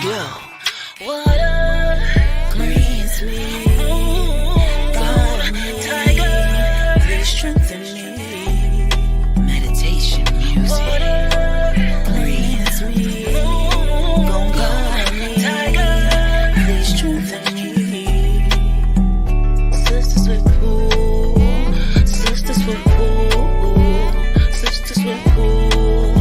What up? Green sweet. God, Tiger, please strengthen me. Meditation music. What up? Green sweet. God, Tiger, please strengthen me. Sisters with pool. Sisters with pool. Sisters with pool.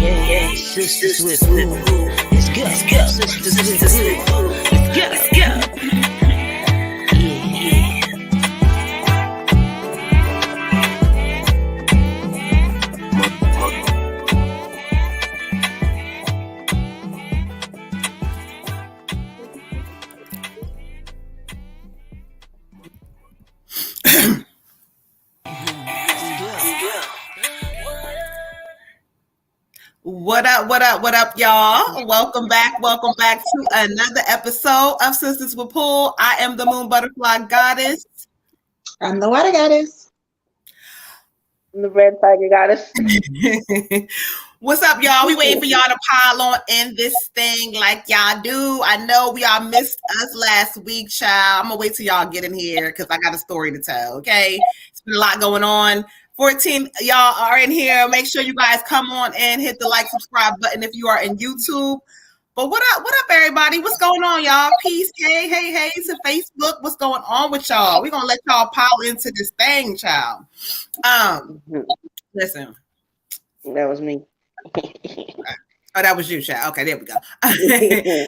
Yeah. Sisters with pool. Let's go. Sisters with pool. Let's go. Yeah. What up, y'all? Welcome back to another episode of Sisters with Pool. I am the Moon Butterfly Goddess. I'm the Water Goddess. I'm the Red Tiger Goddess. What's up, y'all? We waiting for y'all to pile on in this thing like y'all do. I know y'all missed us last week, child. I'm gonna wait till y'all get in here because I got a story to tell, okay? It's been a lot going on. 14 y'all are in here. Make sure you guys come on and hit the like, subscribe button if you are in YouTube. But what up, everybody? What's going on, y'all? Peace, hey to Facebook. What's going on with y'all? We're gonna let y'all pile into this thing, child. Listen. That was me. Oh, that was you, child. Okay, there we go. hey,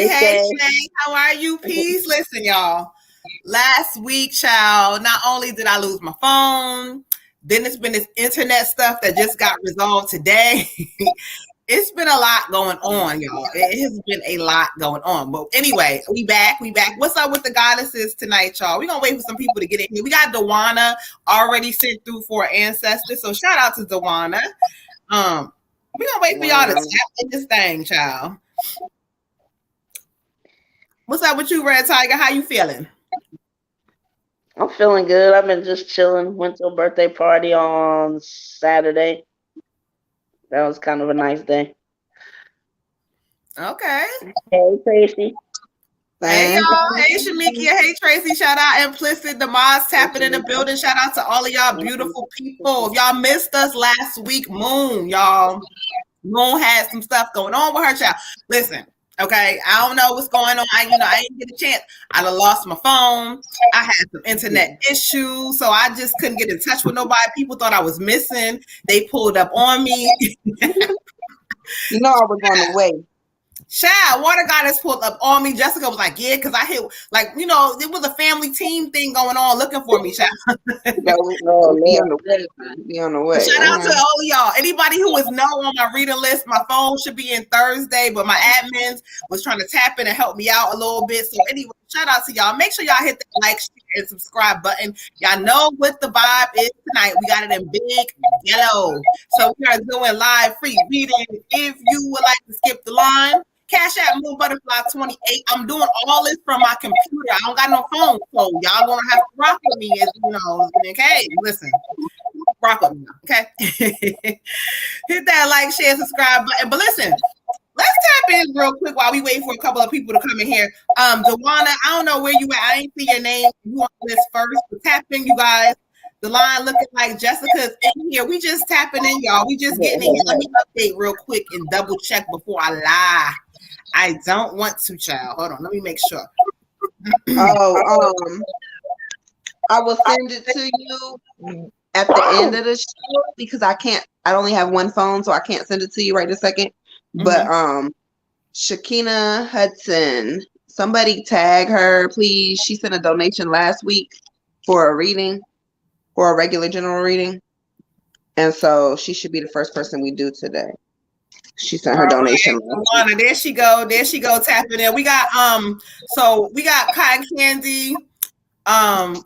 Shay. How are you? Peace. Listen, y'all. Last week, child, not only did I lose my phone, then it's been this internet stuff that just got resolved today. It's been a lot going on, y'all. It has been a lot going on. But anyway, we back. What's up with the goddesses tonight, y'all? We're going to wait for some people to get in here. We got Dewana already sent through for ancestors. So shout out to Dewana. We're going to wait for y'all to tap in this thing, child. What's up with you, Red Tiger? How you feeling? I'm feeling good. I've been just chilling. Went to a birthday party on Saturday. That was kind of a nice day. Okay. Hey, Tracy. Hey, y'all. Hey, Shamikia. Hey, Tracy. Shout out Implicit. The mods tapping in the building. Shout out to all of y'all beautiful people. If y'all missed us last week, Moon, y'all. Moon had some stuff going on with her child. Listen. Okay, I don't know what's going on. I didn't get a chance. I done lost my phone. I had some internet issues, so I just couldn't get in touch with nobody. People thought I was missing. They pulled up on me. I was on the way. Child, Water Goddess pulled up on me. Jessica was like, yeah, because I hit, it was a family team thing going on looking for me, child. Be on the way. Shout out to all of y'all. Anybody who is no on my reading list, my phone should be in Thursday, but my admins was trying to tap in and help me out a little bit. So anyway, shout out to y'all. Make sure y'all hit the like, share, and subscribe button. Y'all know what the vibe is tonight. We got it in big yellow. So we are doing live free reading. If you would like to skip the line, Cash App Moon Butterfly 28. I'm doing all this from my computer. I don't got no phone, so y'all gonna have to rock with me, as you know. Okay, listen, rock with me, okay? Hit that like, share, subscribe button. But listen, let's tap in real quick while we wait for a couple of people to come in here. Dewana, I don't know where you at. I ain't see your name. You on this first, but tap in, you guys. The line looking like Jessica's in here. We just tapping in, y'all. We just getting in here. Let me update real quick and double check before I lie. I don't want to, child. Hold on. Let me make sure. I will send it to you at the end of the show because I only have one phone, so I can't send it to you right this second. But Shakina Hudson, somebody tag her, please. She sent a donation last week for a reading, for a regular general reading. And so she should be the first person we do today. She sent her donation. There she go tapping in. We got we got Cotton Candy.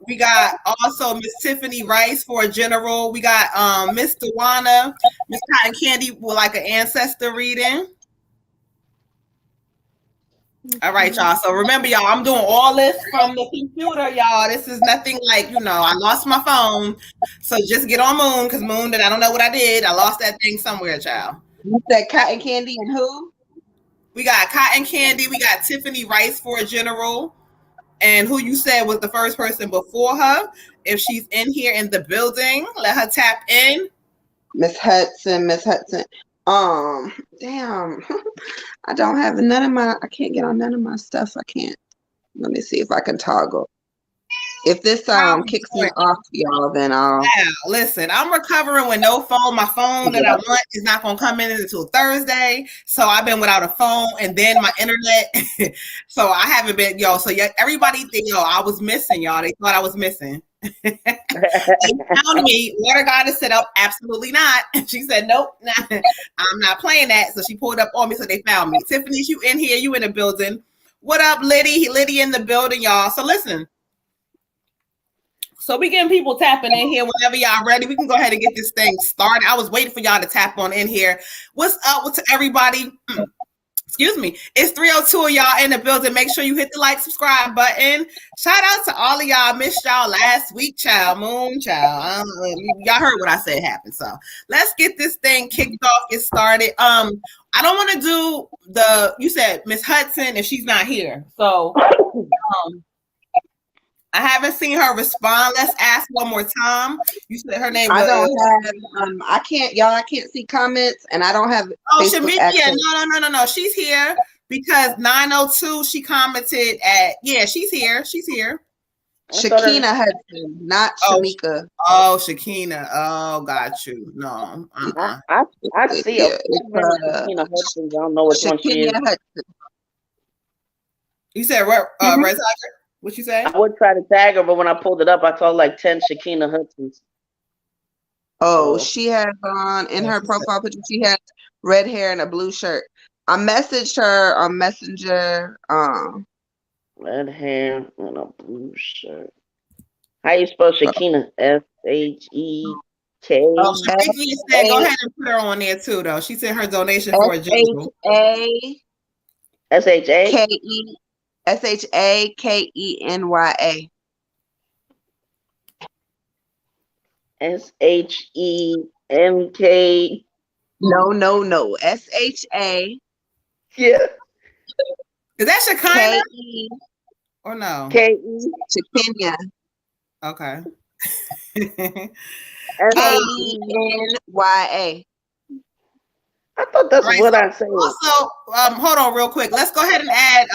We got also Miss Tiffany Rice for a general. We got Miss Dewana, Miss Cotton Candy with like an ancestor reading. All right, y'all. So remember, y'all, I'm doing all this from the computer, y'all. This is nothing like, I lost my phone. So just get on Moon, because Moon, I don't know what I did. I lost that thing somewhere, child. You said Cotton Candy and who? We got Cotton Candy. We got Tiffany Rice for a general. And who you said was the first person before her. If she's in here in the building, let her tap in. Miss Hudson. Damn. I don't have I can't get on none of my stuff. I can't. Let me see if I can toggle. If this kicks me off, y'all, then I'll. Yeah, listen, I'm recovering with no phone. My phone that I want is not gonna come in until Thursday. So I've been without a phone and then my internet. So I haven't been, So yeah, everybody think, I was missing, y'all. They thought I was missing. They found me. Water Goddess said, "Oh, absolutely not." She said, "Nope, I'm not playing that." So she pulled up on me, so they found me. Tiffany, you in here? You in the building? What up, Liddy? Liddy in the building, y'all. So listen. So we getting people tapping in here. Whenever y'all ready, we can go ahead and get this thing started. I was waiting for y'all to tap on in here. What's up to everybody? Excuse me. It's 302 of y'all in the building. Make sure you hit the like, subscribe button. Shout out to all of y'all. Missed y'all last week, child. Moon, child. Y'all heard what I said happened. So let's get this thing kicked off, get started. I don't want to do you said Miss Hudson if she's not here. So I haven't seen her respond. Let's ask one more time. You said her name was. I don't have. I can't see comments, and I don't have. Oh, Shamikia, no. She's here because 902. She commented at. Yeah, she's here. She's here. Shakina Hudson, not Shamika. Oh, Shakina. Oh, got you. No. I see her. Shakina Hudson. I don't know which one she is. Hudson. You said Red Tiger? What you say? I would try to tag her, but when I pulled it up, I saw like 10 Shakina Hudsons. Oh, she has in her profile picture, she has red hair and a blue shirt. I messaged her on Messenger. Red hair and a blue shirt. How you spell Shakina? S-H-E-K. Oh, Shakina said go ahead and put her on there too, though. She sent her donation for a general. S-H-A-K-E. Shakenya. S-H-E-M-K. No. S-H-A. Yeah. Is that Shakina? K-E. Or no? K-E. Shakenya. Okay. K-E-N-Y-A. I thought that's what I said. Also, hold on real quick. Let's go ahead and add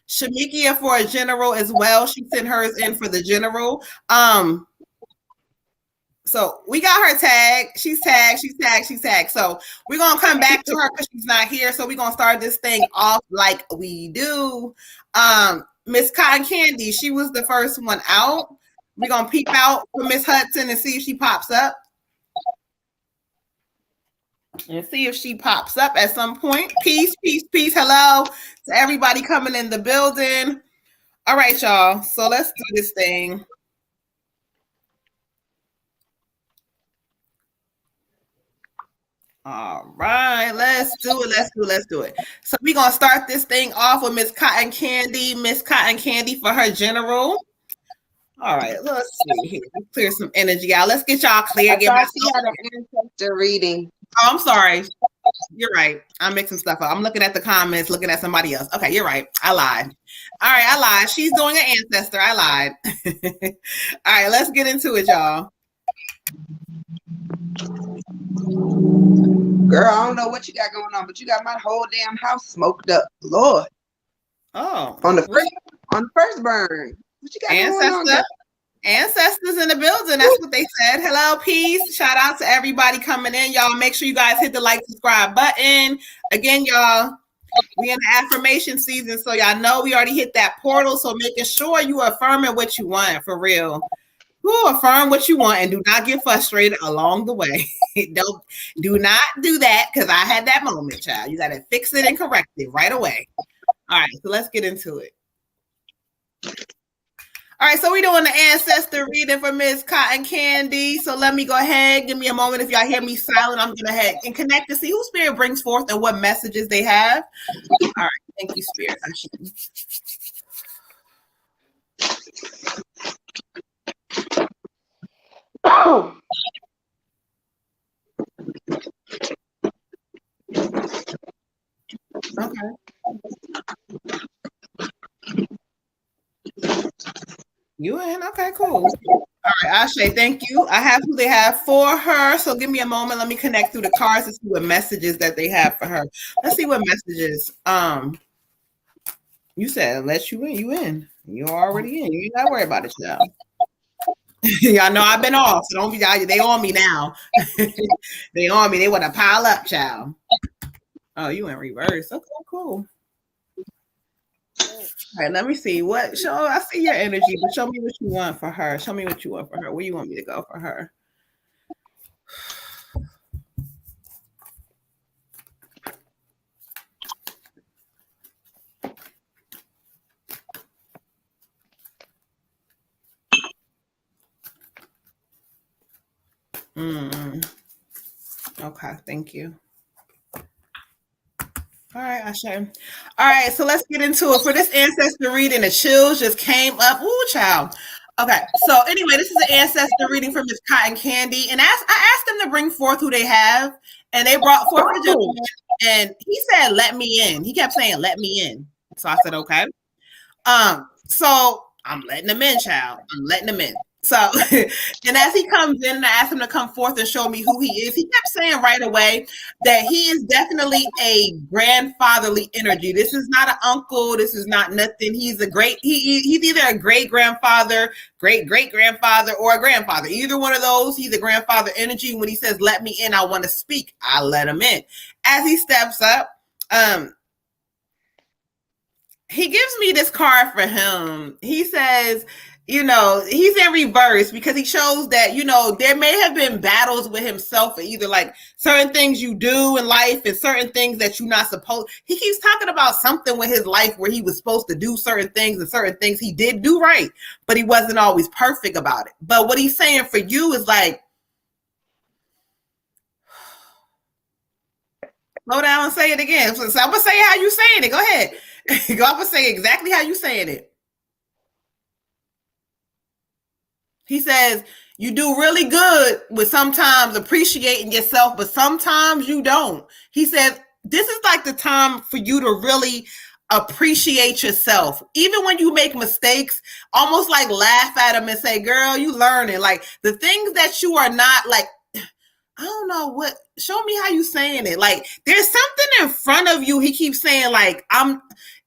Shamikia for a general as well. She sent hers in for the general. So we got her tag. She's tagged. So we're gonna come back to her because she's not here. So we're gonna start this thing off like we do. Miss Cotton Candy, she was the first one out. We're gonna peep out for Miss Hudson and see if she pops up. And see if she pops up at some point. Peace. Hello to everybody coming in the building. All right, y'all. So let's do this thing. All right, let's do it. So we're going to start this thing off with Miss Cotton Candy. Miss Cotton Candy for her general. All right, let's see here. Clear some energy out. Let's get y'all clear. I thought she had an ancestor reading. Oh, I'm sorry. You're right. I'm mixing stuff up. I'm looking at the comments, looking at somebody else. Okay, you're right. I lied. All right, I lied. She's doing an ancestor. I lied. All right, let's get into it, y'all. Girl, I don't know what you got going on, but you got my whole damn house smoked up. Lord. Oh. On the first burn. What you got going on, girl? Ancestors in the building. That's what they said. Hello, peace. Shout out to everybody coming in. Y'all make sure you guys hit the like, subscribe button. Again, y'all, we in the affirmation season, so y'all know we already hit that portal. So making sure you are affirming what you want for real. Affirm what you want and do not get frustrated along the way. Do not do that because I had that moment, child. You got to fix it and correct it right away. All right, so let's get into it. All right, so we're doing the ancestor reading for Miss Cotton Candy. So let me go ahead. Give me a moment. If y'all hear me silent, I'm going to head and connect to see who Spirit brings forth and what messages they have. All right, thank you, Spirit. Okay. You in? Okay, cool. All right, Ashe, thank you. I have who they have for her. So give me a moment. Let me connect through the cards to see what messages that they have for her. Let's see what messages. You said let you in. You in. You're already in. You ain't gotta worry about it, y'all. Y'all know I've been off, so don't be y'all. They on me now. They on me. They want to pile up, child. Oh, you in reverse. Okay, cool. All right, let me see what show. I see your energy, but show me what you want for her. Show me what you want for her. Where you want me to go for her? Okay, thank you. All right, Ashe. All right, so let's get into it. For this ancestor reading, the chills just came up. Ooh, child. Okay, so anyway, this is an ancestor reading from Miss Cotton Candy, and I asked them to bring forth who they have, and they brought forth a gentleman, and he said, "Let me in." He kept saying, "Let me in." So I said, "Okay." So I'm letting him in, child. I'm letting him in. So, and as he comes in and I asked him to come forth and show me who he is, he kept saying right away that he is definitely a grandfatherly energy. This is not an uncle. This is not nothing. He's he's either a great grandfather, great grandfather, or a grandfather. Either one of those, he's a grandfather energy. When he says, "Let me in, I want to speak," I let him in. As he steps up, he gives me this card for him. He says, he's in reverse because he shows that, there may have been battles with himself, either like certain things you do in life and certain things that you're not supposed. He keeps talking about something with his life where he was supposed to do certain things and certain things he did do right, but he wasn't always perfect about it. But what he's saying for you is like, slow down and say it again. So I'm going to say how you saying it. Go ahead. I'm going to say exactly how you saying it. He says, you do really good with sometimes appreciating yourself, but sometimes you don't. He says, this is like the time for you to really appreciate yourself. Even when you make mistakes, almost like laugh at them and say, girl, you learning. Like the things that you are not like, I don't know what, show me how you saying it. Like there's something in front of you. He keeps saying like,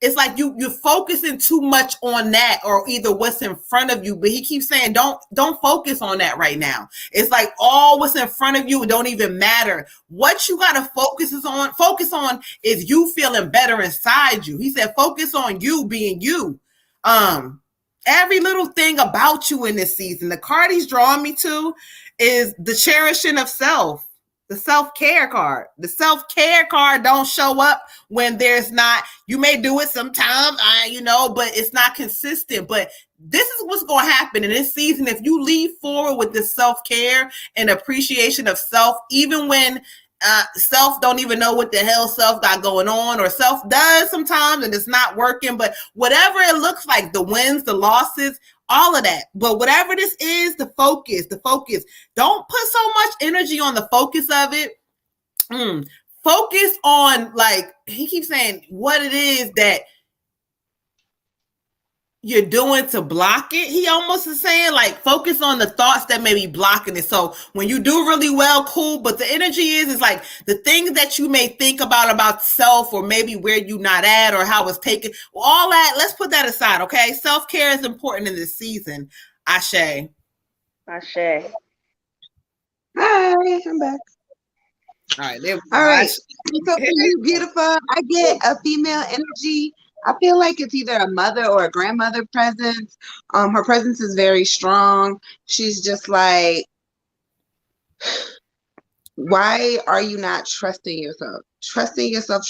it's like you're focusing too much on that or either what's in front of you. But he keeps saying, don't focus on that right now. It's like all what's in front of you don't even matter. What you got to focus on is you feeling better inside you. He said, focus on you being you. Every little thing about you in this season. The card he's drawing me to is the cherishing of self, the self-care card. The self-care card don't show up when there's not, you may do it sometime, but it's not consistent. But this is what's going to happen in this season. If you lead forward with this self-care and appreciation of self, even when self don't even know what the hell self got going on, or self does sometimes and it's not working, but whatever it looks like, the wins, the losses, all of that. But whatever this is, the focus, don't put so much energy on the focus of it. Focus on, like he keeps saying, what it is that you're doing to block it. He almost is saying like focus on the thoughts that may be blocking it. So when you do really well, cool, but the energy is like the things that you may think about self, or maybe where you not at or how it's taken, all that, let's put that aside. Okay, self-care is important in this season. Ashe. Ashe. Hi, I'm back. All right, there we go. All right, so for you, beautiful, I get a female energy. I feel like it's either a mother or a grandmother presence. Her presence is very strong. She's just like, why are you not trusting yourself? Trusting yourself.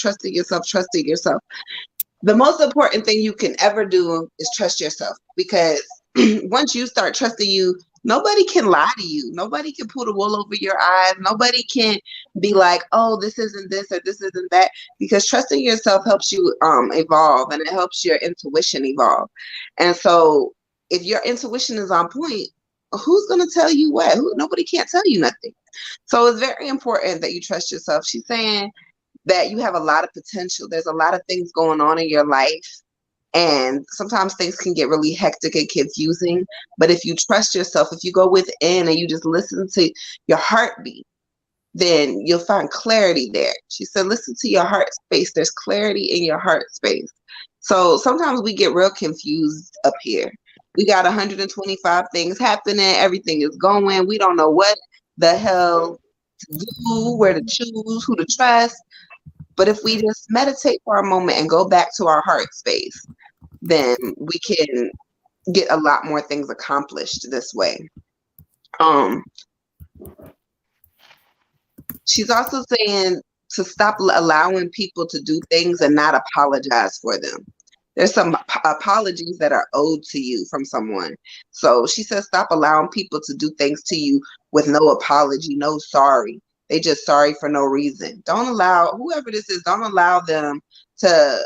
The most important thing you can ever do is trust yourself, because once you start trusting you, nobody can lie to you. Nobody can pull the wool over your eyes. Nobody can be like, oh, this isn't this or this isn't that, because trusting yourself helps you evolve, and it helps your intuition evolve. And so if your intuition is on point, who's going to tell you what? Nobody can't tell you nothing. So it's very important that you trust yourself. She's saying that you have a lot of potential. There's a lot of things going on in your life. And sometimes things can get really hectic and confusing. But if you trust yourself, if you go within and you just listen to your heartbeat, then you'll find clarity there. She said, listen to your heart space. There's clarity in your heart space. So sometimes we get real confused up here. We got 125 things happening. Everything is going. We don't know what the hell to do, where to choose, who to trust. But if we just meditate for a moment and go back to our heart space, then we can get a lot more things accomplished this way. She's also saying to stop allowing people to do things and not apologize for them. There's some apologies that are owed to you from someone. So she says stop allowing people to do things to you with no apology, no sorry. They just sorry for no reason. Don't allow, whoever this is, don't allow them to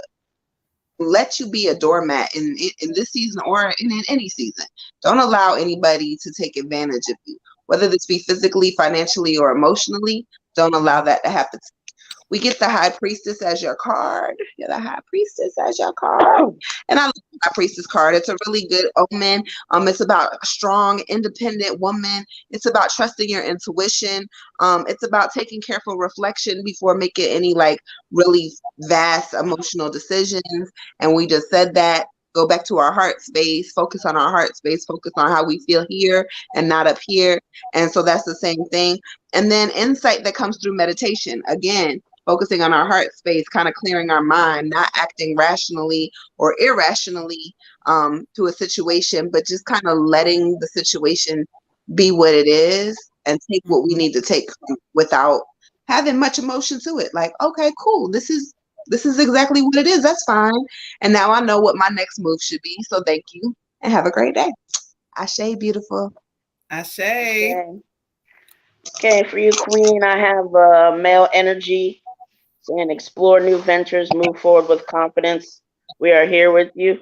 let you be a doormat in this season or in any season. Don't allow anybody to take advantage of you, whether this be physically, financially, or emotionally. Don't allow that to happen. We get the High Priestess as your card. Yeah, the High Priestess as your card. And I love the High Priestess card. It's a really good omen. It's about a strong, independent woman. It's about trusting your intuition. It's about taking careful reflection before making any like really vast emotional decisions. And we just said that. Go back to our heart space, focus on our heart space, focus on how we feel here and not up here. And so that's the same thing. And then insight that comes through meditation. Again, focusing on our heart space, kind of clearing our mind, not acting rationally or irrationally to a situation, but just kind of letting the situation be what it is and take what we need to take without having much emotion to it. Like, okay, cool. This is exactly what it is. That's fine. And now I know what my next move should be. So thank you and have a great day. Ashe, beautiful. Ashe. Okay, for you, Queen, I have male energy saying explore new ventures, move forward with confidence. We are here with you.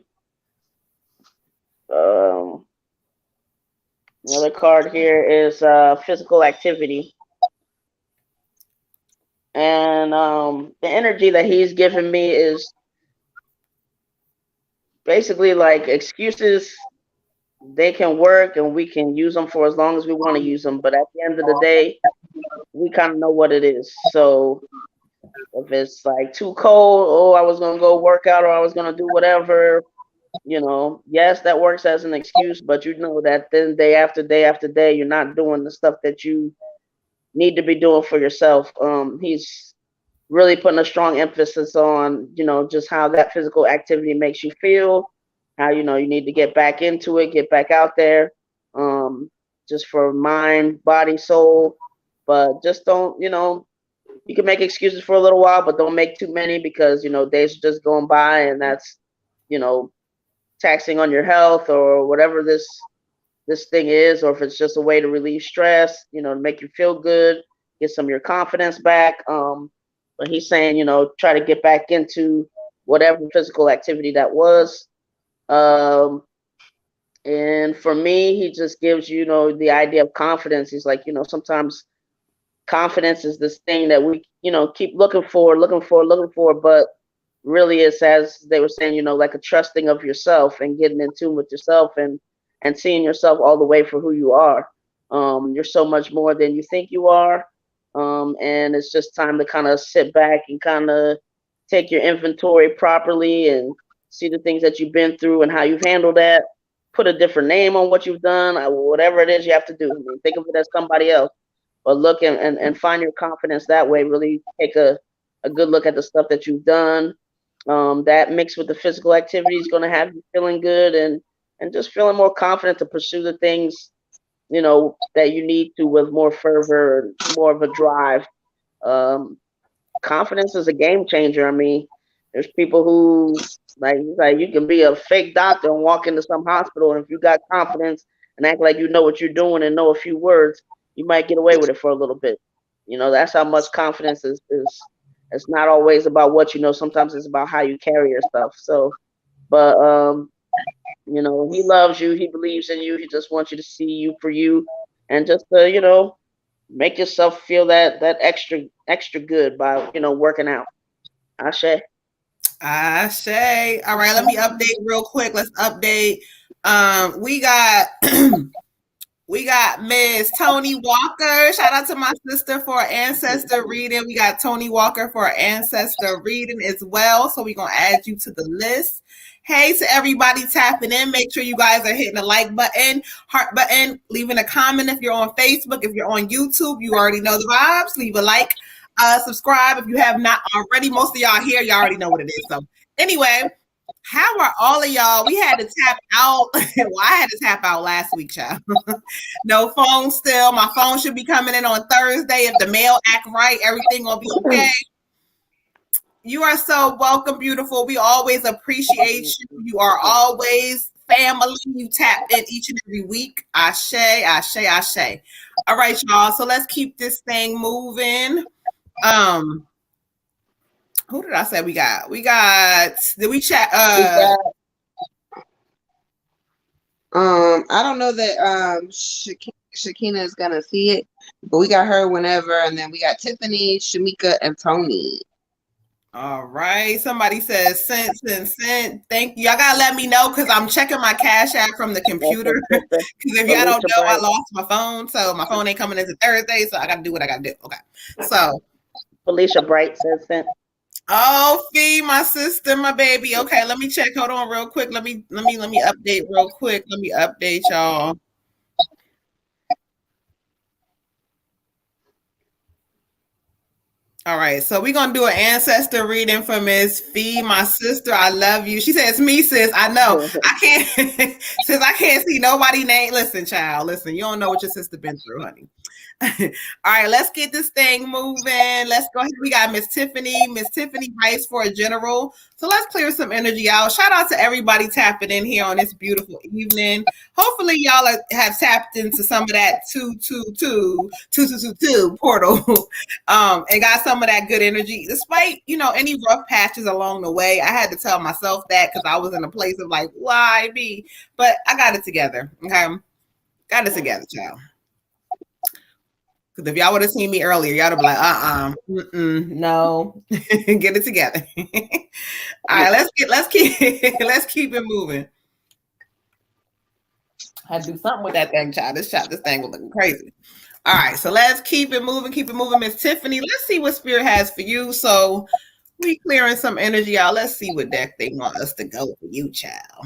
Another card here is physical activity. And the energy that he's giving me is basically like excuses. They can work and we can use them for as long as we want to use them. But at the end of the day, we kind of know what it is. So if it's like too cold, oh, I was going to go work out or I was going to do whatever, you know, yes, that works as an excuse, but you know that then day after day after day, you're not doing the stuff that you need to be doing for yourself. He's really putting a strong emphasis on, you know, just how that physical activity makes you feel, how, you know, you need to get back into it, get back out there, just for mind, body, soul, but just don't, you know, you can make excuses for a little while, but don't make too many because, you know, days are just going by and that's, you know, taxing on your health or whatever this thing is, or if it's just a way to relieve stress, you know, to make you feel good, get some of your confidence back. But he's saying, you know, try to get back into whatever physical activity that was. And for me, he just gives you know the idea of confidence. He's like, you know, sometimes confidence is this thing that we, you know, keep looking for, but really it's, as they were saying, you know, like a trusting of yourself and getting in tune with yourself and seeing yourself all the way for who you are. You're so much more than you think you are. And it's just time to kind of sit back and kind of take your inventory properly and see the things that you've been through and how you've handled that. Put a different name on what you've done, whatever it is you have to do. I mean, think of it as somebody else, but look and find your confidence that way. Really take a good look at the stuff that you've done. That mixed with the physical activity is going to have you feeling good and just feeling more confident to pursue the things, you know, that you need to with more fervor and more of a drive. Confidence is a game changer. I mean, there's people who like you can be a fake doctor and walk into some hospital, and if you got confidence and act like you know what you're doing and know a few words, you might get away with it for a little bit. You know, that's how much confidence is. It's not always about what you know. Sometimes it's about how you carry yourself. So, but you know, he loves you. He believes in you. He just wants you to see you for you, and just you know, Make yourself feel that extra good by working out. Ashe. I say, all right, let me update real quick. Let's update. We got we got Miss Tony Walker. Shout out to my sister for our ancestor reading. We got Tony Walker for our ancestor reading as well. So we're gonna add you to the list. Hey to everybody tapping in. Make sure you guys are hitting the like button, heart button, leaving a comment if you're on Facebook. If you're on YouTube, you already know the vibes. Leave a like. Subscribe if you have not already. Most of y'all here, y'all already know what it is. So anyway, how are all of y'all? We had to tap out. Well, I had to tap out last week, child. No phone still. My phone should be coming in on Thursday. If the mail act right, everything will be okay. You are so welcome, beautiful. We always appreciate you. You are always family. You tap in each and every week. Ashe, ashe, ashe. All right, y'all. So let's keep this thing moving. Who did I say we got? Did we chat? I don't know that Shakina is gonna see it, but we got her whenever, and then we got Tiffany, Shamika, and Tony. All right. Somebody says sent. Thank you. Y'all gotta let me know because I'm checking my cash app from the computer. Because if y'all don't know, I lost my phone, so my phone ain't coming until Thursday. So I gotta do what I gotta do. Okay. So Felicia Bright says sent. Oh, Fee, my sister, my baby. Okay, let me check. Hold on, real quick. Let me update real quick. Let me update y'all. All right, so we're gonna do an ancestor reading for Miss Fee, my sister. I love you. She says, "Me, sis." I know. I can't, sis. I can't see nobody name. Listen, child. Listen, you don't know what your sister been through, honey. All right, let's get this thing moving. Let's go ahead. We got Miss Tiffany. Miss Tiffany writes for a general. So let's clear some energy out. Shout out to everybody tapping in here on this beautiful evening. Hopefully, y'all have tapped into some of that 222 portal and got some of that good energy. Despite, any rough patches along the way, I had to tell myself that because I was in a place of like, why me? But I got it together. Okay. Got it together, child. Because if y'all would have seen me earlier, y'all would be like, no, get it together. All right, let's keep it moving. I had to do something with that thing, child. This thing was looking crazy. All right, so let's keep it moving, Miss Tiffany. Let's see what Spirit has for you. So we clearing some energy out. Let's see what that thing wants us to go for you, child.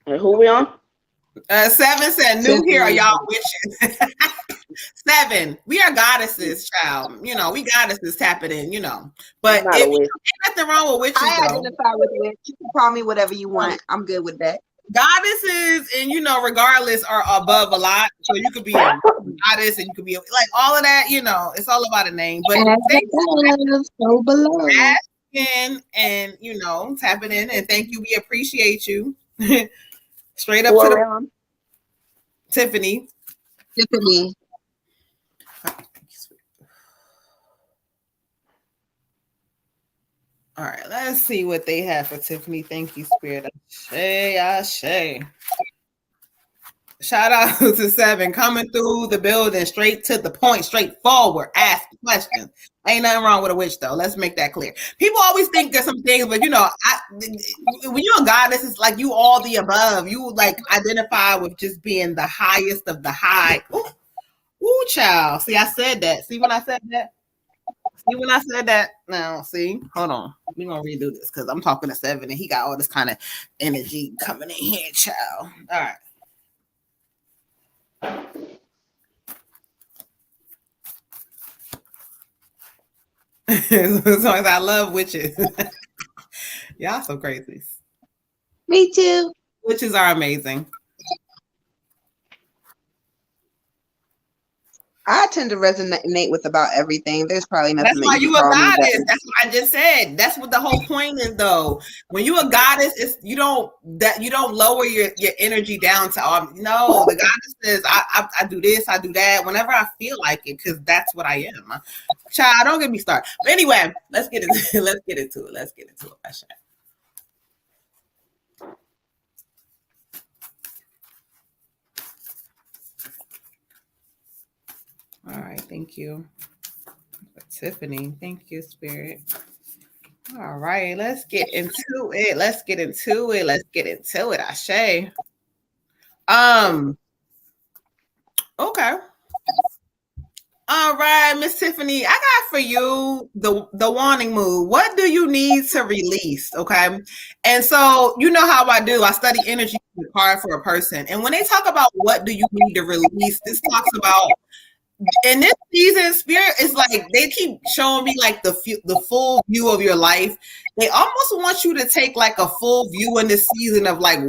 And who we on? 7 said, new here, are y'all witches? 7, we are goddesses, child. We goddesses tapping in, But ain't nothing wrong with witches. I identify with it. You can call me whatever you want. I'm good with that. Goddesses, and regardless, are above a lot. So you could be a goddess, and you could be like all of that. It's all about a name. But so below. Asking and tapping in, and thank you. We appreciate you. Straight up to the Tiffany. All right, let's see what they have for Tiffany. Thank you, Spirit. Ashe. Shout out to 7 coming through the building, straight to the point, straightforward, ask questions. Ain't nothing wrong with a witch, though. Let's make that clear. People always think there's some things, but when you're a goddess, it's like you all the above. You like identify with just being the highest of the high. Ooh, child. See, I said that. See when I said that? Now, see, hold on. We're going to redo this because I'm talking to 7 and he got all this kind of energy coming in here, child. All right. As long as I love witches. Y'all so crazy. Me too. Witches are amazing. I tend to resonate with about everything. There's probably nothing. That's why you a goddess. That's what I just said. That's what the whole point is, though. When you a goddess, you don't lower your energy down to no. The goddess says I do this, I do that whenever I feel like it, because that's what I am. Child, don't get me started. But anyway, let's get into it. Let's get into it. All right, thank you, Tiffany. Thank you, Spirit. All right, let's get into it. Let's get into it. Let's get into it. Ashe. Um. Okay. All right, Miss Tiffany, I got for you the warning mood. What do you need to release? Okay. And so you know how I do. I study energy card for a person. And when they talk about what do you need to release, this talks about in this season, Spirit is like they keep showing me like the full view of your life. They almost want you to take like a full view in this season of like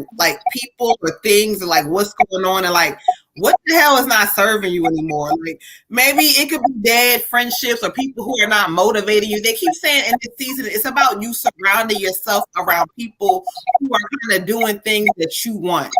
people or things and like what's going on and like what the hell is not serving you anymore. Like maybe it could be dead friendships or people who are not motivating you. They keep saying in this season it's about you surrounding yourself around people who are kind of doing things that you want.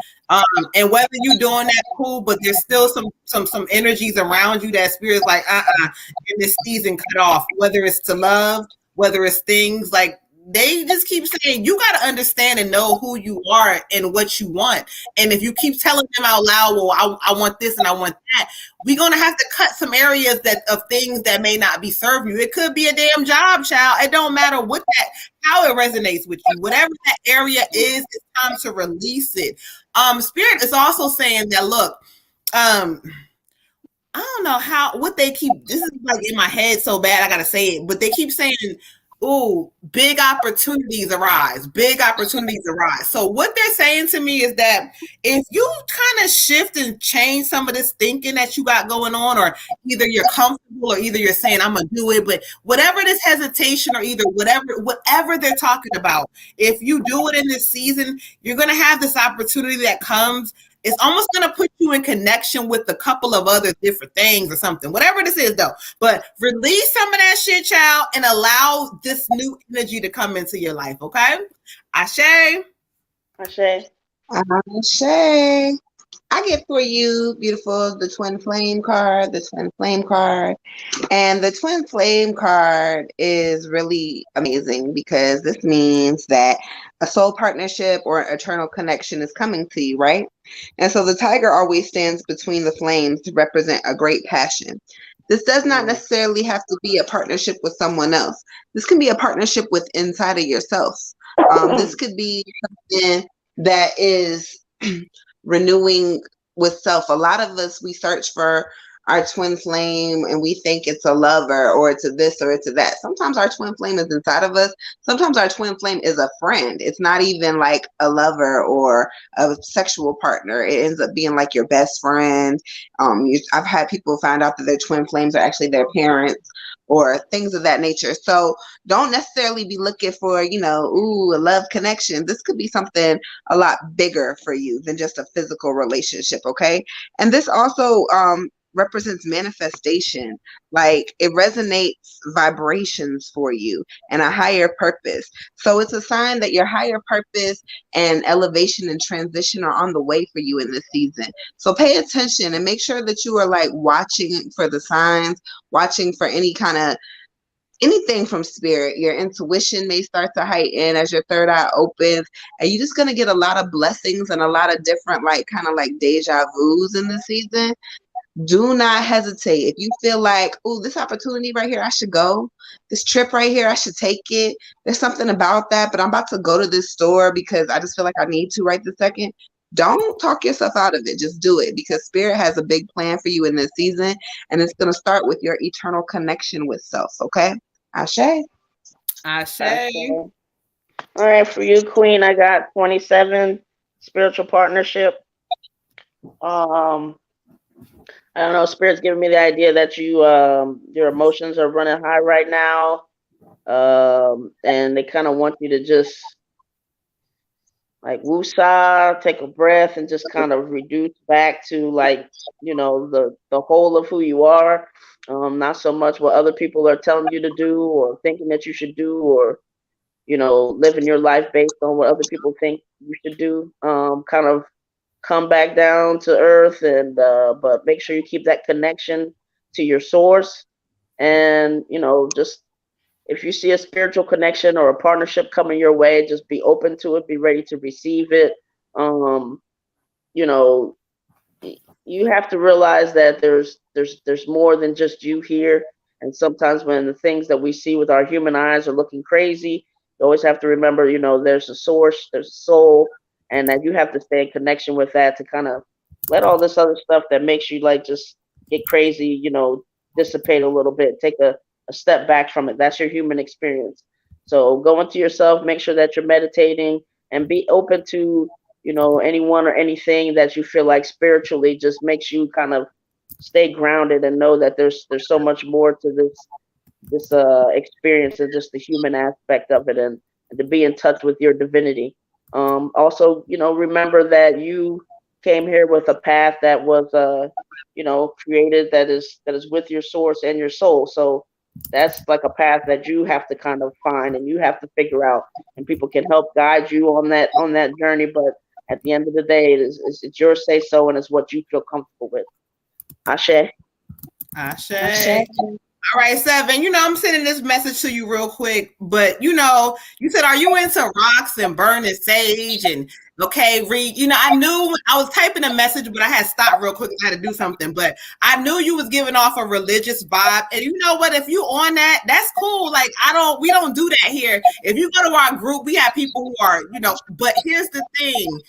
And whether you're doing that, cool, but there's still some energies around you that Spirit's like, in this season cut off, whether it's to love, whether it's things like they just keep saying you got to understand and know who you are and what you want. And if you keep telling them out loud, well, I want this and I want that, we're going to have to cut some areas of things that may not be serving you. It could be a damn job, child. It don't matter how it resonates with you. Whatever that area is, it's time to release it. Spirit is also saying that, look, I don't know what they keep, this is like in my head so bad, I got to say it, but they keep saying, ooh, big opportunities arise. Big opportunities arise. So what they're saying to me is that if you kind of shift and change some of this thinking that you got going on, or either you're comfortable or either you're saying, I'm going to do it, but whatever this hesitation or either whatever they're talking about, if you do it in this season, you're going to have this opportunity that comes. It's almost going to put you in connection with a couple of other different things or something, whatever this is though. But release some of that shit, child, and allow this new energy to come into your life. Okay. Ashe. Ashe. Ashe. I get for you, beautiful, the twin flame card, And the twin flame card is really amazing because this means that a soul partnership or eternal connection is coming to you, right? And so the tiger always stands between the flames to represent a great passion. This does not necessarily have to be a partnership with someone else. This can be a partnership with inside of yourself. This could be something that is renewing with self. A lot of us, we search for our twin flame and we think it's a lover or it's a this or it's a that. Sometimes our twin flame is inside of us. Sometimes our twin flame is a friend. It's not even like a lover or a sexual partner. It ends up being like your best friend. I've had people find out that their twin flames are actually their parents or things of that nature. So don't necessarily be looking for, a love connection. This could be something a lot bigger for you than just a physical relationship, okay? And this also represents manifestation. Like it resonates vibrations for you and a higher purpose. So it's a sign that your higher purpose and elevation and transition are on the way for you in this season. So pay attention and make sure that you are like watching for the signs, watching for anything from spirit. Your intuition may start to heighten as your third eye opens, and you're just going to get a lot of blessings and a lot of different kind of deja vus in the season. Do not hesitate. If you feel like, oh, this opportunity right here, I should go. This trip right here, I should take it. There's something about that, but I'm about to go to this store because I just feel like I need to right this second. Don't talk yourself out of it. Just do it because Spirit has a big plan for you in this season, and it's going to start with your eternal connection with self, okay? Ashe. Ashe. All right, for you, Queen, I got 27, spiritual partnership. I don't know, Spirit's giving me the idea that your emotions are running high right now. And they kind of want you to just woosah, take a breath and just kind of reduce back to the whole of who you are. Not so much what other people are telling you to do or thinking that you should do, or living your life based on what other people think you should do. Kind of come back down to earth and but make sure you keep that connection to your source. And just if you see a spiritual connection or a partnership coming your way, just be open to it, be ready to receive it. You have to realize that there's there's more than just you here. And sometimes when the things that we see with our human eyes are looking crazy, you always have to remember, there's a source, there's a soul, and that you have to stay in connection with that to kind of let all this other stuff that makes you like just get crazy, dissipate a little bit. Take a step back from it. That's your human experience. So go into yourself, make sure that you're meditating, and be open to, anyone or anything that you feel like spiritually just makes you kind of stay grounded and know that there's so much more to this experience than just the human aspect of it, and to be in touch with your divinity. Also, remember that you came here with a path that was created, that is with your source and your soul. So that's like a path that you have to kind of find and you have to figure out, and people can help guide you on that journey. But at the end of the day, it's your say so, and it's what you feel comfortable with. Ashe. Ashe. All right, Seven. I'm sending this message to you real quick, but you said, are you into rocks and burning sage and read? I knew when I was typing a message, but I had stopped real quick. I had to do something, but I knew you was giving off a religious vibe. And you know what? If you on that, that's cool. Like we don't do that here. If you go to our group, we have people who are, but here's the thing.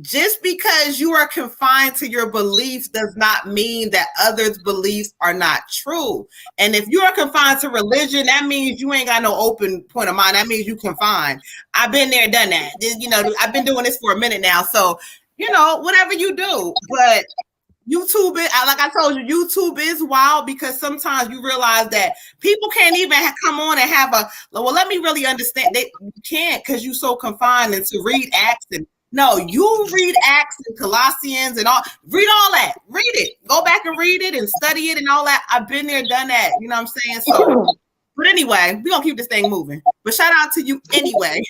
Just because you are confined to your beliefs does not mean that others' beliefs are not true. And if you are confined to religion, that means you ain't got no open point of mind. That means you confined. I've been there, done that. I've been doing this for a minute now. So, whatever you do. But YouTube, like I told you, YouTube is wild because sometimes you realize that people can't even come on and have let me really understand. You can't because you're so confined and to read Acts and no, you read Acts and Colossians and all. Read all that. Read it. Go back and read it and study it and all that. I've been there, done that. You know what I'm saying? So, but anyway, we're going to keep this thing moving. But shout out to you anyway.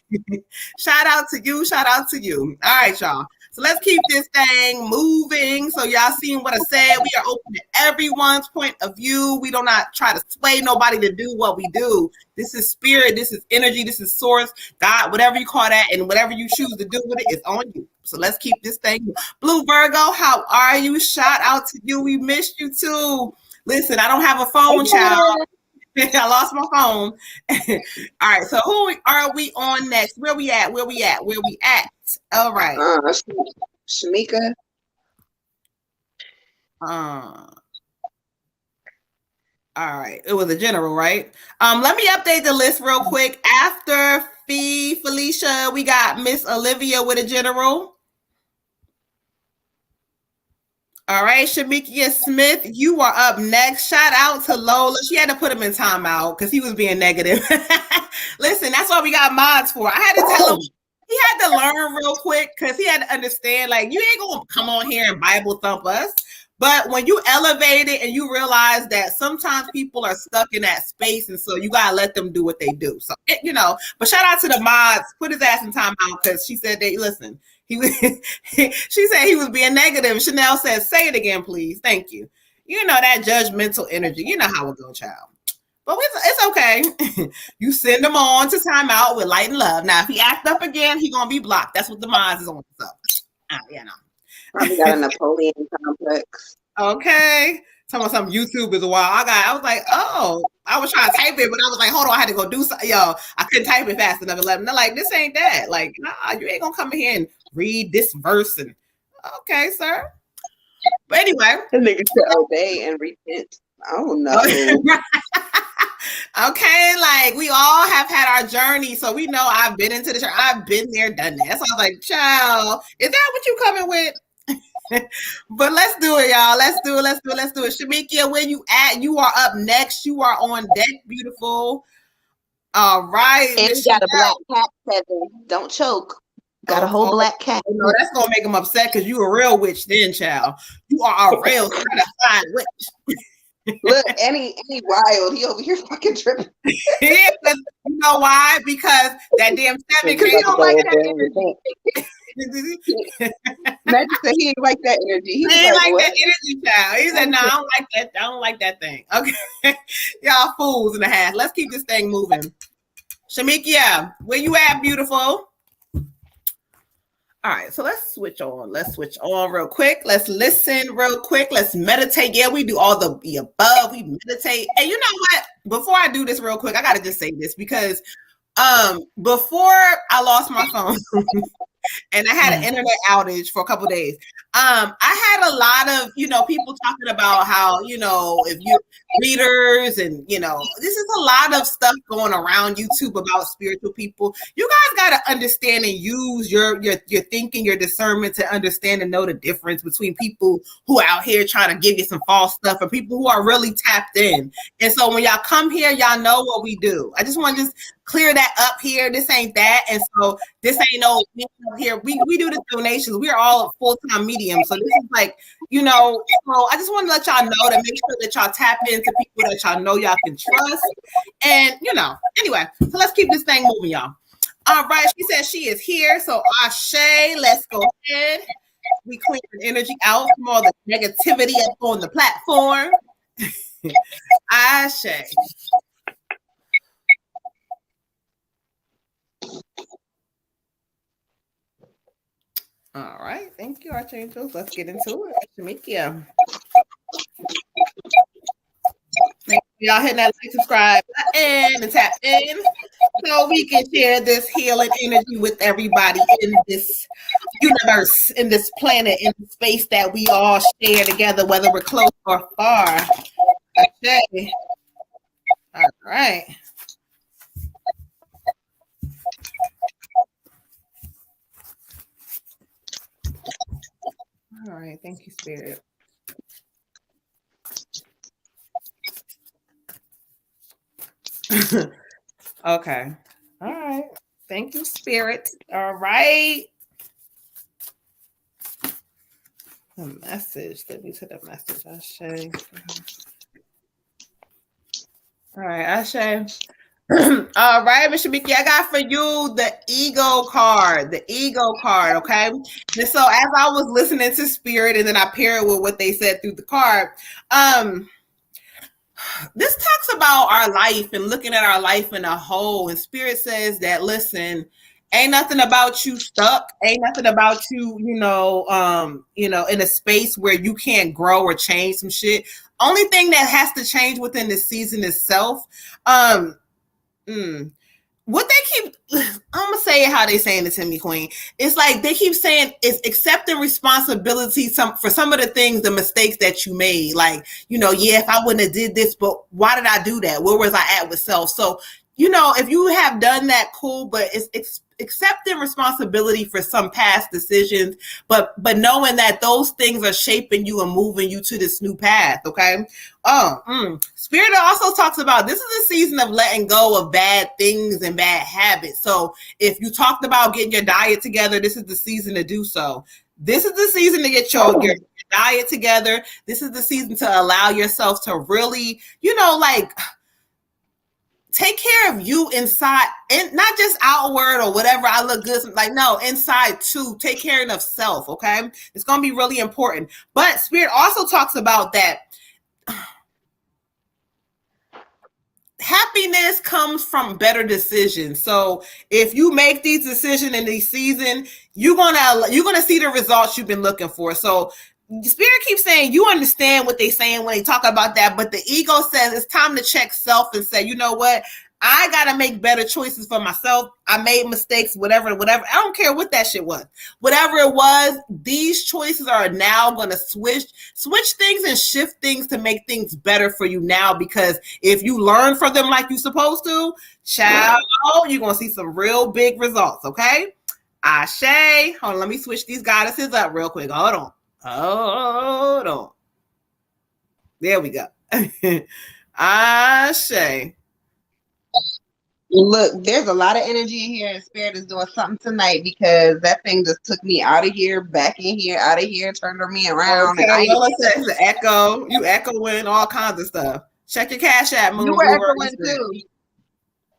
Shout out to you. Shout out to you. All right, y'all. So let's keep this thing moving. So y'all seen what I said. We are open to everyone's point of view. We do not try to sway nobody to do what we do. This is spirit. This is energy. This is source. God, whatever you call that, and whatever you choose to do with it is on you. So let's keep this thing. Blue Virgo, how are you? Shout out to you. We missed you too. Listen, I don't have a phone, child. I lost my phone. All right. So who are we on next? Where we at? All right. Shamika. All right. It was a general, right? Let me update the list real quick. After Felicia, we got Miss Olivia with a general. All right, Shamikia Smith, you are up next. Shout out to Lola. She had to put him in timeout because he was being negative. Listen, that's what we got mods for. I had to tell him. He had to learn real quick because he had to understand, like, you ain't going to come on here and Bible thump us. But when you elevate it and you realize that sometimes people are stuck in that space, and so you got to let them do what they do. So, but shout out to the mods. Put his ass in timeout because she said, listen. She said he was being negative. Chanel says, say it again, please. Thank you. That judgmental energy. You know how it goes, child. But it's okay. You send him on to timeout with light and love. Now, if he act up again, he going to be blocked. That's what the minds is on. So, Probably got a Napoleon complex. Okay. Talking about some YouTube is a while. I was like, oh, I was trying to type it, but I was like, hold on, I had to go do something. Yo, I couldn't type it fast enough. They're like, this ain't that. Like, nah, you ain't gonna come in here and read this verse. And okay, sir. But anyway, the nigga said obey and repent. Oh no. Okay, like we all have had our journey, so we know I've been into the church. I've been there, done that. So I was like, child, is that what you coming with? But let's do it, y'all. Let's do it. Shamikia, where you at? You are up next. You are on deck, beautiful. All right. And you got a black cat feather. Don't choke. Got a whole black cat. No, that's gonna make him upset because you a real witch then, child. You are a real certified witch. Look, any wild. He over here fucking tripping. Yeah, you know why? Because that damn seven can't like that energy. Magic said he ain't like that energy. He ain't like what? that energy, child. He said, no, I don't like that. I don't like that thing. Okay. Y'all fools in the half. Let's keep this thing moving. Shamikia, where you at, beautiful? All right, so let's switch on. Let's switch on real quick. Let's listen real quick. Let's meditate. Yeah, we do all the above. We meditate. And you know what? Before I do this real quick, I gotta just say this because before I lost my phone and I had an internet outage for a couple of days. I had a lot of, people talking about how, if you're readers and, this is a lot of stuff going around YouTube about spiritual people. You guys got to understand and use your thinking, your discernment to understand and know the difference between people who are out here trying to give you some false stuff and people who are really tapped in. And so when y'all come here, y'all know what we do. I just want to clear that up here. This ain't that. And so this ain't no here. We do the donations. We are all full-time mediums. So this is like, so I just want to let y'all know to make sure that y'all tap into people that y'all know y'all can trust. And, anyway, so let's keep this thing moving, y'all. All right. She says she is here. So Ashe, let's go ahead. We clean the energy out from all the negativity up on the platform. Ashe. All right, thank you, Archangels. Let's get into it. Shamikia. Y'all hit that like, subscribe button and tap in so we can share this healing energy with everybody in this universe, in this planet, in the space that we all share together, whether we're close or far. Okay. All right. All right, thank you, Spirit. Okay. All right. Thank you, Spirit. All right. A message. Let me to the message. Ashe. All right, Ashe. All right, Mr. Mickey, I got for you the ego card. The ego card, okay? And so as I was listening to Spirit and then I pair it with what they said through the card, this talks about our life and looking at our life in a whole. And Spirit says that, listen, ain't nothing about you stuck. Ain't nothing about you, in a space where you can't grow or change some shit. Only thing that has to change within this season is self. What they keep, I'm gonna say it how they saying it to me, Queen. It's like they keep saying it's accepting responsibility for some of the things, the mistakes that you made. Like, if I wouldn't have did this, but why did I do that? Where was I at with self? So, if you have done that, cool, but it's accepting responsibility for some past decisions, but knowing that those things are shaping you and moving you to this new path, okay? Spirit also talks about this is a season of letting go of bad things and bad habits. So if you talked about getting your diet together, this is the season to do so. This is the season to get your diet together. This is the season to allow yourself to really, take care of you inside and not just outward or whatever. I look good. Like, no, inside too. Take care of self. Okay. It's going to be really important. But Spirit also talks about that happiness comes from better decisions. So if you make these decisions in this season, you're going to see the results you've been looking for. So Spirit keeps saying you understand what they're saying when they talk about that, but the ego says it's time to check self and say, you know what? I got to make better choices for myself. I made mistakes, whatever. I don't care what that shit was. Whatever it was, these choices are now going to switch things and shift things to make things better for you now, because if you learn from them like you're supposed to, child, you're going to see some real big results, okay? Ashe. Hold on, let me switch these goddesses up real quick. Hold on. There we go. Ashe. Look, there's a lot of energy in here, and Spirit is doing something tonight because that thing just took me out of here, back in here, out of here, turned me around. Okay, and it's an echo. You echoing all kinds of stuff. Check your Cash App, Moon. You were echoing too.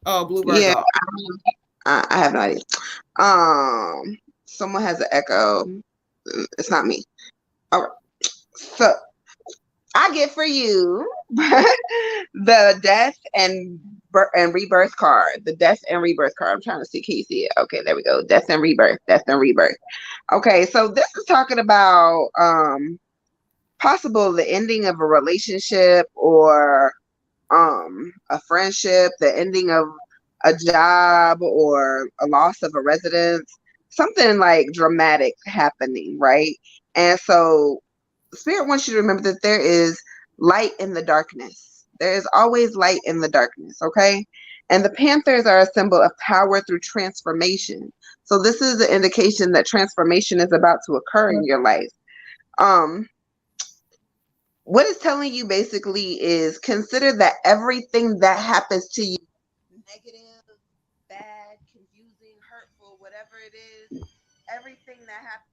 Oh, Bluebird. Yeah, I have no idea. Someone has an echo. It's not me. All right. So I get for you the death and and rebirth card, the death and rebirth card. I'm trying to see. Can you see it? Okay, there we go. Death and rebirth. Death and rebirth. Okay, so this is talking about possible the ending of a relationship or a friendship, the ending of a job or a loss of a residence, something like dramatic happening, right? And so Spirit wants you to remember that there is light in the darkness. There is always light in the darkness, okay? And the Panthers are a symbol of power through transformation. So this is an indication that transformation is about to occur in your life. What it's telling you basically is consider that everything that happens to you, negative, bad, confusing, hurtful, whatever it is, everything that happens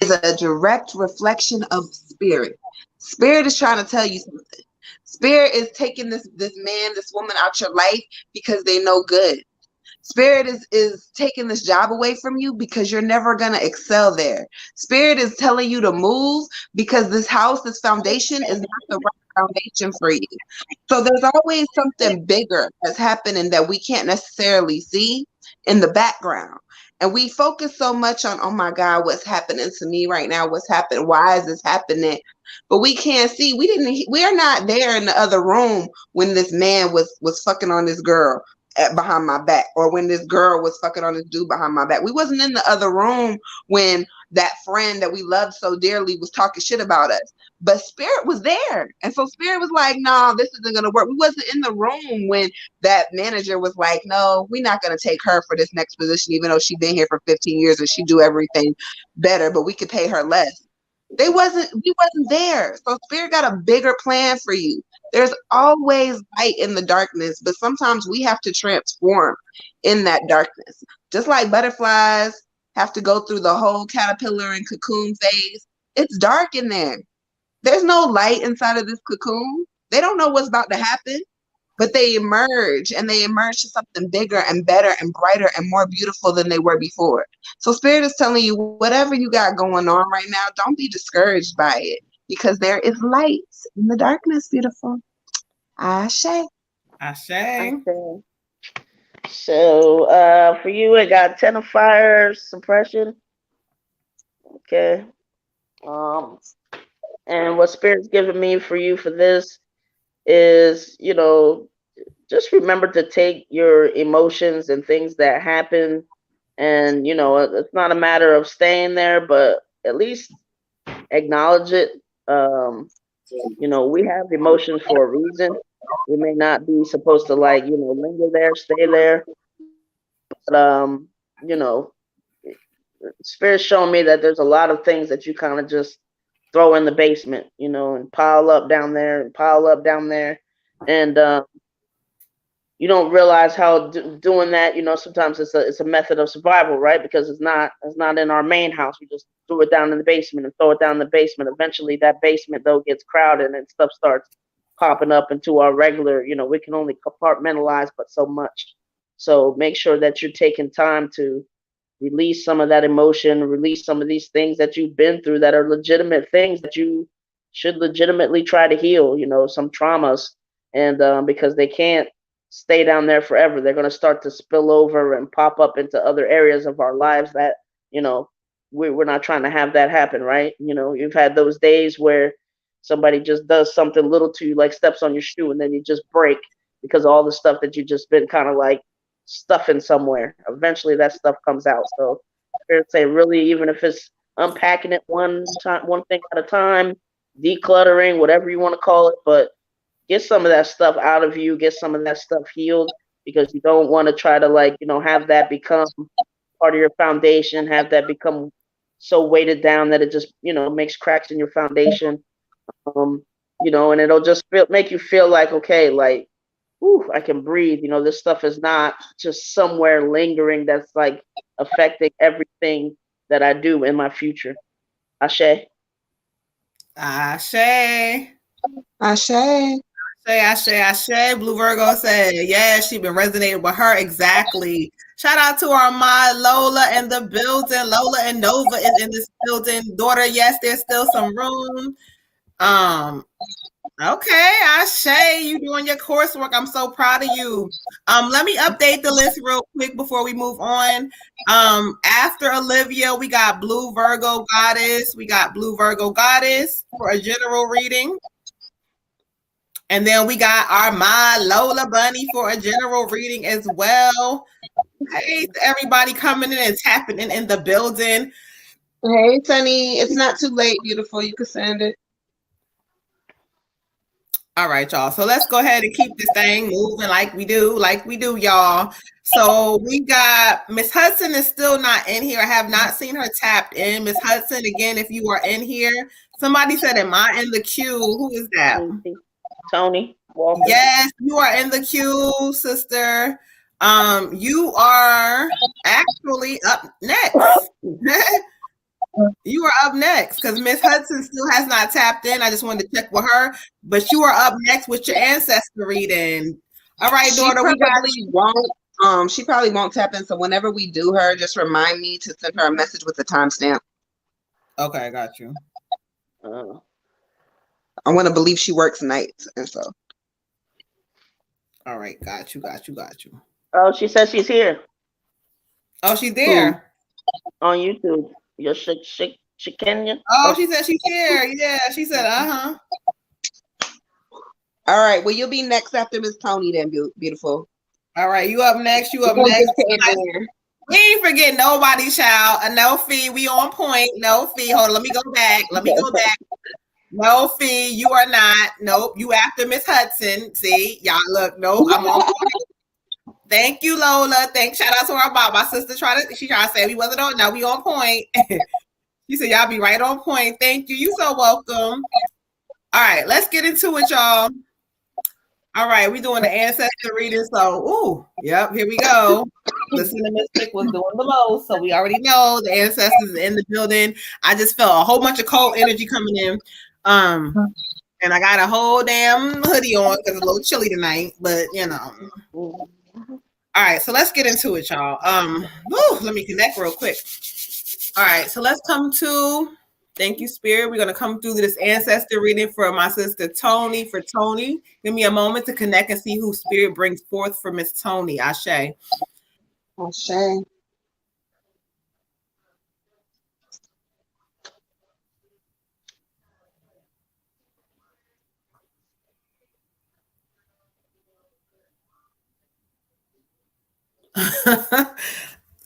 is a direct reflection of spirit. Spirit is trying to tell you something. Spirit is taking this man, this woman out your life because they know good. Spirit is taking this job away from you because you're never going to excel there. Spirit is telling you to move because this house, this foundation is not the right foundation for you. So there's always something bigger that's happening that we can't necessarily see in the background. And we focus so much on, oh my God, what's happening to me right now? What's happening? Why is this happening? But we can't see. We are not there in the other room when this man was fucking on this girl behind my back, or when this girl was fucking on this dude behind my back. We wasn't in the other room when that friend that we loved so dearly was talking shit about us. But Spirit was there. And so Spirit was like, no, this isn't going to work. We wasn't in the room when that manager was like, no, we're not going to take her for this next position, even though she's been here for 15 years and she do everything better, but we could pay her less. We wasn't there. So Spirit got a bigger plan for you. There's always light in the darkness, but sometimes we have to transform in that darkness. Just like butterflies have to go through the whole caterpillar and cocoon phase. It's dark in there. There's no light inside of this cocoon. They don't know what's about to happen, but they emerge, and they emerge to something bigger and better and brighter and more beautiful than they were before. So Spirit is telling you, whatever you got going on right now, don't be discouraged by it, because there is light in the darkness, beautiful. Ashe. Ashe. So for you, I got 10 of fire, suppression. Okay. And what Spirit's given me for you for this is, just remember to take your emotions and things that happen, and it's not a matter of staying there, but at least acknowledge it. We have emotions for a reason. We may not be supposed to linger there, stay there, but Spirit's showing me that there's a lot of things that you kind of just throw in the basement, and pile up down there and pile up down there, and you don't realize how doing that, sometimes it's a method of survival, right? Because it's not in our main house. We just threw it down in the basement and throw it down in the basement. Eventually that basement though gets crowded and stuff starts popping up into our regular, we can only compartmentalize but so much. So make sure that you're taking time to release some of that emotion, release some of these things that you've been through that are legitimate things that you should legitimately try to heal, some traumas, and because they can't stay down there forever. They're going to start to spill over and pop up into other areas of our lives that, we're not trying to have that happen, right? You've had those days where somebody just does something little to you, like steps on your shoe, and then you just break because of all the stuff that you've just been kind of like stuffing somewhere. Eventually that stuff comes out. So I'd say really, even if it's unpacking it one thing at a time, decluttering, whatever you want to call it, but get some of that stuff out of you, get some of that stuff healed, because you don't want to try to have that become part of your foundation, have that become so weighted down that it just, makes cracks in your foundation. And it'll just make you feel like, okay, whew, I can breathe. This stuff is not just somewhere lingering that's affecting everything that I do in my future. Ashe. Ashe. Ashe. Ashe. Blue Virgo said, yeah, she been resonating with her. Exactly. Shout out to our mod Lola in the building. Lola and Nova is in this building. Daughter, yes, there's still some room. Okay, Ashay, you doing your coursework. I'm so proud of you. Let me update the list real quick before we move on. After Olivia, we got Blue Virgo Goddess. We got Blue Virgo Goddess for a general reading. And then we got our My Lola Bunny for a general reading as well. Hey, to everybody coming in and tapping in the building. Hey, Sunny, it's not too late, beautiful. You can send it. All right, y'all. So let's go ahead and keep this thing moving like we do, y'all. So we got Miss Hudson is still not in here. I have not seen her tapped in. Miss Hudson, again, if you are in here, somebody said, "Am I in the queue?" Who is that? Tony Walker. Yes, you are in the queue, sister. You are actually up next. You are up next because Miss Hudson still has not tapped in. I just wanted to check with her, but you are up next with your ancestor reading. All right, daughter. She probably won't tap in. So whenever we do her, just remind me to send her a message with the timestamp. Okay, I got you. I want to believe she works nights, and so. All right, got you. Oh, she says she's here. Oh, she's there. On YouTube. You're Kenya. Oh, she said she's here. Yeah, she said, All right. Well, you'll be next after Miss Tony, then, beautiful. All right, you up next. We ain't forget nobody, child. No fee. We on point. No fee. Hold on. Let me go back. No fee. You are not. Nope. You after Miss Hudson. See, y'all look. Nope. I'm on point. Thank you, Lola. Shout out to our mom. My sister tried to say we wasn't on. No, we on point. She said y'all be right on point. Thank you. You so welcome. All right, let's get into it, y'all. All right, we're doing the ancestor reading. So, yep, here we go. The Cinnamystic was doing the most, so we already know the ancestors in the building. I just felt a whole bunch of cold energy coming in. And I got a whole damn hoodie on because it's a little chilly tonight, but you know. All right, so let's get into it, y'all. Let me connect real quick. All right, so let's come to, thank you, Spirit. We're going to come through this ancestor reading for my sister Tony. For Tony, give me a moment to connect and see who Spirit brings forth for Miss Tony. Ashe. Ashe.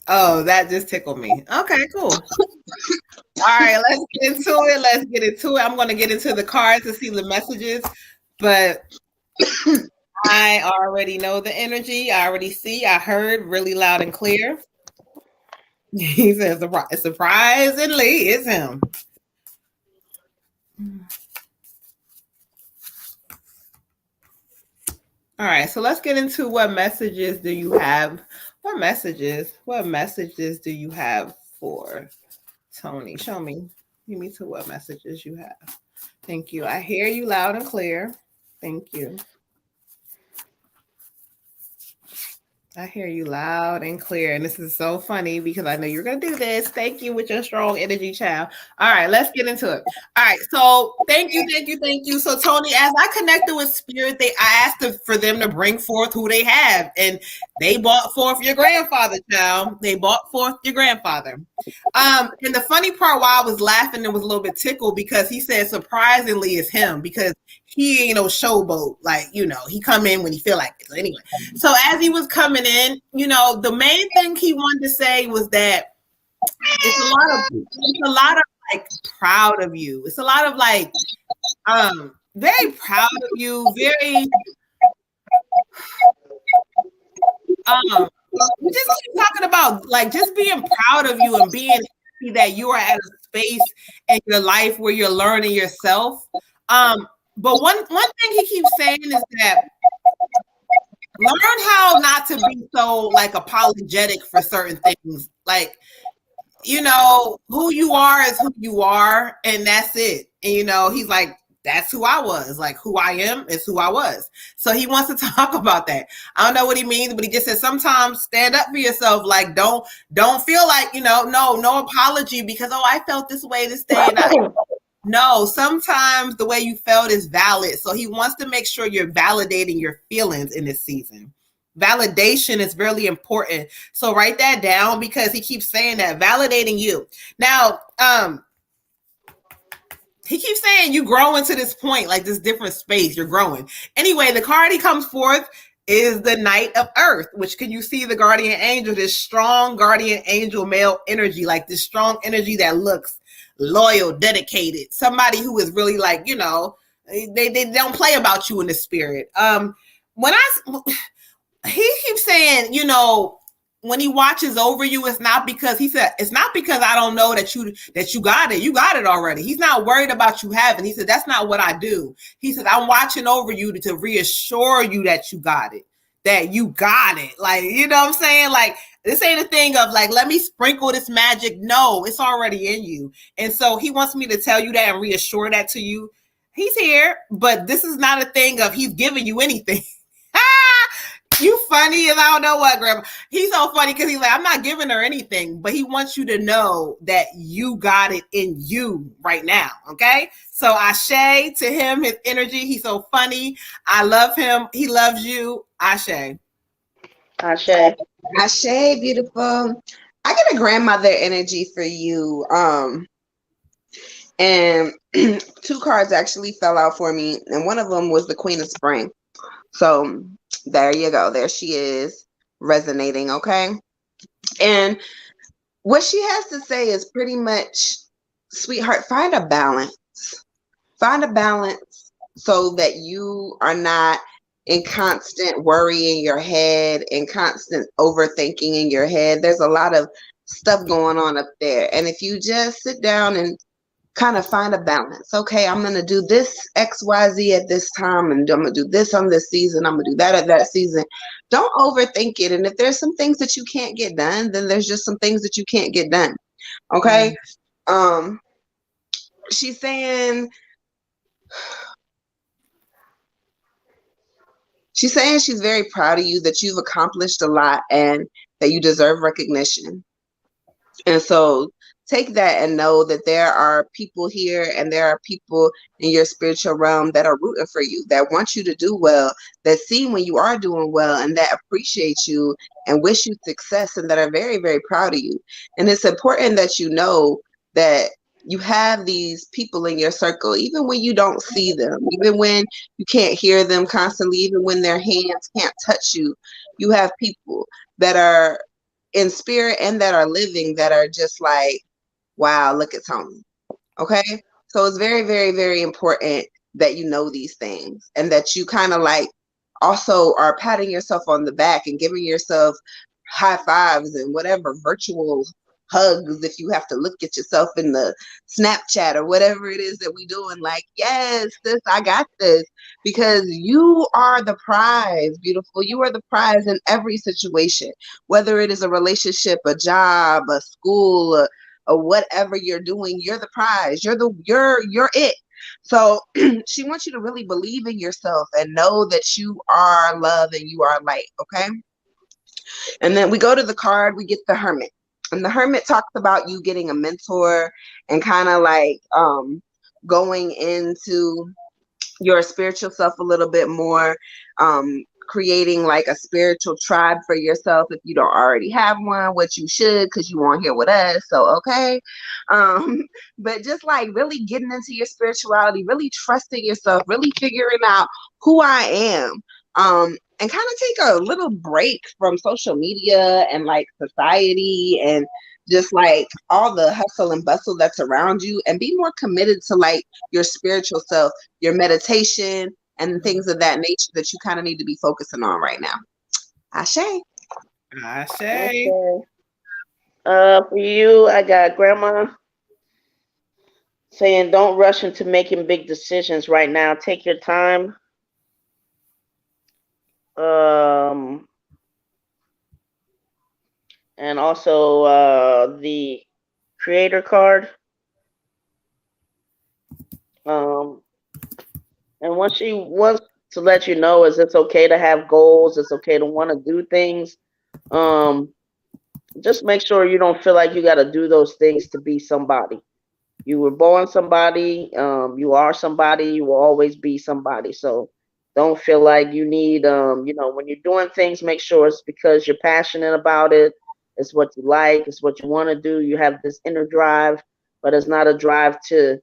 Oh, that just tickled me. Okay, cool. All right, let's get into it. I'm going to get into the cards to see the messages, but I already know the energy. I already see. I heard really loud and clear. He says, surprisingly, it's him. All right, so let's get into what messages do you have? What messages do you have for Tony? Show me. Give me to what messages you have. Thank you. I hear you loud and clear. Thank you. I hear you loud and clear. And this is so funny because I know you're going to do this. Thank you with your strong energy, child. All right, let's get into it. All right, so thank you. So, Tony, as I connected with Spirit, I asked for them to bring forth who they have. And they brought forth your grandfather, child. They brought forth your grandfather. And the funny part, while I was laughing and was a little bit tickled because he said surprisingly it's him because he ain't no showboat. Like, you know, he come in when he feel like it. So anyway, so as he was coming in, you know, the main thing he wanted to say was that it's a lot of like proud of you. It's a lot of like very proud of you, very we just keep talking about like just being proud of you and being happy that you are at a space in your life where you're learning yourself. But one thing he keeps saying is that learn how not to be so like apologetic for certain things. Like, you know, who you are is who you are, and that's it. And you know, he's like, that's who I was. Like, who I am is who I was. So he wants to talk about that. I don't know what he means, but he just says sometimes stand up for yourself. Like, don't feel like, you know, no apology because I felt this way this day. And No, sometimes the way you felt is valid. So he wants to make sure you're validating your feelings in this season. Validation is really important. So write that down because he keeps saying that, validating you. Now, he keeps saying you grow into this point, like this different space, you're growing. Anyway, the card he comes forth is the Knight of Earth, which can you see the guardian angel, this strong guardian angel male energy, like this strong energy that looks loyal, dedicated, somebody who is really like, you know, they don't play about you in the spirit. When he keeps saying, you know, when he watches over you, it's not because he said it's not because I don't know that you got it. You got it already. He's not worried about you having. He said that's not what I do. He said I'm watching over you to reassure you that you got it. That you got it. Like, you know what I'm saying? Like, this ain't a thing of like, let me sprinkle this magic. No, it's already in you. And so he wants me to tell you that and reassure that to you. He's here, but this is not a thing of he's giving you anything. You funny as I don't know what, Grandma. He's so funny because he's like, I'm not giving her anything, but he wants you to know that you got it in you right now. Okay. So Ashe to him, his energy. He's so funny. I love him. He loves you. Ashe. Ashe. Ashe, beautiful. I get a grandmother energy for you. And two cards actually fell out for me, and one of them was the Queen of Spring. So there you go. There she is, resonating, okay? And what she has to say is pretty much, sweetheart, find a balance. Find a balance so that you are not in constant worry in your head and constant overthinking in your head. There's a lot of stuff going on up there. And if you just sit down and kind of find a balance. Okay, I'm going to do this XYZ at this time, and I'm going to do this on this season. I'm going to do that at that season. Don't overthink it. And if there's some things that you can't get done, then there's just some things that you can't get done. Okay. She's saying she's very proud of you, that you've accomplished a lot and that you deserve recognition. And so take that and know that there are people here and there are people in your spiritual realm that are rooting for you, that want you to do well, that see when you are doing well and that appreciate you and wish you success and that are very, very proud of you. And it's important that you know that you have these people in your circle, even when you don't see them, even when you can't hear them constantly, even when their hands can't touch you, you have people that are in spirit and that are living that are just like, wow, look at Tony. Okay. So it's very, very, very important that you know these things and that you kind of like also are patting yourself on the back and giving yourself high fives and whatever virtual hugs if you have to look at yourself in the Snapchat or whatever it is that we doing. Like, yes, sis, I got this, because you are the prize, beautiful. You are the prize in every situation, whether it is a relationship, a job, a school, or whatever you're doing. You're the prize. You're it. So she wants you to really believe in yourself and know that you are love and you are light. Okay. And then we go to the card, we get the Hermit. And the Hermit talks about you getting a mentor and kind of like going into your spiritual self a little bit more, creating like a spiritual tribe for yourself if you don't already have one, which you should because you won't here with us. So, okay. But just like really getting into your spirituality, really trusting yourself, really figuring out who I am. And kind of take a little break from social media and like society and just like all the hustle and bustle that's around you, and be more committed to like your spiritual self, your meditation, and things of that nature that you kind of need to be focusing on right now. Ashe. Ashe. For you, I got Grandma saying don't rush into making big decisions right now. Take your time. And also the Creator card. And what she wants to let you know is it's okay to have goals. It's okay to want to do things. Just make sure you don't feel like you got to do those things to be somebody. You were born somebody. You are somebody. You will always be somebody. So don't feel like you need, when you're doing things, make sure it's because you're passionate about it. It's what you like. It's what you want to do. You have this inner drive, but it's not a drive to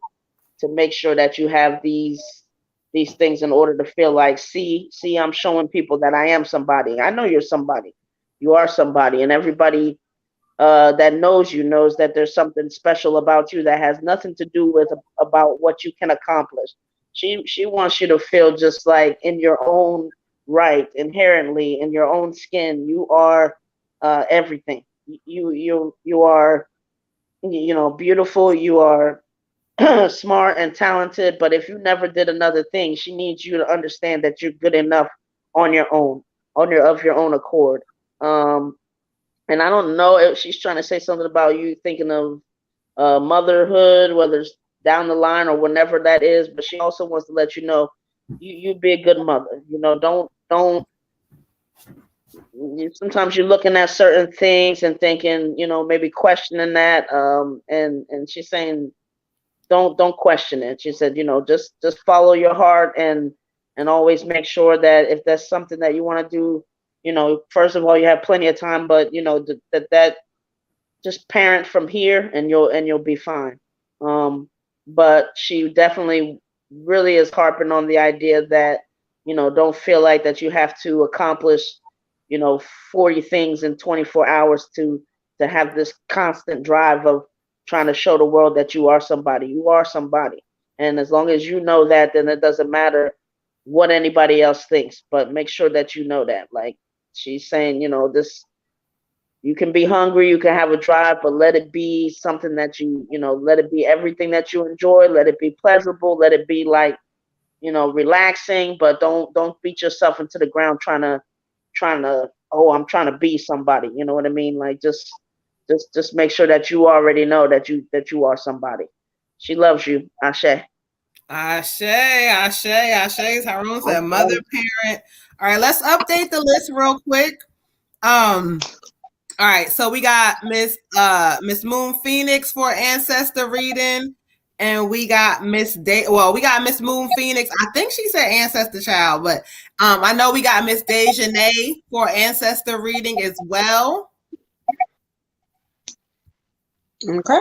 make sure that you have these things in order to feel like, see, I'm showing people that I am somebody. I know you're somebody. You are somebody, and everybody that knows you knows that there's something special about you that has nothing to do with about what you can accomplish. She wants you to feel just like in your own right, inherently in your own skin. You are everything. You are beautiful. You are smart and talented. But if you never did another thing, she needs you to understand that you're good enough on your own, of your own accord. Um, and I don't know if she's trying to say something about you thinking of motherhood, whether it's down the line or whenever that is. But she also wants to let you know you be a good mother. Don't. Sometimes you're looking at certain things and thinking, maybe questioning that. And she's saying don't question it. She said, just follow your heart and always make sure that if that's something that you want to do, first of all, you have plenty of time, but that just parent from here and you'll be fine. But she definitely really is harping on the idea that, don't feel like that you have to accomplish, 40 things in 24 hours to have this constant drive of trying to show the world that you are somebody. You are somebody. And as long as you know that, then it doesn't matter what anybody else thinks, but make sure that you know that. Like she's saying, this, you can be hungry, you can have a drive, but let it be something that let it be everything that you enjoy. Let it be pleasurable. Let it be like, relaxing, but don't beat yourself into the ground trying to, oh, I'm trying to be somebody. You know what I mean? Like just make sure that you already know that you are somebody. She loves you. Ashe. Ashe, Ashe, Ashe. Tyrone said mother, parent. All right, let's update the list real quick. All right, so we got Miss Moon Phoenix for ancestor reading, and we got we got Miss Moon Phoenix. I think she said ancestor child, but I know we got Miss Dejanay for ancestor reading as well. Okay.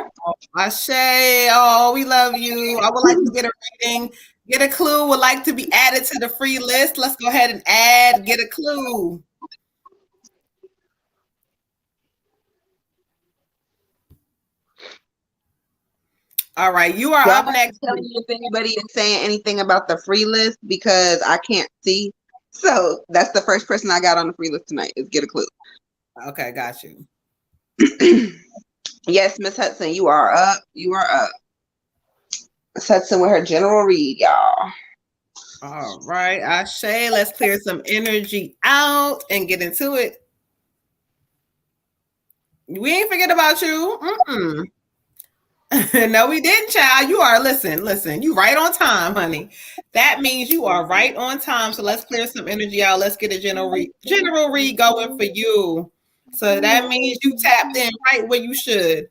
Ashe, oh, we love you. I would like to get a reading. Get a clue. Would like to be added to the free list. Let's go ahead and add. Get a clue. All right, you are up next. Tell me if anybody is saying anything about the free list because I can't see. So that's the first person I got on the free list tonight is Get a Clue. Okay, got you. Yes, Miss Hudson, you are up. You are up. Miss Hudson with her general read, y'all. All right, Ashe, let's clear some energy out and get into it. We ain't forget about you. No, we didn't, child. You are, listen, you right on time, honey. That means you are right on time. So let's clear some energy out. Let's get a general read going for you. So that means you tapped in right where you should.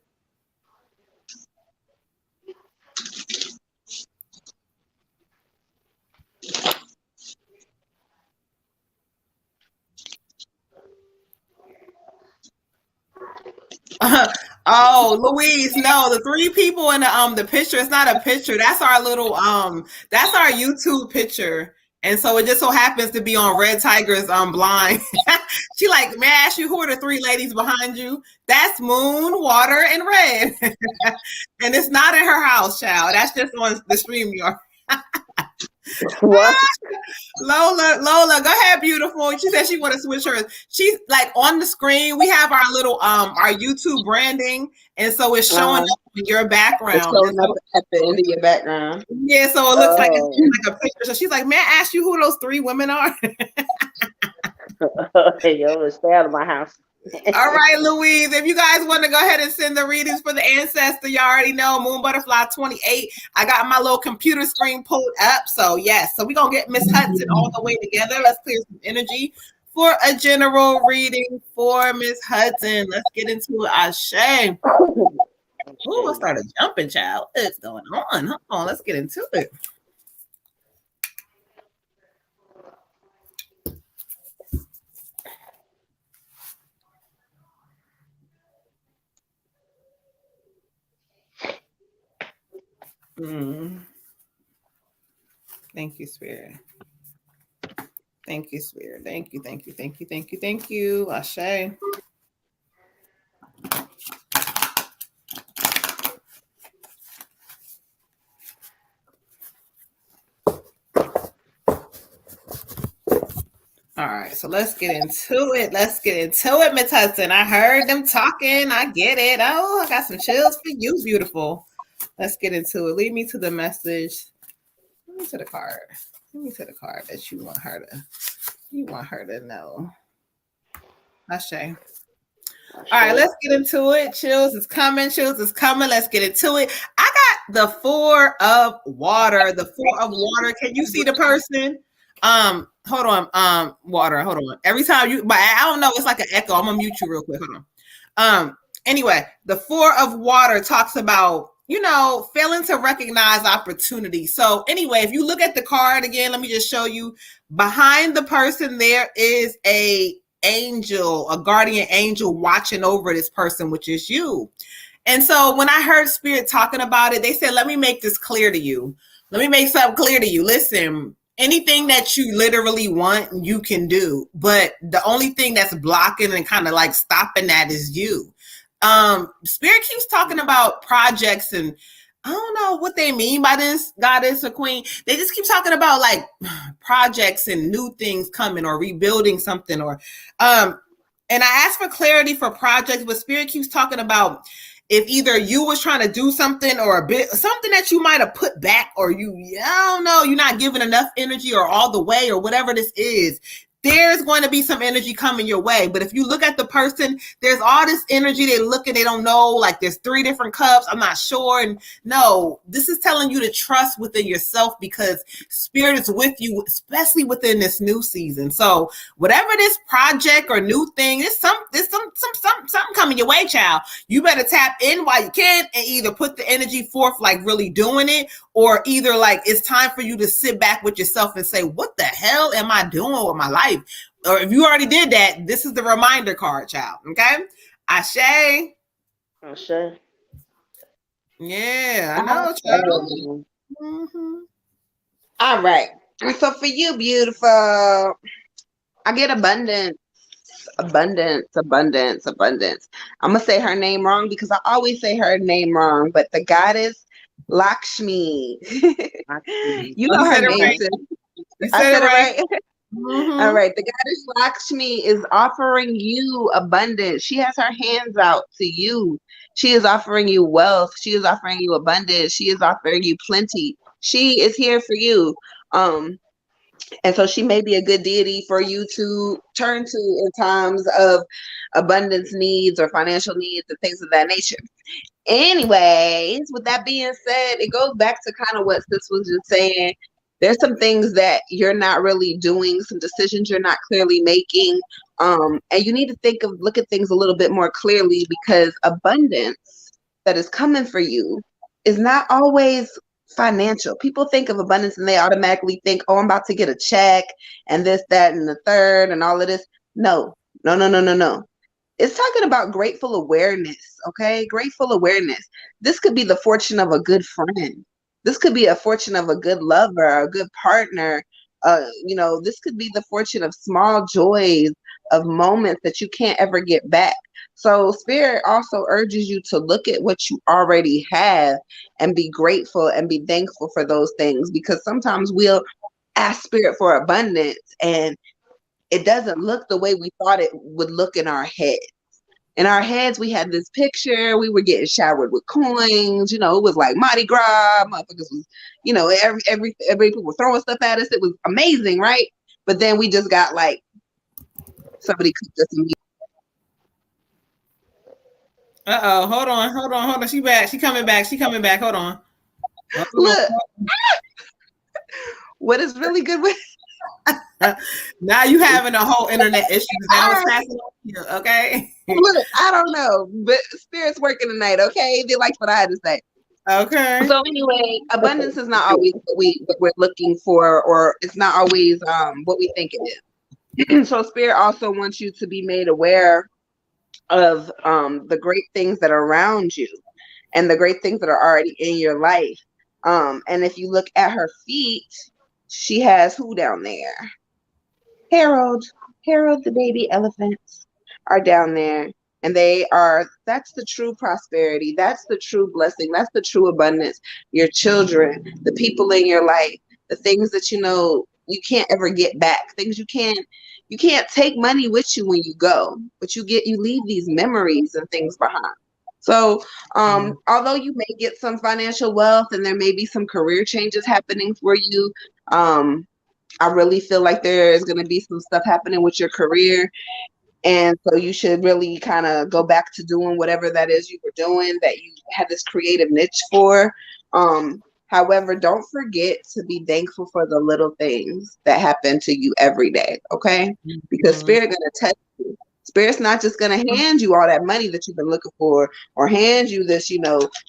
Oh, Louise, no, the three people in the picture, it's not a picture. That's our little that's our YouTube picture. And so it just so happens to be on Red Tiger's blind. She like, may I ask you who are the three ladies behind you? That's Moon, Water, and Red. And it's not in her house, child. That's just on the StreamYard. What? Lola, go ahead, beautiful. She said she want to switch hers. She's like on the screen. We have our little our YouTube branding, and so it's showing up in your background. It's showing up at the end of your background. Yeah, so it looks like it's like a picture. So she's like, "May I ask you who those three women are?" Hey, yo, stay out of my house. All right, Louise, if you guys want to go ahead and send the readings for the ancestor, you already know Moon Butterfly 28. I got my little computer screen pulled up. So yes, so we're going to get Miss Hudson all the way together. Let's clear some energy for a general reading for Miss Hudson. Let's get into it. Ashe. Ooh, I started jumping, child. What's going on? Hold on, let's get into it. Thank you, Spirit. Thank you, Spirit. Thank you, thank you, thank you, thank you, thank you. Ashe. All right, so let's get into it. Let's get into it, Miss Hudson. I heard them talking. I get it. Oh, I got some chills for you, beautiful. Let's get into it. Lead me to the message. Lead me to the card. Lead me to the card that you want her to know. Ashe. All right, let's get into it. Chills is coming. Chills is coming. Let's get into it. I got the 4 of water. The 4 of water. Can you see the person? Hold on. Water. Hold on. Every time but I don't know. It's like an echo. I'm gonna mute you real quick. Hold on. Anyway, the 4 of water talks about, failing to recognize opportunity. So anyway, if you look at the card again, let me just show you. Behind the person, there is a guardian angel watching over this person, which is you. And so when I heard Spirit talking about it, they said, let me make this clear to you. Let me make something clear to you. Listen, anything that you literally want, you can do. But the only thing that's blocking and kind of like stopping that is you. Spirit keeps talking about projects, and I don't know what they mean by this, goddess or queen. They just keep talking about like projects and new things coming or rebuilding something or and I asked for clarity for projects, but Spirit keeps talking about if either you was trying to do something or something that you might have put back, or I don't know, you're not giving enough energy or all the way or whatever this is. There's going to be some energy coming your way. But if you look at the person, there's all this energy. They look and they don't know, like there's 3 different cups. I'm not sure. And no, this is telling you to trust within yourself, because Spirit is with you, especially within this new season. So whatever this project or new thing, there's something coming your way, child. You better tap in while you can and either put the energy forth, like really doing it, or either like it's time for you to sit back with yourself and say, what the hell am I doing with my life? Or if you already did that, this is the reminder card, child. Okay? Ashe. Yeah, I know, child. Mm-hmm. All right. So for you, beautiful, I get abundance. I'm gonna say her name wrong because I always say her name wrong, but the goddess Lakshmi. You know her name. Right. I said it right. Mm-hmm. All right. The goddess Lakshmi is offering you abundance. She has her hands out to you. She is offering you wealth. She is offering you abundance. She is offering you plenty. She is here for you. And so she may be a good deity for you to turn to in times of abundance needs or financial needs and things of that nature. Anyways, with that being said, it goes back to kind of what Sis was just saying. There's some things that you're not really doing, some decisions you're not clearly making. And you need to look at things a little bit more clearly, because abundance that is coming for you is not always financial. People think of abundance and they automatically think, oh, I'm about to get a check and this, that, and the third and all of this. No. It's talking about grateful awareness, okay? Grateful awareness. This could be the fortune of a good friend. This could be a fortune of a good lover, a good partner. This could be the fortune of small joys, of moments that you can't ever get back. So Spirit also urges you to look at what you already have and be grateful and be thankful for those things, because sometimes we'll ask Spirit for abundance and it doesn't look the way we thought it would look in our heads. In our heads, we had this picture. We were getting showered with coins. It was like Mardi Gras. Motherfuckers was, every people were throwing stuff at us. It was amazing, right? But then we just got like somebody cooked us some meat. Hold on. She back. She coming back. Hold on. Look. What is really good with? Now you having a whole internet issue. Now it's passing on here, okay? Look, I don't know, but spirit's working tonight. Okay, they like what I had to say. Okay. So anyway, abundance is not always what we're looking for, or it's not always what we think it is. So spirit also wants you to be made aware of the great things that are around you and the great things that are already in your life. And if you look at her feet, she has who down there? Harold. Harold, the baby elephants are down there. And that's the true prosperity. That's the true blessing. That's the true abundance. Your children, the people in your life, the things that you know you can't ever get back, things you can't take money with you when you go, but you leave these memories and things behind. So although you may get some financial wealth and there may be some career changes happening for you, I really feel like there is going to be some stuff happening with your career. And so you should really kind of go back to doing whatever that is you were doing that you had this creative niche for. However, don't forget to be thankful for the little things that happen to you every day, okay? Because Spirit going to test you. Spirit's not just going to hand you all that money that you've been looking for or hand you this,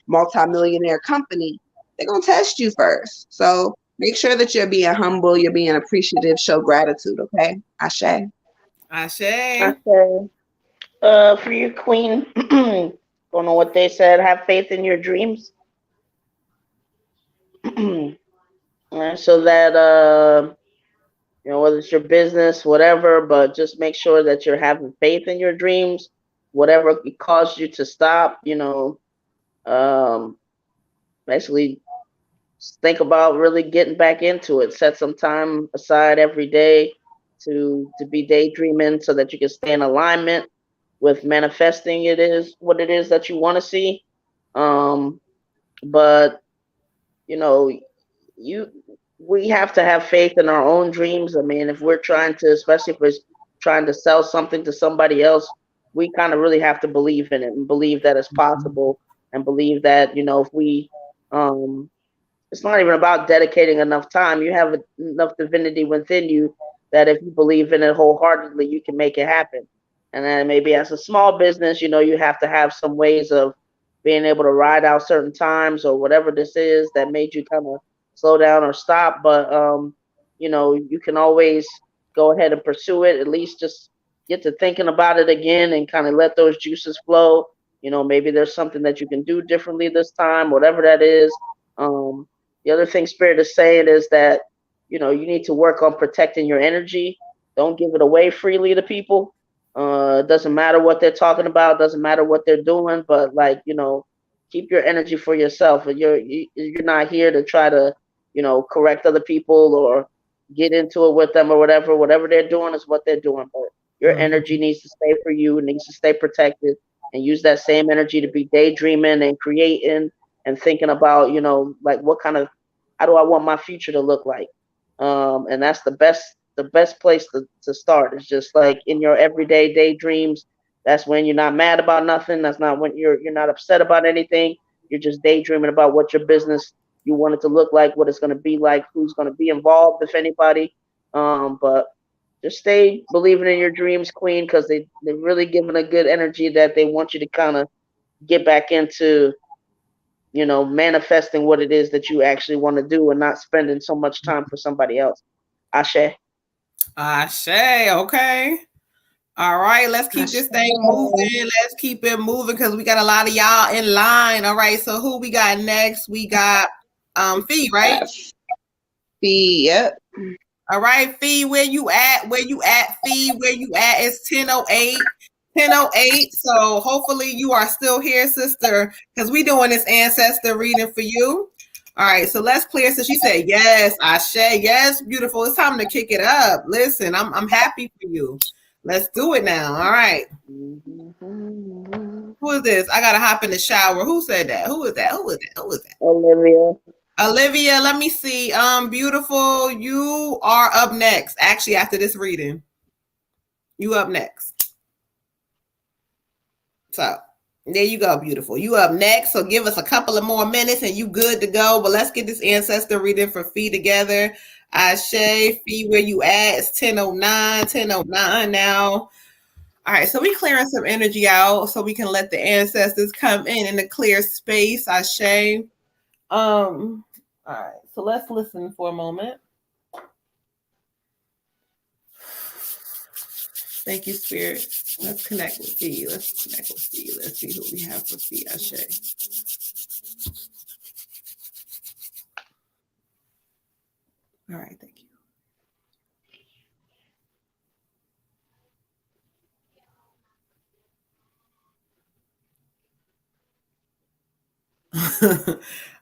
multimillionaire company. They're going to test you first. So make sure that you're being humble, you're being appreciative, show gratitude, okay? Ashe. Ashe. Okay. For you, Queen, don't know what they said. Have faith in your dreams. So that whether it's your business, whatever, but just make sure that you're having faith in your dreams. Whatever caused you to stop, basically think about really getting back into it. Set some time aside every day to be daydreaming so that you can stay in alignment with manifesting what it is that you want to see. But we have to have faith in our own dreams. I mean, if we're trying to, especially if we're trying to sell something to somebody else, we kind of really have to believe in it and believe that it's possible and believe that, if we, it's not even about dedicating enough time. You have enough divinity within you that if you believe in it wholeheartedly, you can make it happen. And then maybe as a small business, you have to have some ways of being able to ride out certain times or whatever this is that made you kind of slow down or stop. But, you can always go ahead and pursue it. At least just get to thinking about it again and kind of let those juices flow. Maybe there's something that you can do differently this time, whatever that is. The other thing Spirit is saying is that, you need to work on protecting your energy. Don't give it away freely to people. It doesn't matter what they're talking about. Doesn't matter what they're doing. But keep your energy for yourself. You're not here to try to, correct other people or get into it with them or whatever. Whatever they're doing is what they're doing. But your energy needs to stay for you. It needs to stay protected, and use that same energy to be daydreaming and creating and thinking about, how do I want my future to look like? And that's the best place to start. It's just like in your everyday daydreams. That's when you're not mad about nothing. That's not when you're not upset about anything. You're just daydreaming about what your business you want it to look like, what it's going to be like, who's going to be involved, if anybody. But just stay believing in your dreams, Queen, because they're really giving a good energy that they want you to kind of get back into, manifesting what it is that you actually want to do and not spending so much time for somebody else. Ashe. Ashe. Okay. All right. Let's keep this thing moving. Let's keep it moving because we got a lot of y'all in line. All right. So who we got next? We got Fee, right? Fee, yep. All right, Fee, where you at? Where you at, Fee? Where you at? It's 10:08. 10:08. So hopefully you are still here, sister, because we doing this ancestor reading for you. All right, so let's clear. So she said, yes, Ashe, yes, beautiful. It's time to kick it up. Listen, I'm happy for you. Let's do it now. All right. Who is this? I gotta hop in the shower. Who said that? Who is that? Who is that? Who is that? Olivia, let me see. Beautiful. You are up next. Actually, after this reading, you up next. So there you go, beautiful. You up next. So give us a couple of more minutes and you good to go. But let's get this ancestor reading for Fee together. Ashe, Fee, where you at? It's 10:09. 10:09 now. All right, so we clearing some energy out so we can let the ancestors come in a clear space. Ashe. All right, so let's listen for a moment. Thank you, Spirit. Let's connect with Fee. Let's connect with Fee. Let's see who we have for Fee. Ashe. All right, thank you.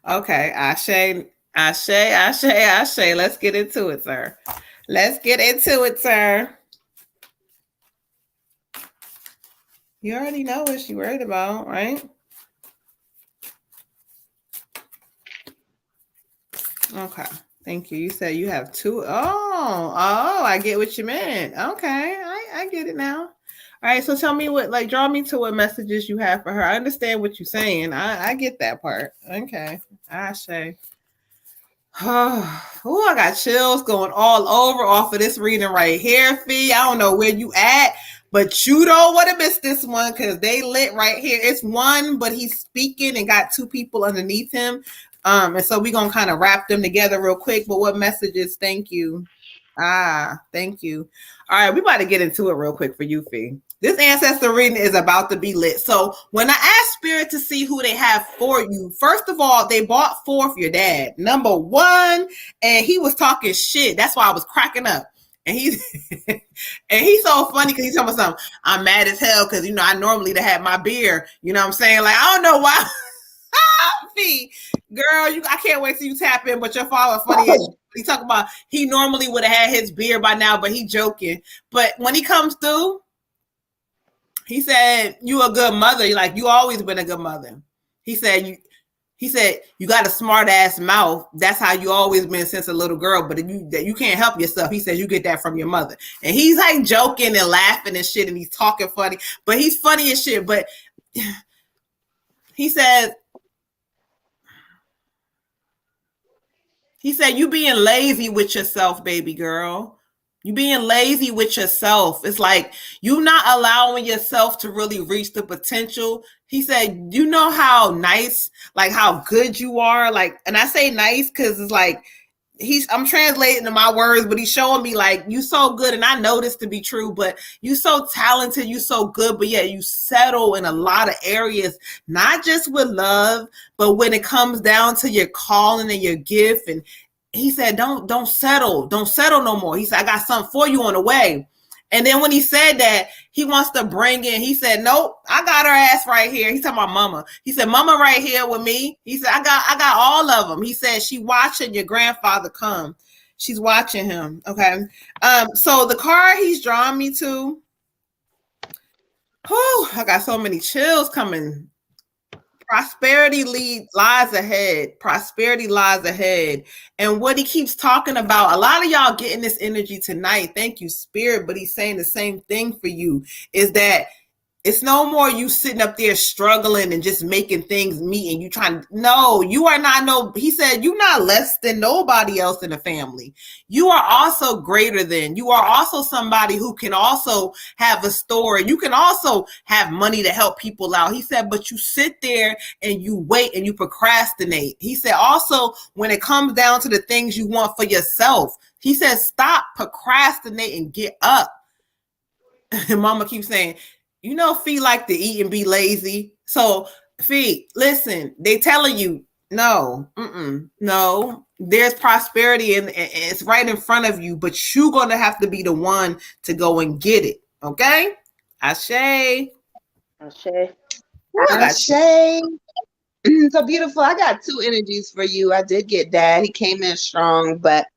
Okay, Ashe, Ashe, Ashe, Ashe. Let's get into it, sir. Let's get into it, sir. You already know what she worried about, right? Okay, thank you. You said you have two. Oh, I get what you meant. Okay, I get it now. All right, so tell me what, like, draw me to what messages you have for her. I understand what you're saying. I get that part. Okay, Ashe. Oh, I got chills going all over off of this reading right here, Fee. I don't know where you at, but you don't want to miss this one because they lit right here. It's one, but he's speaking and got two people underneath him. And so we're gonna kind of wrap them together real quick. But what messages? Thank you. Thank you. All right, we about to get into it real quick for you, Fee. This ancestor reading is about to be lit. So when I asked Spirit to see who they have for you, first of all, they bought forth your dad, number one, and he was talking shit. That's why I was cracking up. And he's and he's so funny because he's telling me something. I'm mad as hell because I normally to have my beer. You know what I'm saying? Like, I don't know why. Fee, girl, I can't wait till you tap in, but your father funny as he talk about he normally would have had his beer by now, but he joking. But when he comes through, he said, you a good mother. Like, you always been a good mother. He said, you got a smart ass mouth. That's how you always been since a little girl, but you can't help yourself. He says you get that from your mother. And he's like joking and laughing and shit, and he's talking funny, but he's funny as shit. But he said, you being lazy with yourself, baby girl. You being lazy with yourself. It's like you not allowing yourself to really reach the potential. He said, you know how nice, like how good you are. Like, and I say nice because it's like I'm translating to my words, but he's showing me like you so good, and I know this to be true, but you so talented, you so good, but yet you settle in a lot of areas, not just with love, but when it comes down to your calling and your gift. And he said, don't settle no more. He said, I got something for you on the way. And then when he said that, he wants to bring in, he said, nope, I got her ass right here. He's talking about mama. He said, mama right here with me. He said, I got all of them. He said, she watching your grandfather come. She's watching him. Okay. So the card he's drawing me to, I got so many chills coming. Prosperity lies ahead. Prosperity lies ahead. And what he keeps talking about, a lot of y'all getting this energy tonight. Thank you, Spirit. But he's saying the same thing for you, is that it's no more you sitting up there struggling and just making things meet and you trying. No, you are not. He said, you're not less than nobody else in the family. You are also greater than. You are also somebody who can also have a story. You can also have money to help people out. He said, but you sit there and you wait and you procrastinate. He said, also, when it comes down to the things you want for yourself, he said, stop procrastinating, get up. And mama keeps saying, Fee like to eat and be lazy. So, Fee, listen, they telling you, no, no, there's prosperity and it's right in front of you, but you're going to have to be the one to go and get it. Okay? Ashe. Ashe. Ashe. So beautiful. I got two energies for you. I did get Dad. He came in strong, but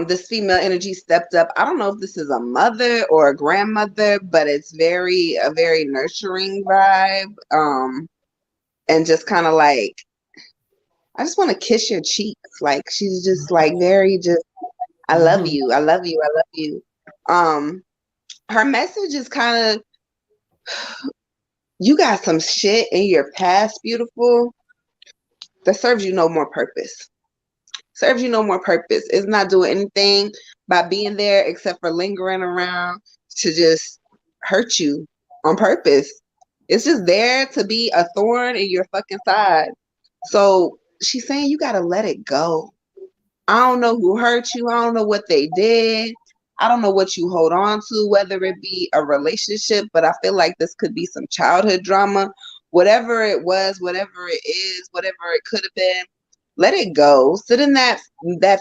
this female energy stepped up. I don't know if this is a mother or a grandmother, but it's a very nurturing vibe. And just kind of like, I just want to kiss your cheeks. Like, she's just like very just, I love you. I love you. I love you. Her message is kind of, you got some shit in your past, beautiful, that serves you no more purpose. Serves you no more purpose. It's not doing anything by being there except for lingering around to just hurt you on purpose. It's just there to be a thorn in your fucking side. So she's saying you gotta let it go. I don't know who hurt you. I don't know what they did. I don't know what you hold on to, whether it be a relationship, but I feel like this could be some childhood drama. Whatever it was, whatever it is, whatever it could have been, let it go. Sit in that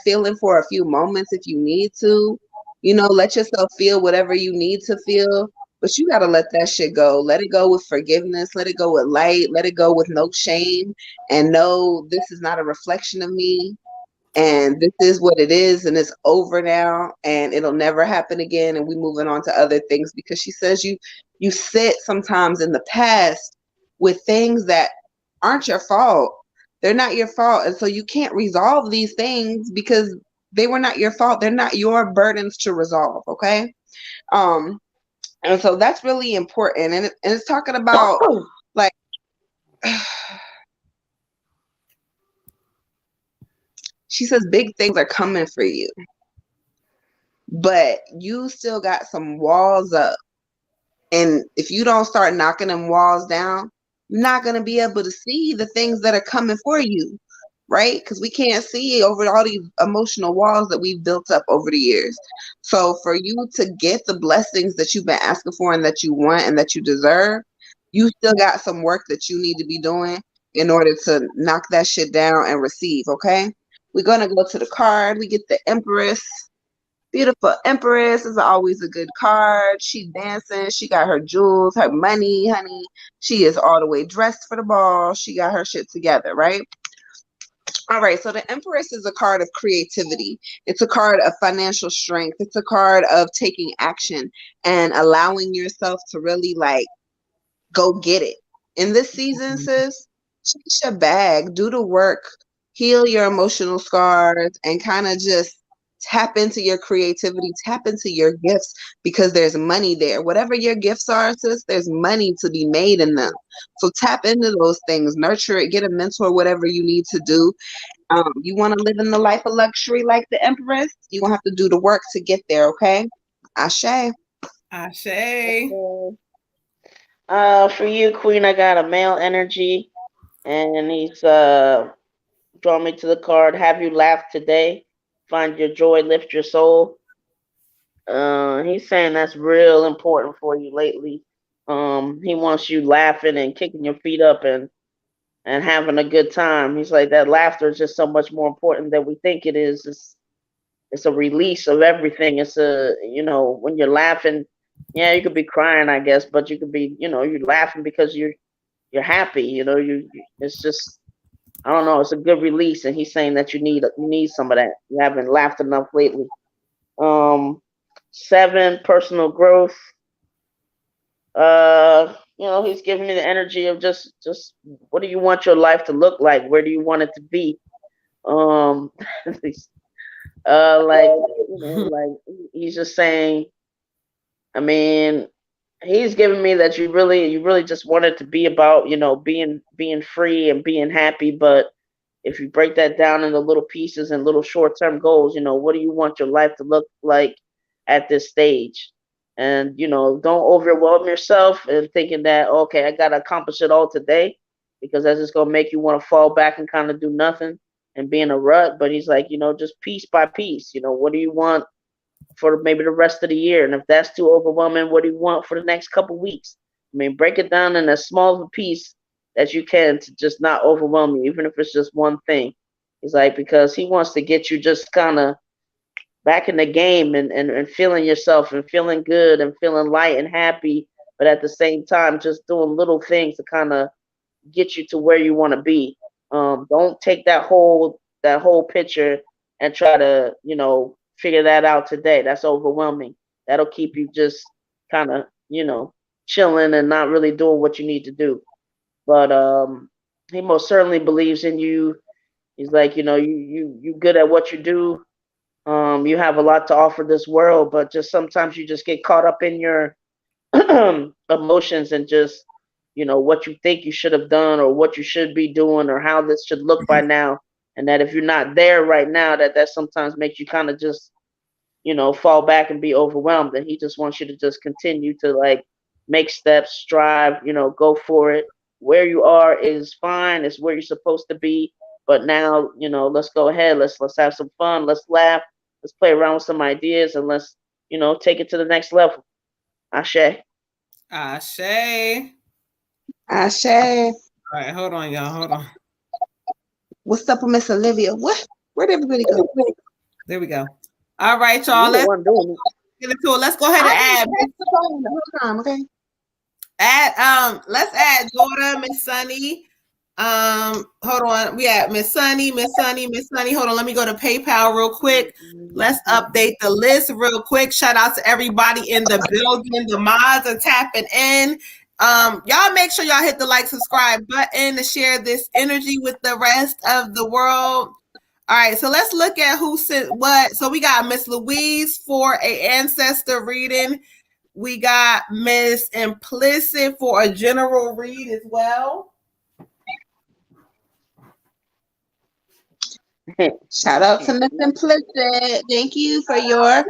feeling for a few moments if you need to. You know, let yourself feel whatever you need to feel, but you got to let that shit go. Let it go with forgiveness, let it go with light, let it go with no shame, and know this is not a reflection of me, and this is what it is, and it's over now, and it'll never happen again, and we moving on to other things. Because she says you sit sometimes in the past with things that aren't your fault. They're not your fault, and so you can't resolve these things because they were not your fault. They're not your burdens to resolve. Okay. um and so that's really important, and it's talking about like she says big things are coming for you, but you still got some walls up. And if you don't start knocking them walls down, you're not going to be able to see the things that are coming for you, right? Because we can't see over all these emotional walls that we've built up over the years. So for you to get the blessings that you've been asking for and that you want and that you deserve, you still got some work that you need to be doing in order to knock that shit down and receive, okay? We're going to go to the card. We get the Empress. Beautiful Empress is always a good card. She dancing. She got her jewels, her money, honey. She is all the way dressed for the ball. She got her shit together, right? All right. So the Empress is a card of creativity. It's a card of financial strength. It's a card of taking action and allowing yourself to really like go get it. In this season, sis, chase your bag, do the work, heal your emotional scars, and kind of just tap into your creativity, tap into your gifts, because there's money there. Whatever your gifts are, sis, there's money to be made in them. So tap into those things, nurture it, get a mentor, whatever you need to do. You want to live in the life of luxury like the Empress, you're going to have to do the work to get there, okay? Ashe. Ashe. For you, Queen, I got a male energy, and he's drawn me to the card. Have you laughed today? Find your joy, lift your soul. He's saying that's real important for you lately. He wants you laughing and kicking your feet up and having a good time. He's like, that laughter is just so much more important than we think it is. It's a release of everything. It's a, when you're laughing, yeah, you could be crying, I guess, but you could be, you're laughing because you're happy. It's just, I don't know, it's a good release. And he's saying that you need some of that. You haven't laughed enough lately. 7, personal growth. He's giving me the energy of just what do you want your life to look like? Where do you want it to be? Like he's just saying, I mean, he's giving me that you really just want it to be about, being free and being happy. But if you break that down into little pieces and little short-term goals, what do you want your life to look like at this stage? And, don't overwhelm yourself and thinking that, okay, I got to accomplish it all today, because that's just going to make you want to fall back and kind of do nothing and be in a rut. But he's like, just piece by piece, what do you want for maybe the rest of the year? And if that's too overwhelming, what do you want for the next couple weeks? I mean, break it down in as small of a piece as you can to just not overwhelm you, even if it's just one thing. He's like, because he wants to get you just kind of back in the game and feeling yourself and feeling good and feeling light and happy, but at the same time, just doing little things to kind of get you to where you want to be. Don't take that whole picture and try to, figure that out today. That's overwhelming. That'll keep you just kind of, chilling and not really doing what you need to do. But he most certainly believes in you. He's like, you good at what you do. You have a lot to offer this world, but just sometimes you just get caught up in your emotions and just, what you think you should have done or what you should be doing or how this should look by now. And that if you're not there right now, that sometimes makes you kind of just, fall back and be overwhelmed. And he just wants you to just continue to like make steps, strive, go for it. Where you are is fine. It's where you're supposed to be. But now, let's go ahead. Let's have some fun. Let's laugh. Let's play around with some ideas, and let's, take it to the next level. Ashe. Ashe. Ashe. All right, hold on, y'all. Hold on. What's up with Miss Olivia? What? Where'd everybody go? There we go. All right, y'all. Let's get into it. Let's go ahead and add. Okay. Let's add daughter, Miss Sunny. Hold on. We at Miss Sunny. Hold on. Let me go to PayPal real quick. Let's update the list real quick. Shout out to everybody in the building. The mods are tapping in. Y'all make sure y'all hit the like, subscribe button to share this energy with the rest of the world. All right, so let's look at who sent what. So we got Miss Louise for a ancestor reading. We got Miss Implicit for a general read as well. Shout out to Miss Implicit. Thank you for your That's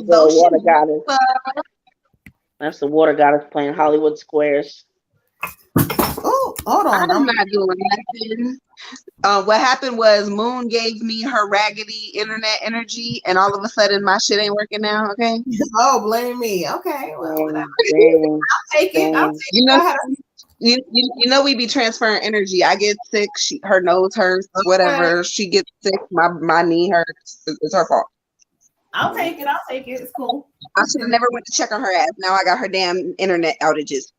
the water goddess. That's the water goddess playing Hollywood Squares. Oh, hold on. I'm not doing nothing. What happened was Moon gave me her raggedy internet energy, and all of a sudden my shit ain't working now. Okay. Oh, blame me. Okay. Well, Dang, I'll take it. You know we be transferring energy. I get sick. Her nose hurts. Whatever. She gets sick. My knee hurts. It's her fault. I'll take it. It's cool. I should have never went to check on her ass. Now I got her damn internet outages.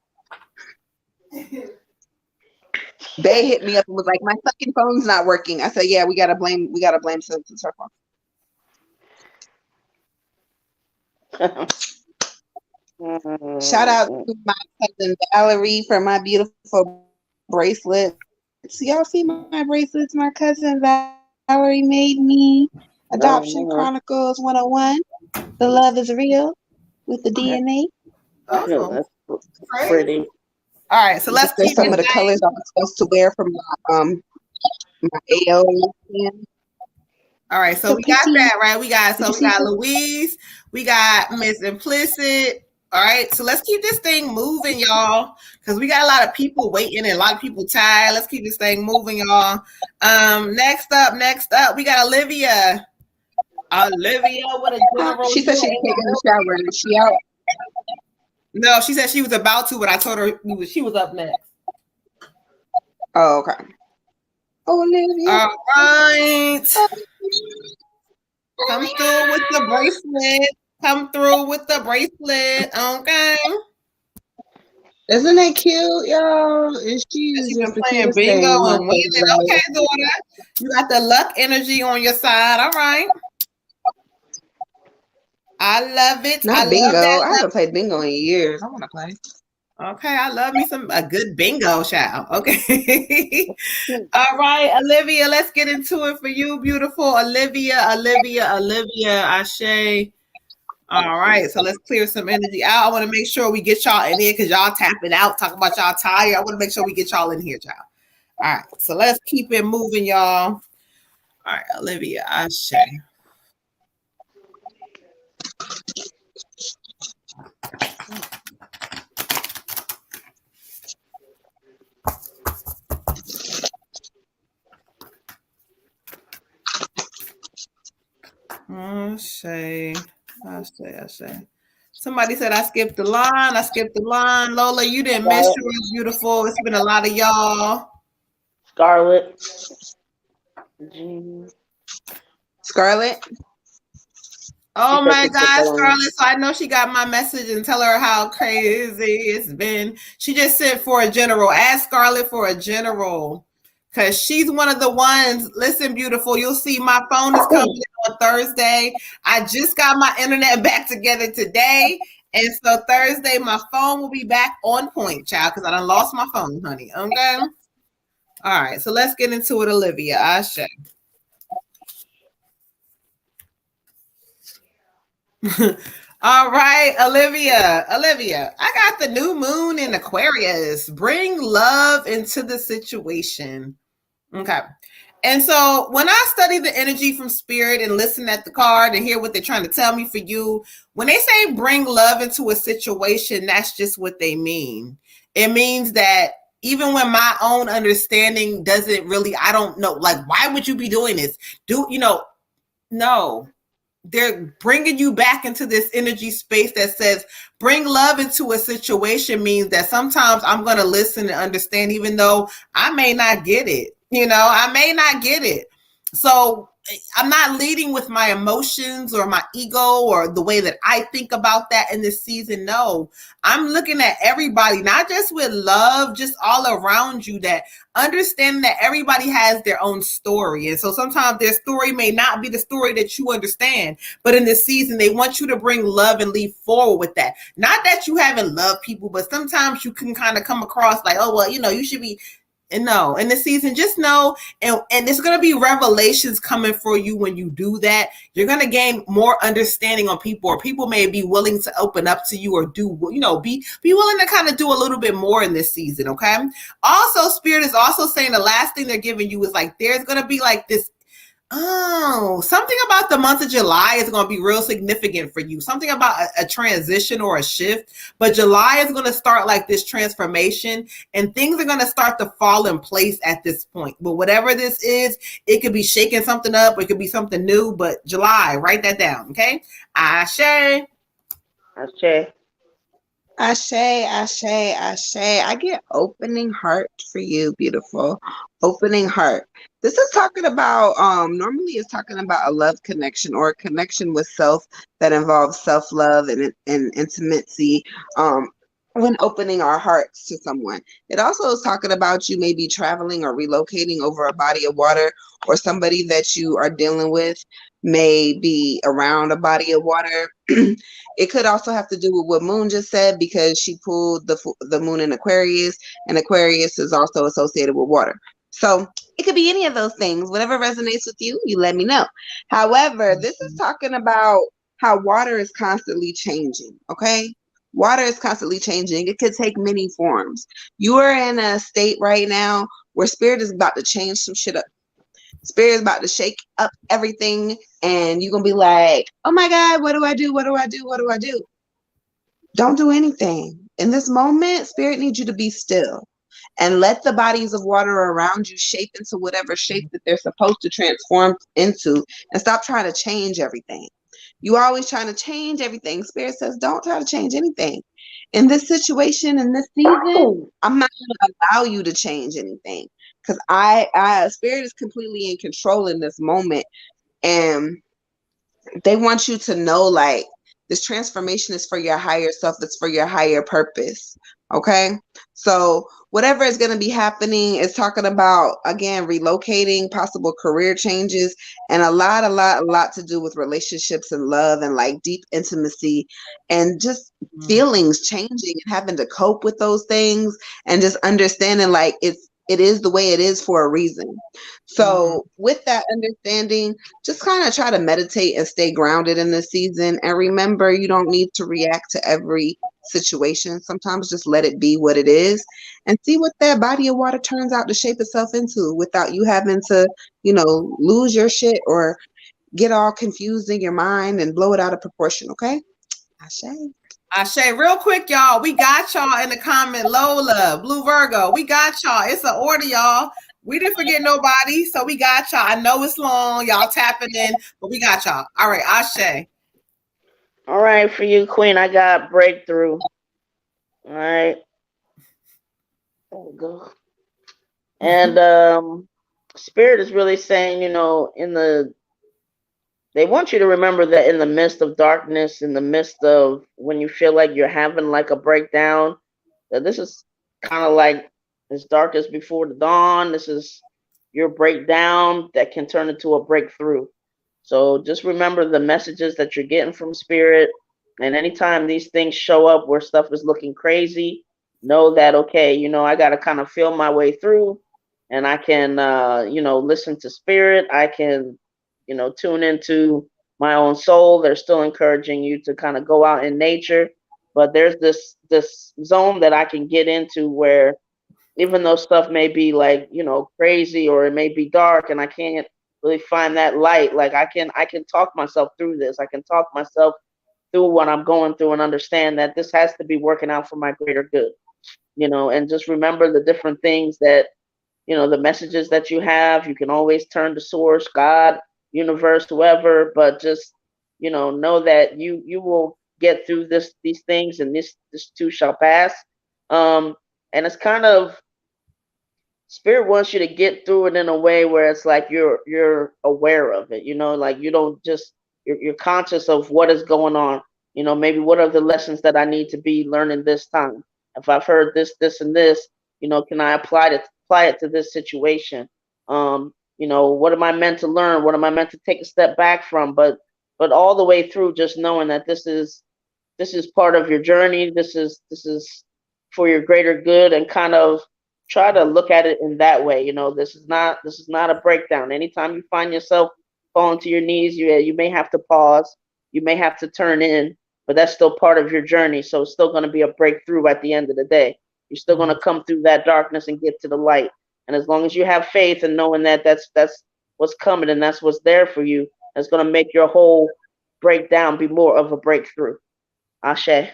They hit me up and was like, "My fucking phone's not working." I said, "Yeah, we gotta blame Sis. It's her fault." Shout out to my cousin Valerie for my beautiful bracelet. So y'all see my bracelets? My cousin Valerie made me. Adoption Chronicles 101. The love is real with the DNA. Awesome. That's pretty. All right, so let's keep some of the colors I was supposed to wear from my AO. All right, so we got that right. We got Louise, we got Miss Implicit. All right, so let's keep this thing moving, y'all, because we got a lot of people waiting and a lot of people tired. Let's keep this thing moving, y'all. Next up, we got Olivia. Olivia with a general. She said she's taking a shower. Is she out? No, she said she was about to, but I told her she was up next. Oh, okay. Olivia. All right. Come through with the bracelet. Okay. Isn't it cute, y'all? And she's been playing bingo and winning. Okay, daughter. You got the luck energy on your side. All right. I love it. Not bingo. I haven't played bingo in years. I want to play. Okay, I love me a good bingo, child. Okay. All right, Olivia, let's get into it for you, beautiful Olivia. Ashe. All right, so let's clear some energy out. I want to make sure we get y'all in here because y'all tapping out, talking about y'all tired. I want to make sure we get y'all in here, child. All right, so let's keep it moving, y'all. All right, Olivia, Ashe. I say. Somebody said I skipped the line. Lola, you didn't miss yours, beautiful. It's been a lot of y'all. Scarlett. Oh my God, Scarlett. So I know she got my message and tell her how crazy it's been. She just sent for a general. Ask Scarlett for a general. Because she's one of the ones. Listen, beautiful. You'll see my phone is coming in on Thursday. I just got my internet back together today. And so Thursday, my phone will be back on point, child, because I done lost my phone, honey. Okay? All right. So let's get into it, Olivia. Ashe. All right, Olivia, I got the new moon in Aquarius. Bring love into the situation. Okay. And so when I study the energy from spirit and listen at the card and hear what they're trying to tell me for you, when they say bring love into a situation, that's just what they mean. It means that even when my own understanding doesn't really, I don't know, like, why would you be doing this? No, they're bringing you back into this energy space that says bring love into a situation means that sometimes I'm going to listen and understand, even though I may not get it. I may not get it. So I'm not leading with my emotions or my ego or the way that I think about that in this season. No, I'm looking at everybody, not just with love, just all around you, that understanding that everybody has their own story. And so sometimes their story may not be the story that you understand, but in this season, they want you to bring love and lead forward with that. Not that you haven't loved people, but sometimes you can kind of come across like, oh, well, you should be. And no, in the season, just know, and there's going to be revelations coming for you when you do that. You're going to gain more understanding on people, or people may be willing to open up to you, or do, be willing to kind of do a little bit more in this season. Okay. Also, Spirit is also saying the last thing they're giving you is like, there's going to be like this. Oh, something about the month of July is going to be real significant for you. Something about a transition or a shift. But July is going to start like this transformation, and things are going to start to fall in place at this point. But whatever this is, it could be shaking something up. It could be something new. But July, write that down. Okay. Ashe. Ashe. Ashe, Ashe, Ashe. I get opening heart for you, beautiful. Opening heart. This is talking about, normally it's talking about a love connection, or a connection with self that involves self-love and intimacy. When opening our hearts to someone. It also is talking about you maybe traveling or relocating over a body of water, or somebody that you are dealing with may be around a body of water. It could also have to do with what Moon just said, because she pulled the Moon in Aquarius, and Aquarius is also associated with water. So it could be any of those things. Whatever resonates with you, you let me know. However, this is talking about how water is constantly changing, okay? Water is constantly changing. It could take many forms. You are in a state right now where spirit is about to change some shit up. Spirit is about to shake up everything, and you're going to be like, oh my God, what do I do? What do I do? What do I do? Don't do anything. In this moment, spirit needs you to be still and let the bodies of water around you shape into whatever shape that they're supposed to transform into, and stop trying to change everything. You always trying to change everything. Spirit says, don't try to change anything. In this situation, in this season, I'm not going to allow you to change anything, because Spirit is completely in control in this moment, and they want you to know, like, this transformation is for your higher self. It's for your higher purpose. Okay. So whatever is going to be happening is talking about, again, relocating, possible career changes, and a lot to do with relationships and love, and like deep intimacy, and just feelings changing, and having to cope with those things, and just understanding like it is the way it is for a reason. So with that understanding, just kind of try to meditate and stay grounded in this season. And remember, you don't need to react to every situation. Sometimes just let it be what it is, and see what that body of water turns out to shape itself into, without you having to, lose your shit or get all confused in your mind and blow it out of proportion. Okay. Ashe, real quick, y'all. We got y'all in the comment. Lola, Blue Virgo, we got y'all. It's an order, y'all. We didn't forget nobody, so we got y'all. I know it's long, y'all tapping in, but we got y'all. All right, Ashe. All right, for you, Queen, I got breakthrough. All right. There we go. And Spirit is really saying, they want you to remember that in the midst of darkness, in the midst of when you feel like you're having like a breakdown, that this is kind of like as dark as before the dawn. This is your breakdown that can turn into a breakthrough. So just remember the messages that you're getting from Spirit. And anytime these things show up where stuff is looking crazy, know that, okay, I got to kind of feel my way through, and I can, listen to Spirit. I can, tune into my own soul. They're still encouraging you to kind of go out in nature, but there's this zone that I can get into where even though stuff may be like, crazy, or it may be dark and I can't really find that light, like I can talk myself through this. I can talk myself through what I'm going through and understand that this has to be working out for my greater good, and just remember the different things that, the messages that you have. You can always turn to source, God, universe, whoever, but just, know that you will get through these things, and this too shall pass. And it's kind of, spirit wants you to get through it in a way where it's like you're aware of it, like you don't just, you're conscious of what is going on. Maybe what are the lessons that I need to be learning this time? If I've heard this and this, can I apply it to this situation? What am I meant to learn? What am I meant to take a step back from? But all the way through, just knowing that this is part of your journey. This is for your greater good, and kind of try to look at it in that way. This is not a breakdown. Anytime you find yourself falling to your knees, you may have to pause, you may have to turn in, but that's still part of your journey. So it's still going to be a breakthrough at the end of the day. You're still going to come through that darkness and get to the light. And as long as you have faith and knowing that that's what's coming and that's what's there for you, that's going to make your whole breakdown be more of a breakthrough. Ashe.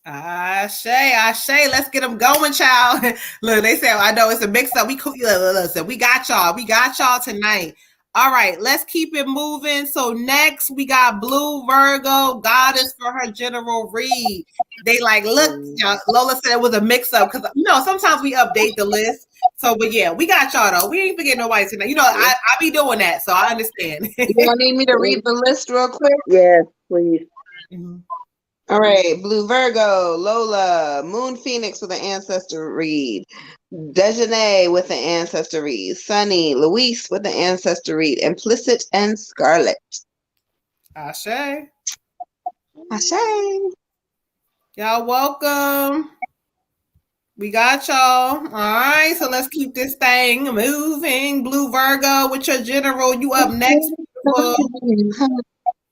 Ashe. Let's get them going, child. Look, they say, I know it's a mix up. Listen, we got y'all tonight. All right, let's keep it moving. So next we got Blue Virgo, Goddess for her general read. They like, look, Lola said it was a mix up because sometimes we update the list. So, but yeah, we got y'all though. We ain't forgetting nobody tonight. I be doing that, so I understand. You don't need me to read the list real quick? Yes, please. Mm-hmm. All right, Blue Virgo, Lola, Moon Phoenix with an ancestor read, Dejanay with an ancestor read, Sunny, Luis with an ancestor read, Implicit and Scarlet. Ashe. Y'all welcome. We got y'all. All right, so let's keep this thing moving. Blue Virgo with your general. You up next.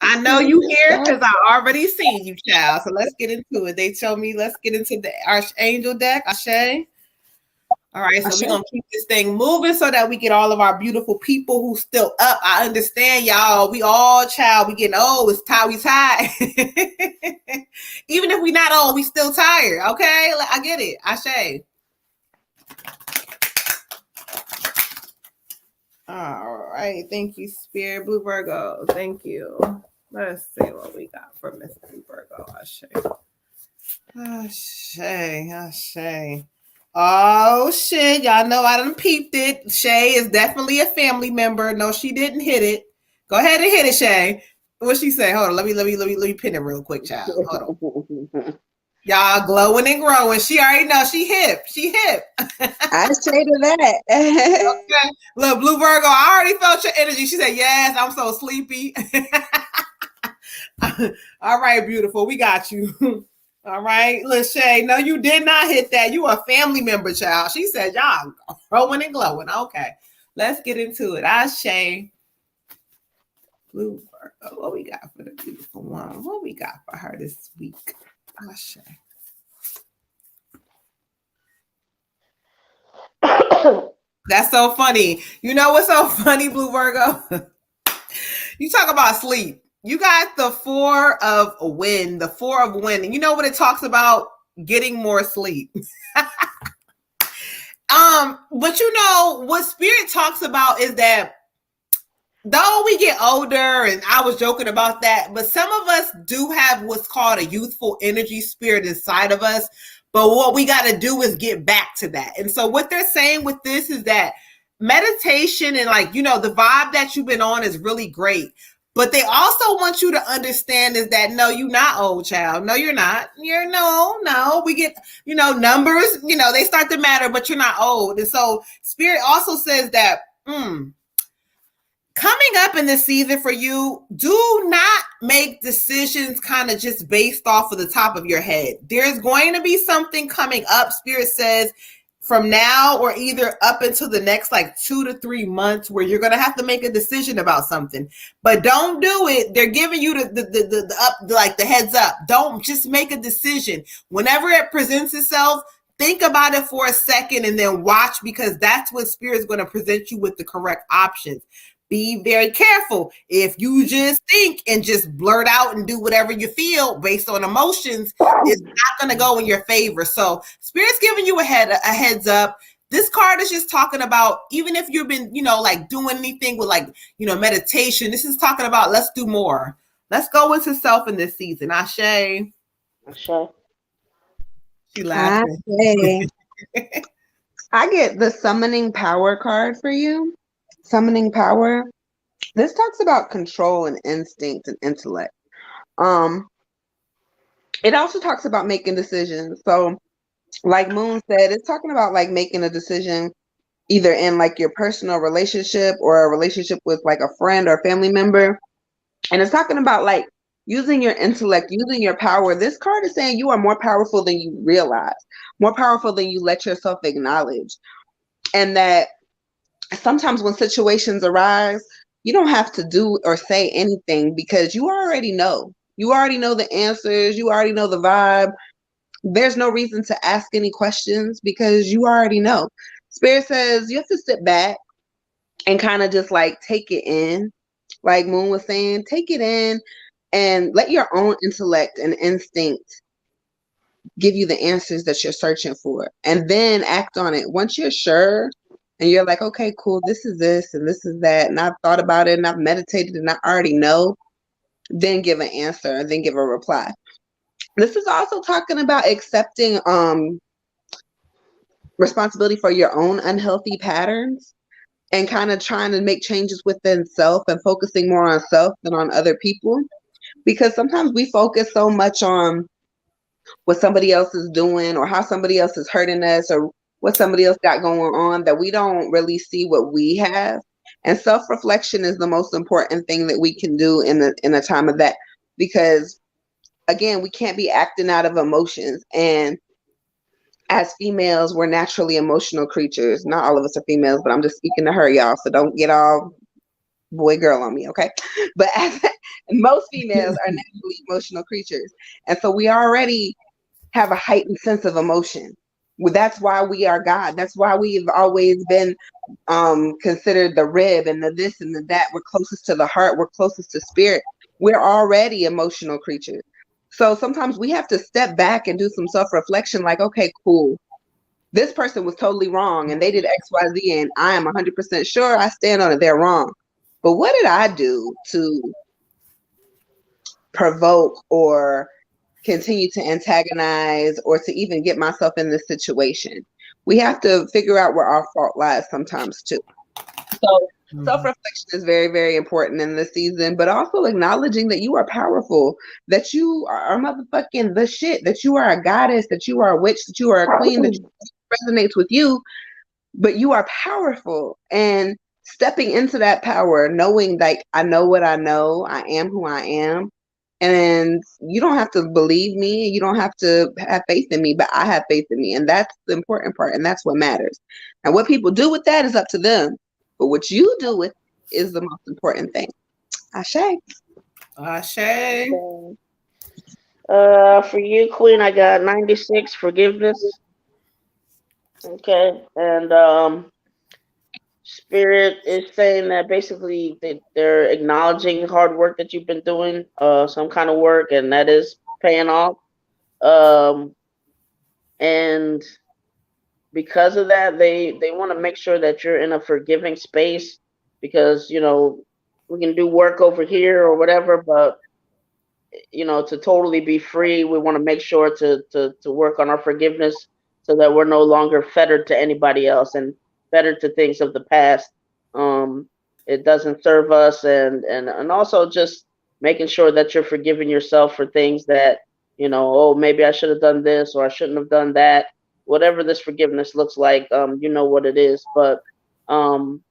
I know you here because I already seen you, child. So let's get into it. They told me let's get into the Archangel deck. Ashe. All right, so we're going to keep this thing moving so that we get all of our beautiful people who still up. I understand, y'all. We all, child, we getting old. It's tired. We tired. Even if we not old, we still tired, okay? I get it. Ashe. All right. Thank you, Spirit. Blue Virgo. Thank you. Let's see what we got for Miss Blue Virgo. Ashe. Oh shit, y'all know I done peeped it. Shay is definitely a family member. No, she didn't hit it. Go ahead and hit it, Shay. What she say? Hold on, let me pin it real quick, child. Hold on. Y'all glowing and growing. She already know she hip. I say to that. Okay. Look, Blue Virgo, I already felt your energy. She said, yes, I'm so sleepy. All right, beautiful. We got you. All right, Lachey. No, you did not hit that. You a family member, child. She said, y'all growing and glowing. Okay, let's get into it. Ashe. Blue Virgo. What we got for the beautiful one? What we got for her this week? Ashe. That's so funny. You know what's so funny, Blue Virgo? You talk about sleep. You got the 4 of wind, and you know what it talks about? Getting more sleep. But you know what Spirit talks about is that though we get older, and I was joking about that, but some of us do have what's called a youthful energy spirit inside of us. But what we got to do is get back to that. And so what they're saying with this is that meditation and the vibe that you've been on is really great. But they also want you to understand is that, no, you're not old, child. No, you're not. You're no. We get, numbers, they start to matter, but you're not old. And so Spirit also says that, coming up in this season for you, do not make decisions kind of just based off of the top of your head. There's going to be something coming up, Spirit says, from now or either up until the next 2 to 3 months where you're going to have to make a decision about something, but don't do it. They're giving you the heads up. Don't just make a decision. Whenever it presents itself, think about it for a second and then watch, because that's what Spirit's going to present you with the correct options. Be very careful. If you just think and just blurt out and do whatever you feel based on emotions, it's not going to go in your favor. So Spirit's giving you a heads up. This card is just talking about, even if you've been, like doing anything with like, meditation, this is talking about, let's do more. Let's go into self in this season. Ashe. Ashe. She laughing. I get the summoning power card for you. Summoning power. This talks about control and instinct and intellect. It also talks about making decisions. So, like Moon said, it's talking about like making a decision either in like your personal relationship or a relationship with like a friend or family member. And it's talking about like using your intellect, using your power. This card is saying you are more powerful than you realize, more powerful than you let yourself acknowledge. And that sometimes when situations arise, you don't have to do or say anything because you already know. You already know the answers. You already know the vibe. There's no reason to ask any questions because you already know. Spirit says you have to sit back and kind of just like take it in. Like Moon was saying, take it in and let your own intellect and instinct give you the answers that you're searching for, and then act on it. Once you're sure and you're like, okay, cool, this is this and this is that, and I've thought about it and I've meditated and I already know, then give an answer and then give a reply. This is also talking about accepting responsibility for your own unhealthy patterns and kind of trying to make changes within self and focusing more on self than on other people. Because sometimes we focus so much on what somebody else is doing or how somebody else is hurting us or what somebody else got going on that we don't really see what we have. And self-reflection is the most important thing that we can do in a time of that, because again, we can't be acting out of emotions. And as females, we're naturally emotional creatures. Not all of us are females, but I'm just speaking to her, y'all. So don't get all boy girl on me, okay? But most females are naturally emotional creatures. And so we already have a heightened sense of emotion. Well, that's why we are God. That's why we've always been considered the rib and the this and the that. We're closest to the heart. We're closest to spirit. We're already emotional creatures. So sometimes we have to step back and do some self-reflection like, okay, cool. This person was totally wrong and they did X, Y, Z, and I am 100% sure I stand on it. They're wrong. But what did I do to provoke or continue to antagonize or to even get myself in this situation? We have to figure out where our fault lies sometimes too. So self-reflection is very, very important in this season, but also acknowledging that you are powerful, that you are motherfucking the shit, that you are a goddess, that you are a witch, that you are a queen, that resonates with you, but you are powerful. And stepping into that power, knowing like, I know what I know, I am who I am. And you don't have to believe me. You don't have to have faith in me, but I have faith in me. And that's the important part. And that's what matters. And what people do with that is up to them. But what you do with is the most important thing. Ashe. Ashe. For you, Queen, I got 96, forgiveness. Okay. And Spirit is saying that basically they're acknowledging hard work that you've been doing, some kind of work, and that is paying off. And because of that, they want to make sure that you're in a forgiving space, because we can do work over here or whatever, but to totally be free, we want to make sure to work on our forgiveness so that we're no longer fettered to anybody else and fettered to things of the past. It doesn't serve us, and also just making sure that you're forgiving yourself for things that oh, maybe I should have done this or I shouldn't have done that. Whatever this forgiveness looks like, you know what it is, but do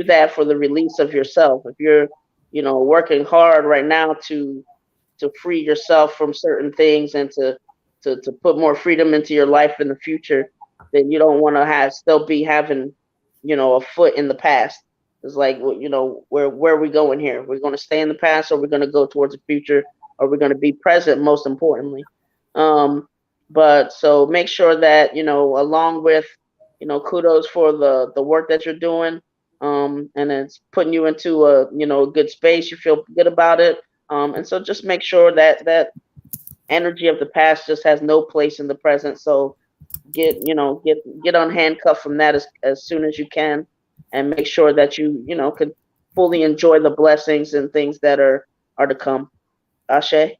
that for the release of yourself. If you're working hard right now to free yourself from certain things and to put more freedom into your life in the future, then you don't want to still be having a foot in the past. It's like, where are we going here? We're going to stay in the past, or we're going to go towards the future, or we're going to be present, most importantly. But so make sure that, along with, kudos for the work that you're doing, and it's putting you into a good space. You feel good about it, and so just make sure that that energy of the past just has no place in the present. So get unhandcuffed from that as soon as you can, and make sure that you can fully enjoy the blessings and things that are to come. Ashe.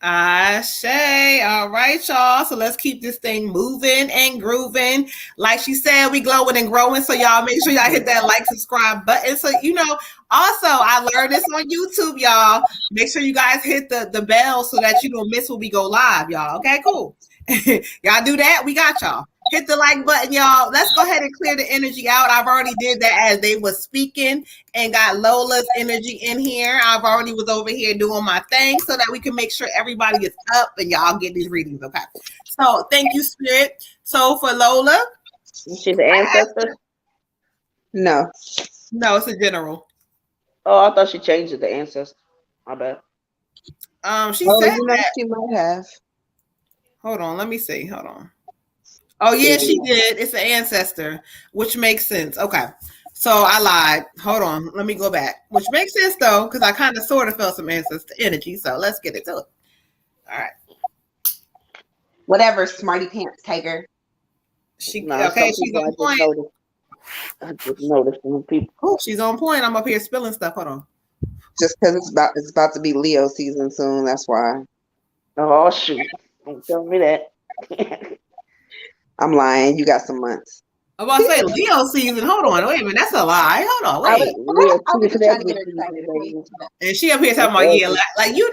I say, all right, y'all. So let's keep this thing moving and grooving. Like she said, we glowing and growing. So y'all make sure y'all hit that like, subscribe button. So also I learned this on YouTube, y'all. Make sure you guys hit the bell so that you don't miss when we go live, y'all. Okay, cool. Y'all do that. We got y'all. Hit the like button, y'all. Let's go ahead and clear the energy out. I've already did that as they was speaking and got Lola's energy in here. I've already was over here doing my thing so that we can make sure everybody is up and y'all get these readings, okay? So thank you, Spirit. So for Lola. She's the ancestor? No. No, it's a general. Oh, I thought she changed it to ancestor. My bad. She said that. She might have. Hold on, let me see. Hold on. Oh, yeah, she did. It's an ancestor, which makes sense. Okay. So I lied. Hold on. Let me go back. Which makes sense, though, because I kind of sort of felt some ancestor energy. So let's get into it. All right. Whatever, smarty pants tiger. She's on point. I just noticed when people. Oh, she's on point. I'm up here spilling stuff. Hold on. Just because it's about to be Leo season soon. That's why. Oh, shoot. Don't tell me that. I'm lying. You got some months. I'm about to say Leo season. Hold on. Wait a minute. That's a lie. Hold on. Wait. I was trying to get excited. And she up here talking about, yeah, like your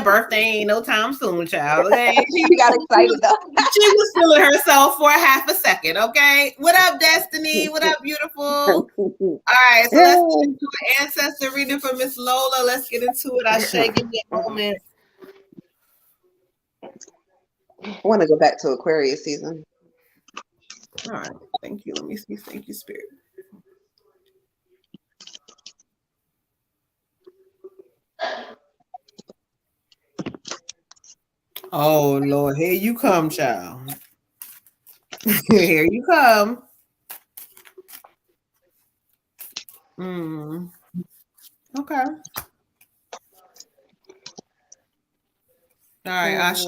birthday ain't no time soon, child. Okay? She got excited though. She was feeling herself for a half a second. Okay. What up, Destiny? What up, beautiful? All right. So let's get into an ancestor reading for Miss Lola. Let's get into it. Ashe, give me a moment. I want to go back to Aquarius season. All right. Thank you. Let me see. Thank you, Spirit. Oh, Lord. Here you come, child. Here you come. Okay. All right, Ashe.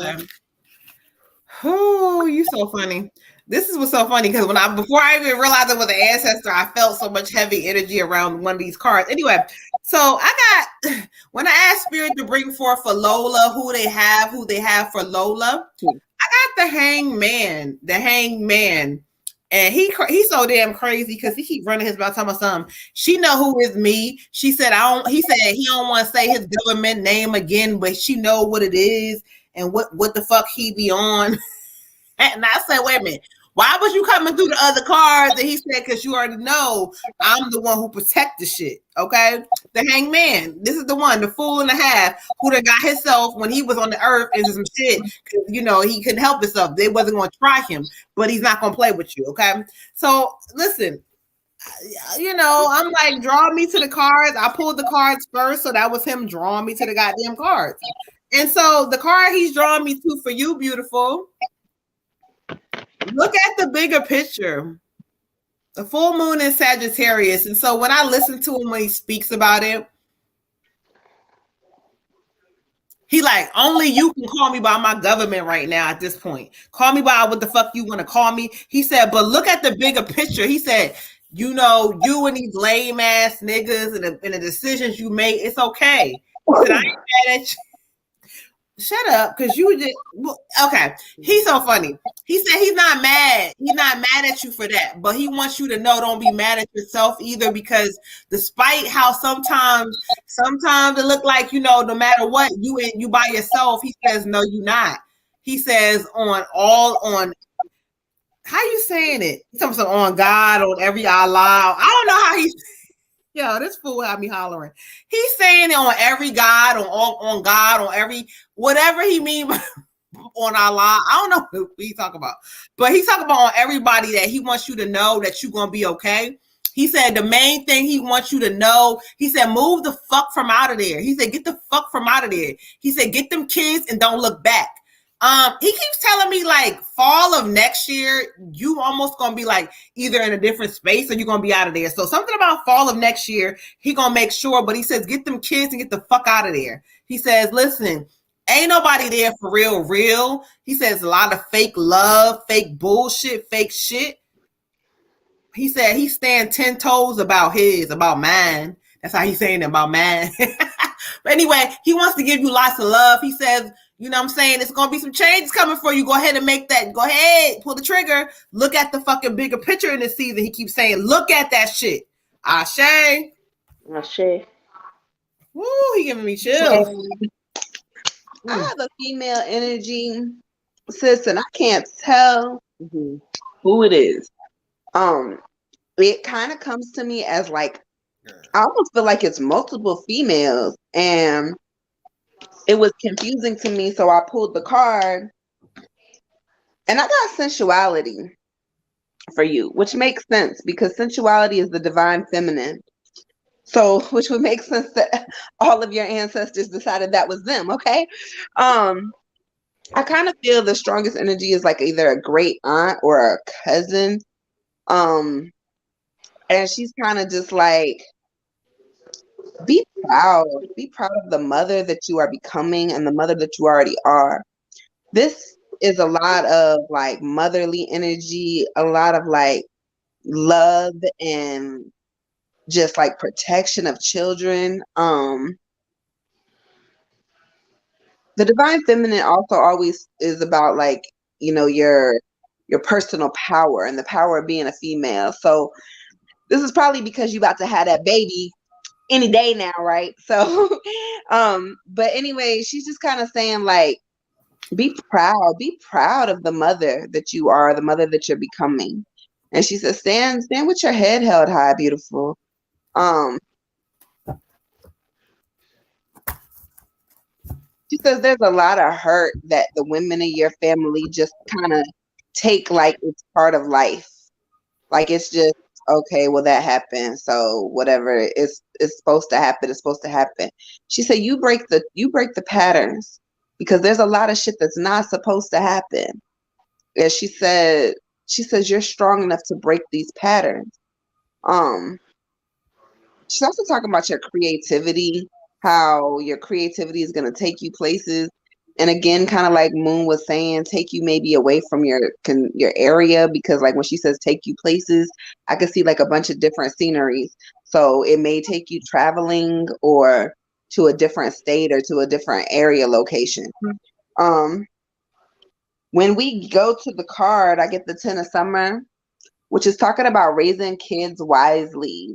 Oh, you so funny. This is what's so funny because before I even realized it was an ancestor, I felt so much heavy energy around one of these cards. Anyway, so when I asked Spirit to bring forth for Lola, who they have for Lola, I got the hangman, and he's so damn crazy because he keep running his mouth talking about something. She know who is me. She said he said he don't want to say his government name again, but she know what it is and what the fuck he be on. And I said, wait a minute, why was you coming through the other cards? And he said, because you already know I'm the one who protect the shit. Okay. The hangman. This is the one, the fool and a half, who done got himself when he was on the earth into some shit. Because he couldn't help himself. They wasn't going to try him, but he's not going to play with you. Okay. So listen, I'm like, draw me to the cards. I pulled the cards first. So that was him drawing me to the goddamn cards. And so the card he's drawing me to for you, beautiful. Look at the bigger picture. The full moon is Sagittarius. And so when I listen to him when he speaks about it, he like, only you can call me by my government right now at this point. Call me by what the fuck you want to call me. He said, but look at the bigger picture. He said, you and these lame ass niggas and the decisions you make, it's okay. He said, I ain't mad at you. Shut up, because you just okay. He's so funny. He said he's not mad. He's not mad at you for that, but he wants you to know don't be mad at yourself either, because despite how sometimes it look like no matter what you by yourself. He says no, you're not. He says on how you saying it? He's talking on God, on every Allah. I don't know how he's. Yo, this fool had me hollering. He's saying it on every God, on God, on every whatever he mean by on Allah. I don't know what he's talking about, but he's talking about on everybody that he wants you to know that you're gonna be okay. He said the main thing he wants you to know. He said move the fuck from out of there. He said get the fuck from out of there. He said get them kids and don't look back. He keeps telling me like fall of next year, you almost gonna be like either in a different space or you're gonna be out of there. So something about fall of next year, he gonna make sure, but he says get them kids and get the fuck out of there. He says, listen, ain't nobody there for real. He says a lot of fake love, fake bullshit, fake shit. He said he stand 10 toes about mine. That's how he's saying it, about mine. But anyway, he wants to give you lots of love. He says, you know what I'm saying? It's going to be some changes coming for you. Go ahead and make that. Go ahead, pull the trigger. Look at the fucking bigger picture in this season. He keeps saying, look at that shit. Ashe. Ashe. Woo, he giving me chills. I have a female energy, sis, and I can't tell who it is. It kind of comes to me as like, I almost feel like it's multiple females, and it was confusing to me, so I pulled the card, and I got sensuality for you, which makes sense because sensuality is the divine feminine. So, which would make sense that all of your ancestors decided that was them, okay? I kind of feel the strongest energy is like either a great aunt or a cousin. And she's kind of just like, be proud of the mother that you are becoming and the mother that you already are. This is a lot of like motherly energy, a lot of like love and just like protection of children. The divine feminine also always is about like, you know, your personal power and the power of being a female. So this is probably because you about to have that baby any day now, right? So but anyway, she's just kind of saying like, be proud of the mother that you are, the mother that you're becoming. And she says, stand with your head held high, beautiful. She says there's a lot of hurt that the women in your family just kind of take like it's part of life. Like it's just okay, well that happened, so whatever it's supposed to happen, it's supposed to happen. She said you break the patterns because there's a lot of shit that's not supposed to happen. And she says you're strong enough to break these patterns. She's also talking about your creativity, how your creativity is going to take you places. And again, kind of like Moon was saying, take you maybe away from your area, because like when she says take you places, I could see like a bunch of different sceneries. So it may take you traveling or to a different state or to a different area location. When we go to the card, I get the 10 of Summer, which is talking about raising kids wisely,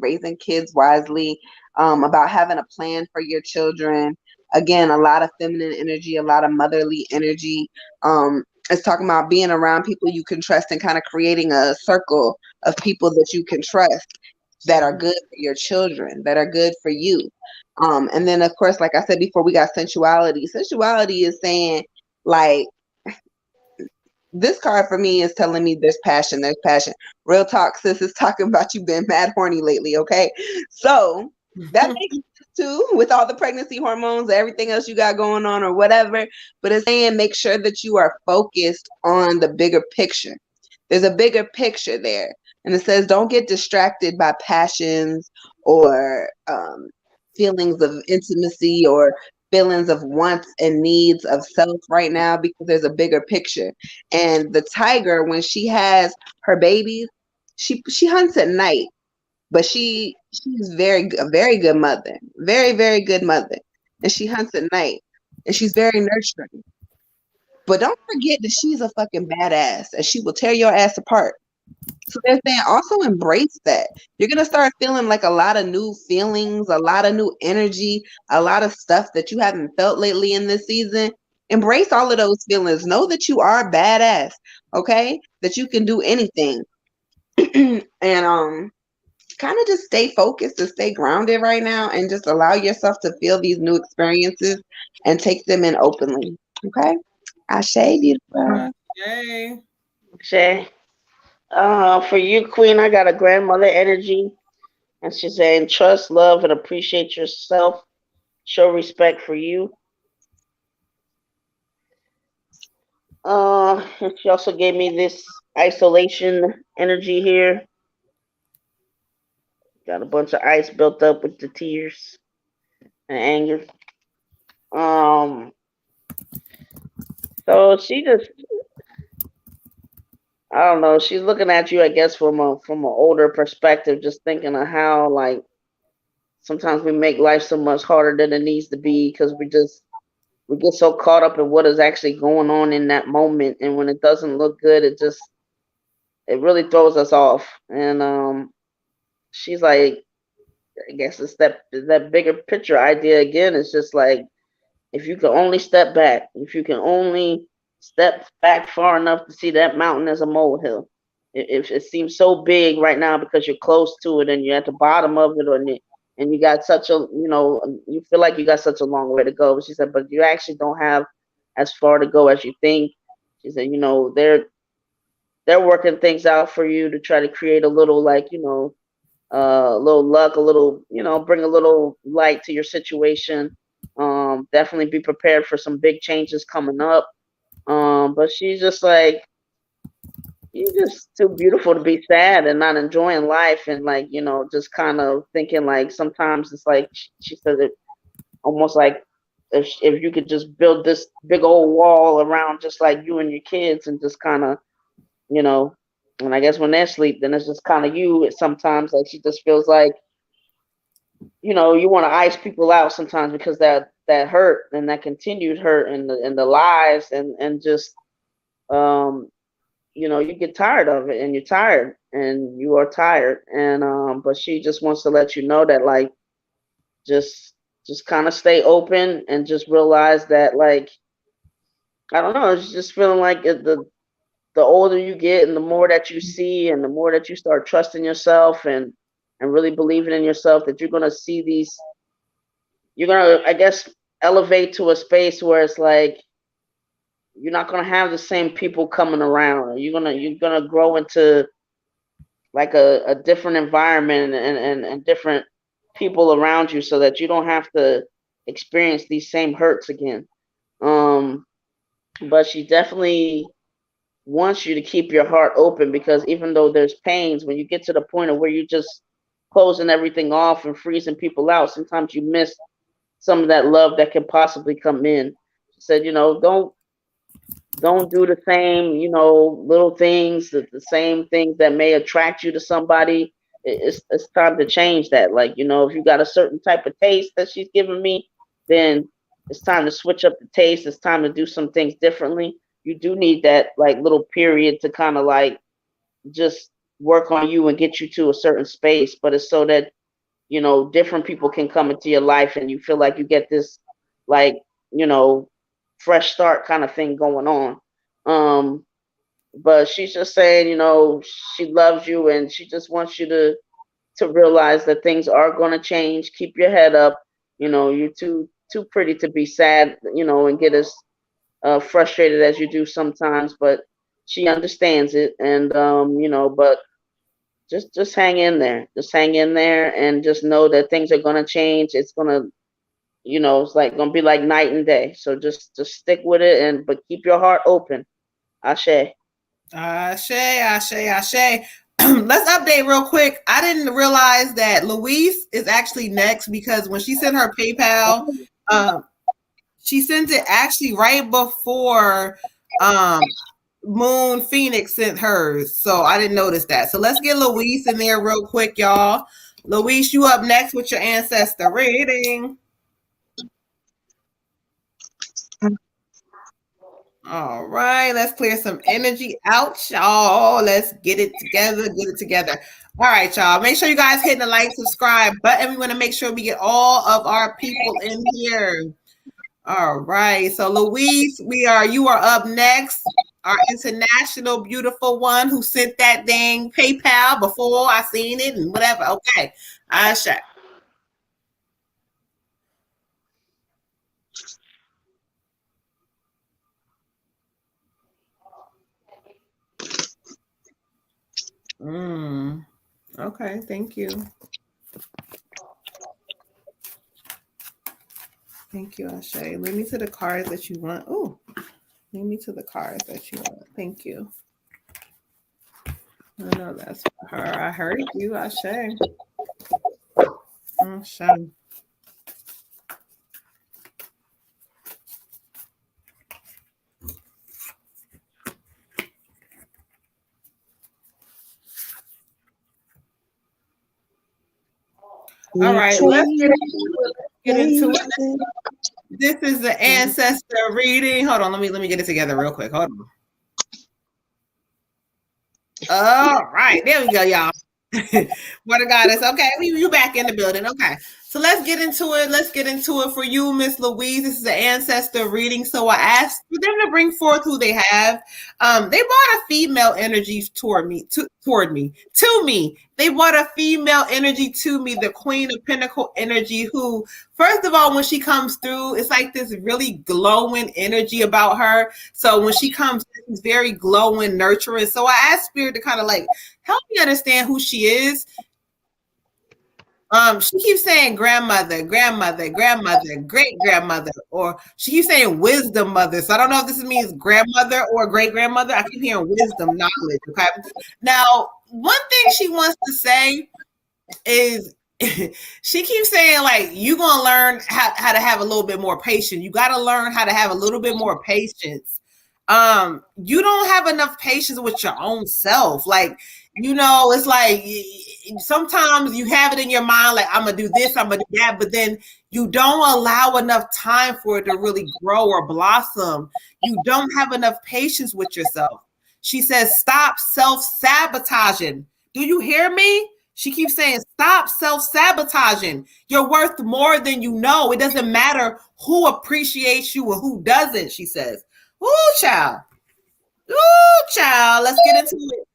about having a plan for your children. Again, a lot of feminine energy, a lot of motherly energy. It's talking about being around people you can trust and kind of creating a circle of people that you can trust that are good for your children, that are good for you. And then, of course, like I said before, we got sensuality. Sensuality is saying, like, this card for me is telling me there's passion. Real talk, sis, is talking about you been mad horny lately, okay? So that makes sense too, with all the pregnancy hormones, everything else you got going on or whatever. But it's saying make sure that you are focused on the bigger picture. There's a bigger picture there. And it says don't get distracted by passions or feelings of intimacy or feelings of wants and needs of self right now, because there's a bigger picture. And the tiger, when she has her babies, she hunts at night, but she's a very good mother, very good mother, and she hunts at night, and she's very nurturing. But don't forget that she's a fucking badass, and she will tear your ass apart. So they're saying also embrace that. You're going to start feeling like a lot of new feelings, a lot of new energy, a lot of stuff that you haven't felt lately in this season. Embrace all of those feelings. Know that you are badass, okay? That you can do anything. And kind of just stay focused and stay grounded right now and just allow yourself to feel these new experiences and take them in openly, okay? Ashe, beautiful. Yay. Ashe. For you, Queen, I got a grandmother energy. And she's saying, trust, love, and appreciate yourself. Show respect for you. She also gave me this isolation energy here. Got a bunch of ice built up with the tears and anger. Um, so she just, I don't know, she's looking at you, I guess, from an older perspective, just thinking of how like sometimes we make life so much harder than it needs to be because we get so caught up in what is actually going on in that moment, and when it doesn't look good, it really throws us off. And she's like, I guess it's that bigger picture idea again. It's just like if you can only step back, if you can only step back far enough to see that mountain as a molehill. If it seems so big right now because you're close to it and you're at the bottom of it, and you got such a, you feel like you got such a long way to go. But she said, but you actually don't have as far to go as you think. She said, they're working things out for you to try to create a little, like, a little luck, a little, bring a little light to your situation. Definitely be prepared for some big changes coming up. But she's just like, you're just too beautiful to be sad and not enjoying life, and like, just kind of thinking like sometimes it's like she says it almost like if you could just build this big old wall around just like you and your kids and just kind of, you know, and I guess when they're asleep, then it's just kind of you. Sometimes like she just feels like, you want to ice people out sometimes because that hurt and that continued hurt and the lies and just um you get tired of it, and you're tired and you are tired, and but she just wants to let you know that like just just kind of stay open and just realize that like I don't know, it's just feeling like the older you get and the more that you see and the more that you start trusting yourself and really believing in yourself, that you're going to see these, you're going to, I guess, elevate to a space where it's like you're not going to have the same people coming around. You're going to grow into like a different environment and different people around you so that you don't have to experience these same hurts again. Um, but she definitely wants you to keep your heart open, because even though there's pains, when you get to the point of where you just closing everything off and freezing people out, sometimes you miss some of that love that can possibly come in. She said, don't do the same, little things, the same things that may attract you to somebody. It's time to change that. Like, if you got a certain type of taste that she's giving me, then it's time to switch up the taste. It's time to do some things differently. You do need that like little period to kind of like just work on you and get you to a certain space, but it's so that different people can come into your life and you feel like you get this like, you know, fresh start kind of thing going on. Um, but she's just saying, she loves you and she just wants you to realize that things are going to change. Keep your head up. You're too pretty to be sad, and get as frustrated as you do sometimes. But she understands it, and but just hang in there. Just hang in there, and just know that things are going to change. It's going to, it's like going to be like night and day. So just stick with it, but keep your heart open. Ashe. Ashe, Ashe, Ashe. Let's update real quick. I didn't realize that Louise is actually next, because when she sent her PayPal, um, she sent it actually right before um, Moon Phoenix sent hers. So I didn't notice that. So let's get Louise in there real quick, y'all. Louise, you up next with your ancestor reading. All right, let's clear some energy out, y'all. Let's get it together, get it together. All right, y'all. Make sure you guys hit the like, subscribe button. We want to make sure we get all of our people in here. All right. So Louise, you are up next. Our international beautiful one who sent that dang PayPal before I seen it and whatever. Okay. Asha. Okay, thank you. Thank you, Ashay. Lead me to the cards that you want. Oh, Lead me to the cards that you want. Thank you. I know that's for her. I heard you. I say. Sure. All right, let's get into it. This is the ancestor reading. Hold on, let me get it together real quick. Hold on. All right, there we go, y'all. What a goddess. Okay, you back in the building. Okay. So let's get into it. Let's get into it for you, Miss Louise. This is the ancestor reading. So I asked for them to bring forth who they have. They brought a female energy toward me. They brought a female energy to me, the Queen of Pentacle energy, who, first of all, when she comes through, it's like this really glowing energy about her. So when she comes, it's very glowing, nurturing. So I asked Spirit to kind of like help me understand who she is. She keeps saying grandmother, grandmother, grandmother, great grandmother, or she keeps saying wisdom mother. So I don't know if this means grandmother or great grandmother. I keep hearing wisdom, knowledge. Okay. Now, one thing she wants to say is she keeps saying, like, you're gonna learn how to have a little bit more patience. You got to learn how to have a little bit more patience. You don't have enough patience with your own self. Like, you know, it's like sometimes you have it in your mind, like, I'm gonna do this, I'm gonna do that, but then you don't allow enough time for it to really grow or blossom. You don't have enough patience with yourself. She says, stop self-sabotaging. Do you hear me? She keeps saying, stop self-sabotaging. You're worth more than you know. It doesn't matter who appreciates you or who doesn't, she says. Ooh, child. Ooh, child. Let's get into it.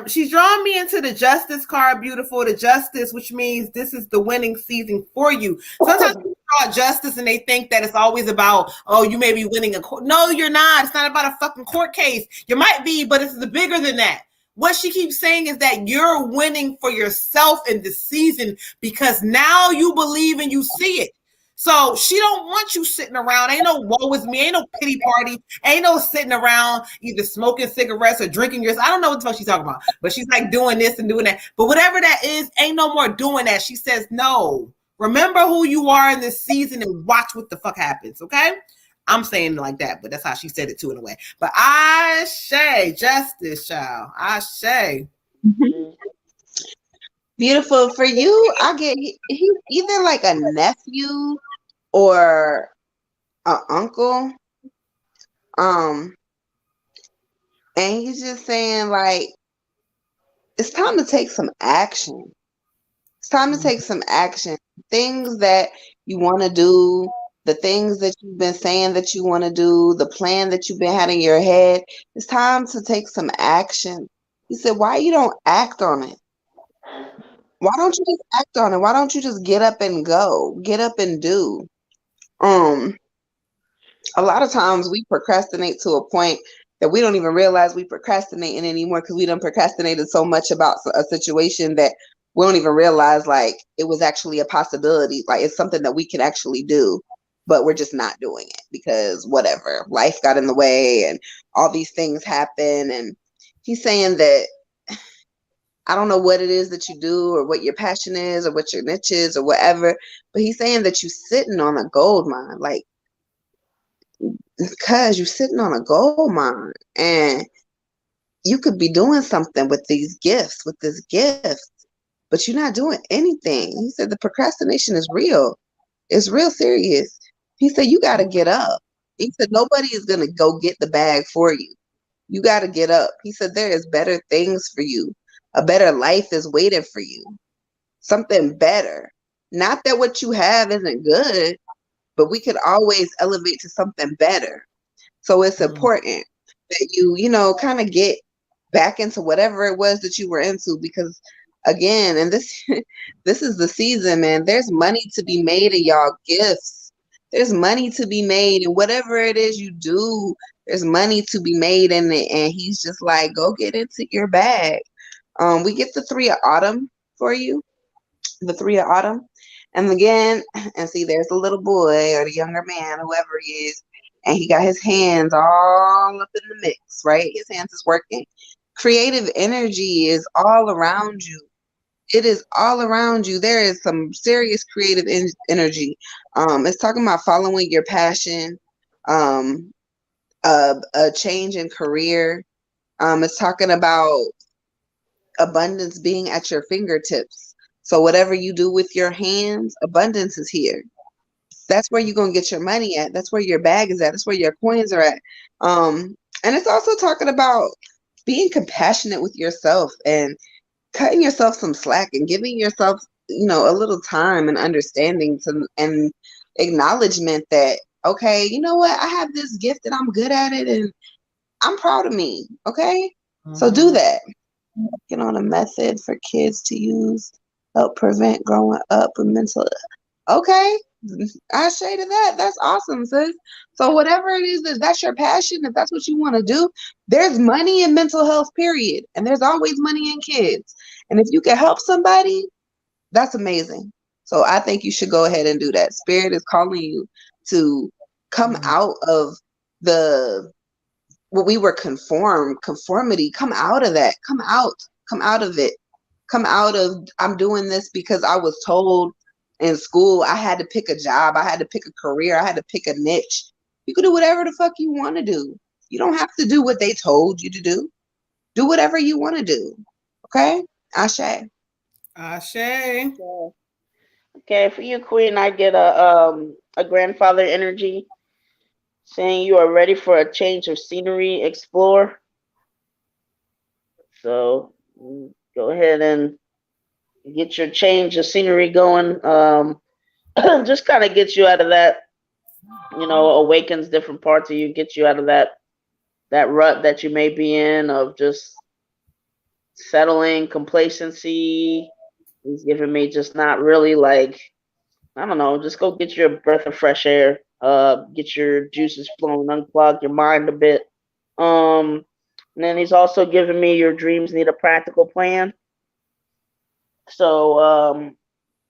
She's drawing me into the Justice card, beautiful. The Justice, which means this is the winning season for you. Sometimes people draw Justice and they think that it's always about, oh, you may be winning a court. No, you're not. It's not about a fucking court case. You might be, but it's bigger than that. What she keeps saying is that you're winning for yourself in this season because now you believe and you see it. So she don't want you sitting around. Ain't no woe is me. Ain't no pity party. Ain't no sitting around either smoking cigarettes or drinking yours. I don't know what the fuck she's talking about. But she's like doing this and doing that. But whatever that is, ain't no more doing that. She says, no. Remember who you are in this season and watch what the fuck happens, okay? I'm saying it like that, but that's how she said it too in a way. But I say, Justice, child. I say. Beautiful. For you, I get he's either like a nephew or an uncle. And he's just saying, like, it's time to take some action. It's time to take some action. Things that you want to do, the things that you've been saying that you want to do, the plan that you've been having in your head. It's time to take some action. He said, why you don't act on it? Why don't you just act on it? Why don't you just get up and go? Get up and do. A lot of times we procrastinate to a point that we don't even realize we procrastinating anymore because we done procrastinated so much about a situation that we don't even realize like it was actually a possibility. Like it's something that we can actually do, but we're just not doing it because whatever, life got in the way and all these things happen. And he's saying that I don't know what it is that you do or what your passion is or what your niche is or whatever, but he's saying that you're sitting on a gold mine. Like, because you're sitting on a gold mine and you could be doing something with these gifts, with this gift, but you're not doing anything. He said the procrastination is real. It's real serious. He said you got to get up. He said nobody is going to go get the bag for you. You got to get up. He said there is better things for you. A better life is waiting for you. Something better. Not that what you have isn't good, but we could always elevate to something better. So it's important that you know, kind of get back into whatever it was that you were into because again, and this this is the season, man, there's money to be made in y'all gifts. There's money to be made in whatever it is you do. There's money to be made in it. And he's just like, go get into your bag. We get the 3 of Autumn for you. The 3 of Autumn. And again, and see, there's the little boy or the younger man, whoever he is. and he got his hands all up in the mix, right? His hands is working. Creative energy is all around you. It is all around you. There is some serious creative energy. It's talking about following your passion, um, a change in career. It's talking about abundance being at your fingertips. So whatever you do with your hands, abundance is here. That's where you're gonna get your money at. That's where your bag is at. That's where your coins are at. And it's also talking about being compassionate with yourself and cutting yourself some slack and giving yourself, a little time and understanding to and acknowledgement that, okay, you know what, I have this gift and I'm good at it and I'm proud of me. Okay. So do that. Get on a method for kids to use, help prevent growing up with mental. Okay. I say to that. That's awesome, sis. So whatever it is, that's your passion. If that's what you want to do, there's money in mental health, period. And there's always money in kids. And if you can help somebody, that's amazing. So I think you should go ahead and do that. Spirit is calling you to come out of the what we were conformity. Come out of that. Come out of it. Come out of, I'm doing this because I was told in school I had to pick a job, I had to pick a career, I had to pick a niche. You can do whatever the fuck you want to do. You don't have to do what they told you to do. Do whatever you want to do. Okay? Ashe. Ashe. Okay, for you, Queen, I get a grandfather energy saying you are ready for a change of scenery, explore. So go ahead and get your change of scenery going. Just kind of gets you out of that, awakens different parts of you, gets you out of that rut that you may be in of just settling, complacency. He's giving me just not really like, I don't know, just go get your breath of fresh air, get your juices flowing, unplug your mind a bit. And then he's also giving me your dreams need a practical plan. So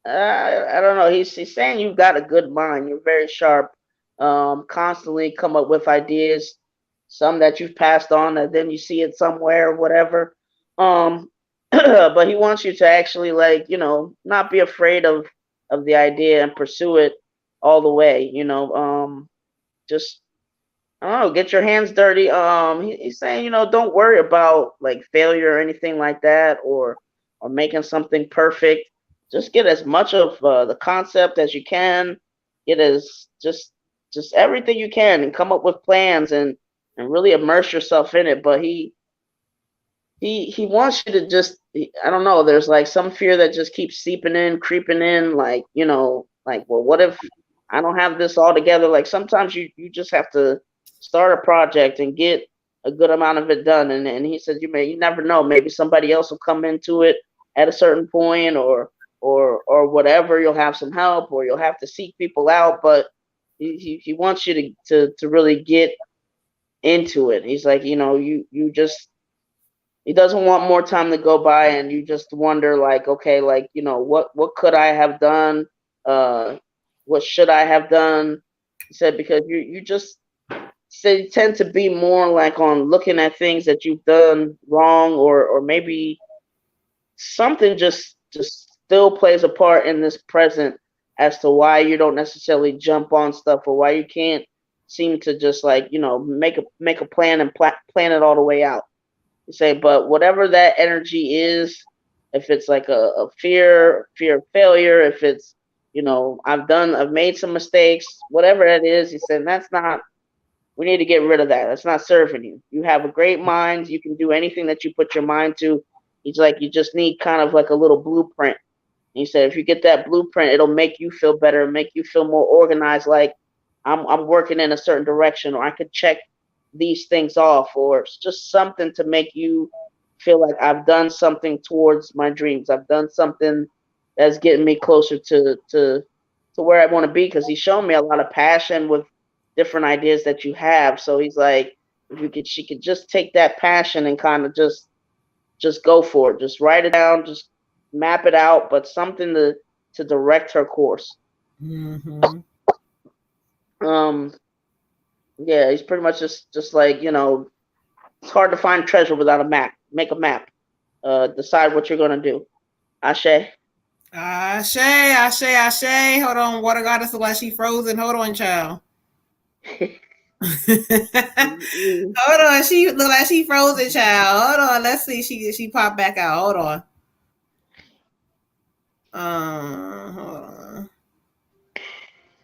I don't know. He's saying you've got a good mind. You're very sharp. Constantly come up with ideas. Some that you've passed on, and then you see it somewhere, whatever. But he wants you to actually not be afraid of the idea and pursue it all the way. Just I don't know, get your hands dirty. He's saying, don't worry about like failure or anything like that, or making something perfect. Just get as much of the concept as you can. Get as just everything you can, and come up with plans and really immerse yourself in it. But he wants you to just, I don't know. There's like some fear that just keeps seeping in, creeping in. Like well, what if I don't have this all together? Like sometimes you just have to start a project and get a good amount of it done. And he said you never know. Maybe somebody else will come into it at a certain point, or whatever. You'll have some help, or you'll have to seek people out. But he wants you to really get into it. He's like, you just, he doesn't want more time to go by and you just wonder like, okay, like, what could I have done? What should I have done? He said, because you just say tend to be more like on looking at things that you've done wrong, or maybe something just still plays a part in this present as to why you don't necessarily jump on stuff, or why you can't seem to just like, make a plan and plan it all the way out. You say, but whatever that energy is, if it's like a fear of failure, if it's, I've made some mistakes, whatever that is, he said, that's not, we need to get rid of that. That's not serving you. You have a great mind. You can do anything that you put your mind to. He's like, you just need kind of like a little blueprint. And he said, if you get that blueprint, it'll make you feel better, make you feel more organized. Like I'm working in a certain direction, or I could check these things off, or it's just something to make you feel like I've done something towards my dreams. I've done something that's getting me closer to where I want to be. Because he's shown me a lot of passion with different ideas that you have. So he's like, if she could just take that passion and kind of just go for it. Just write it down, just map it out, but something to direct her course. Mm-hmm. Yeah, he's pretty much just like, it's hard to find treasure without a map. Make a map. Decide what you're gonna do. Ashe. Ashe, Ashe, Ashe. Hold on, water goddess look like she frozen. Hold on, child. Hold on, she look like she frozen, child. Hold on, let's see. She popped back out. Hold on. Hold on.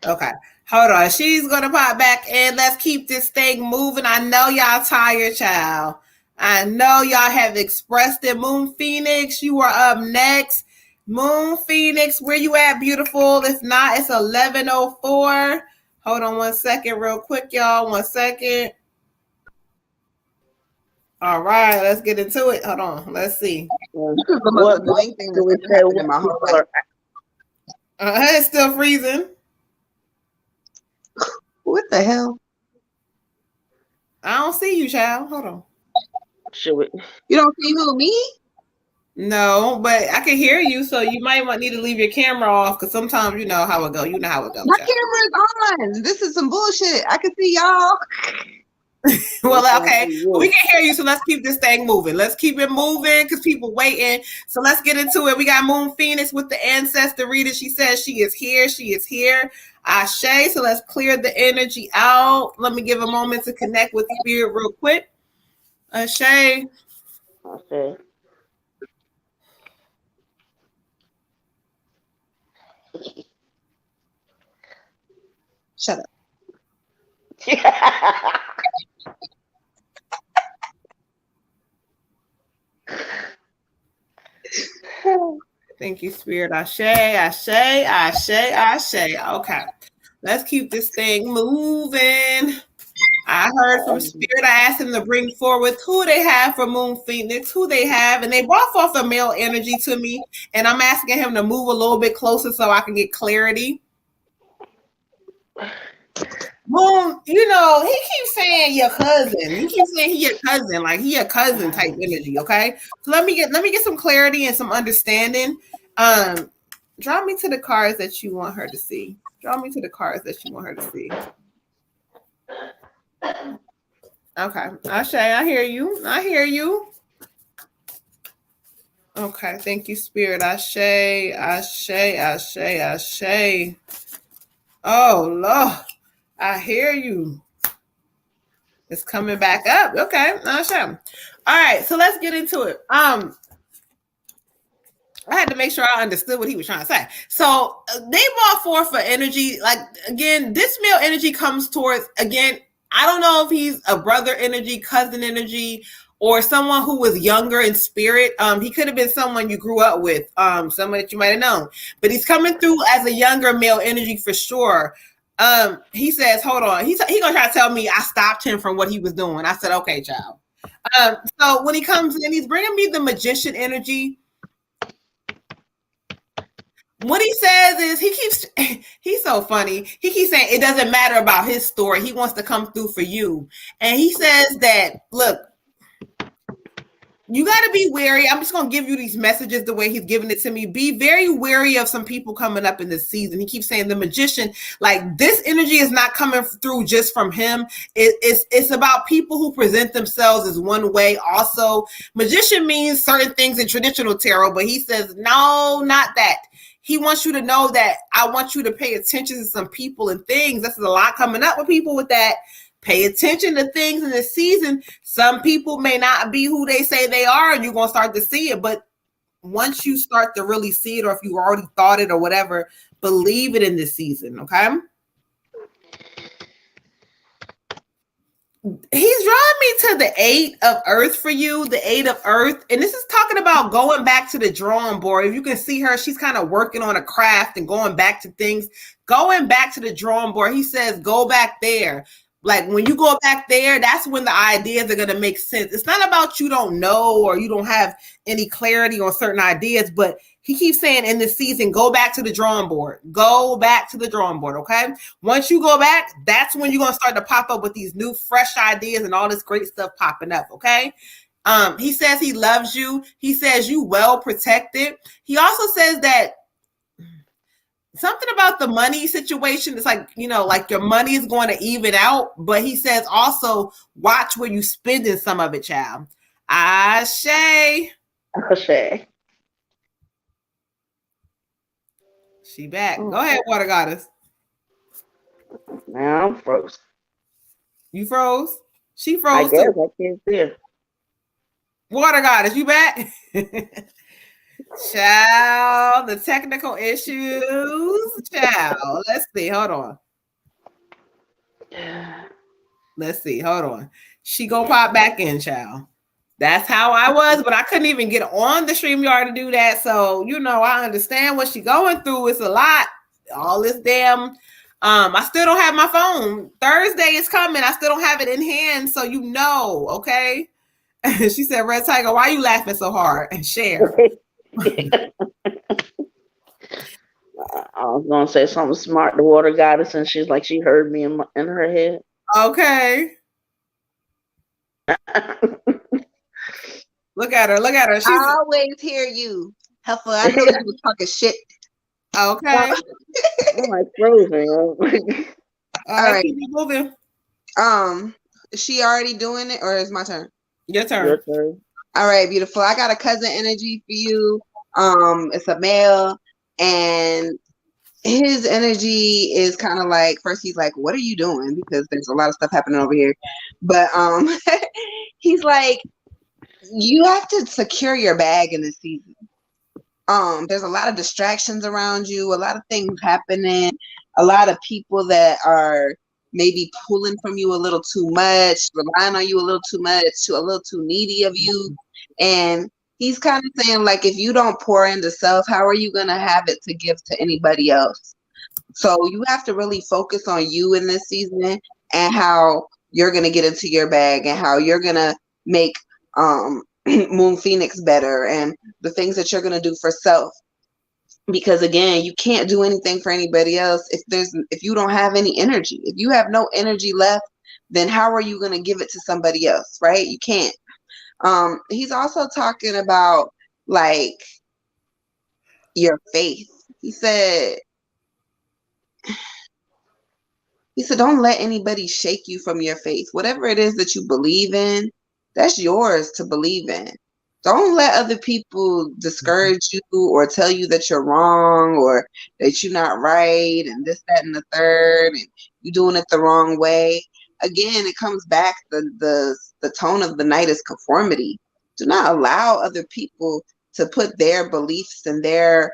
Okay, hold on. She's gonna pop back in. Let's keep this thing moving. I know y'all tired, child. I know y'all have expressed it. Moon Phoenix, you are up next. Moon Phoenix, where you at, beautiful? If not, it's 11:04. Hold on 1 second, real quick, y'all. 1 second. All right, let's get into it. Hold on, let's see. This is the most annoying thing that's ever happened in my whole life. It's still freezing. What the hell? I don't see you, child. Hold on. Should we? You don't see who, me? No, but I can hear you, so you might need to leave your camera off because sometimes you know how it go. You know how it goes. My camera is on. This is some bullshit. I can see y'all. Well, okay, we can hear you, so let's keep this thing moving. Let's keep it moving because people waiting. So let's get into it. We got Moon Phoenix with the ancestor reader. She says she is here. She is here. Ashe. So let's clear the energy out. Let me give a moment to connect with spirit real quick. Ashe. Okay. Shut up. Thank you, Spirit. Ashe, Ashe, Ashe, Ashe. Okay. Let's keep this thing moving. I heard from Spirit. I asked him to bring forward who they have for Moon Phoenix, who they have, and they brought forth a male energy to me. And I'm asking him to move a little bit closer so I can get clarity. Moon, he keeps saying your cousin. He keeps saying he your cousin, like he a cousin type energy. Okay, so let me get some clarity and some understanding. Draw me to the cards that you want her to see. Draw me to the cards that you want her to see. Okay, Ashe, I hear you. I hear you. Okay, thank you, Spirit. Ashe, Ashe, Ashe, Ashe. Oh Lord. I hear you. It's coming back up. Okay. All right. So let's get into it. I had to make sure I understood what he was trying to say. So they brought forth for energy. Like, again, this male energy comes towards, again, I don't know if he's a brother energy, cousin energy, or someone who was younger in spirit. He could have been someone you grew up with, someone that you might have known. But he's coming through as a younger male energy for sure. He says, hold on. He's gonna try to tell me I stopped him from what he was doing. I said, okay, child. So when he comes in, he's bringing me the magician energy. What he says is he's so funny. He keeps saying it doesn't matter about his story. He wants to come through for you. And he says that, look, you got to be wary. I'm just going to give you these messages the way he's giving it to me. Be very wary of some people coming up in this season. He keeps saying the magician, like this energy is not coming through just from him. It's about people who present themselves as one way. Also, magician means certain things in traditional tarot, but he says, no, not that. He wants you to know that I want you to pay attention to some people and things. This is a lot coming up with people with that. Pay attention to things in this season. Some people may not be who they say they are, and you're going to start to see it. But once you start to really see it, or if you already thought it or whatever, believe it in this season, okay? He's drawing me to the 8 of Earth for you, the 8 of Earth. And this is talking about going back to the drawing board. If you can see her, she's kind of working on a craft and going back to things. Going back to the drawing board. He says, go back there. Like when you go back there, that's when the ideas are going to make sense. It's not about you don't know or you don't have any clarity on certain ideas, but he keeps saying in this season, go back to the drawing board. Go back to the drawing board, okay? Once you go back, that's when you're going to start to pop up with these new fresh ideas and all this great stuff popping up, okay? He says he loves you. He says you well protected. He also says that something about the money situation. It's like, like your money is going to even out, but he says also watch where you spending some of it, child. Ashe. Ashe. She back. Go ahead, water goddess. Now I'm froze. You froze? She I froze guess too. I can't see her. Water goddess, you back? Child, the technical issues. Child, let's see. Hold on. Let's see. Hold on. She gonna pop back in, child. That's how I was, but I couldn't even get on the StreamYard to do that. So, I understand what she's going through. It's a lot. All this damn. I still don't have my phone. Thursday is coming. I still don't have it in hand. So, okay? She said, Red Tiger, why are you laughing so hard? And share. I was gonna say something smart to water goddess, and she's like, she heard me in her head. Okay. Look at her. I always hear you. Heifer, I know you was talking shit. Okay. I'm like frozen. All right. Keep moving. Is she already doing it, or is my turn? Your turn. Your turn. All right, beautiful. I got a cousin energy for you. It's a male, and his energy is kind of like, first he's like, what are you doing? Because there's a lot of stuff happening over here. But he's like, you have to secure your bag in this season. There's a lot of distractions around you, a lot of things happening, a lot of people that are maybe pulling from you a little too much, relying on you a little too much, a little too needy of you. And he's kind of saying, like, if you don't pour into self, how are you going to have it to give to anybody else? So you have to really focus on you in this season and how you're going to get into your bag and how you're going to make Moon Phoenix better and the things that you're going to do for self. Because again, you can't do anything for anybody else if you don't have any energy. If you have no energy left, then how are you going to give it to somebody else, right? You can't. He's also talking about like your faith. He said, don't let anybody shake you from your faith. Whatever it is that you believe in, that's yours to believe in. Don't let other people discourage you or tell you that you're wrong or that you're not right and this, that, and the third, and you're doing it the wrong way. Again, it comes back, the tone of the night is conformity. Do not allow other people to put their beliefs and their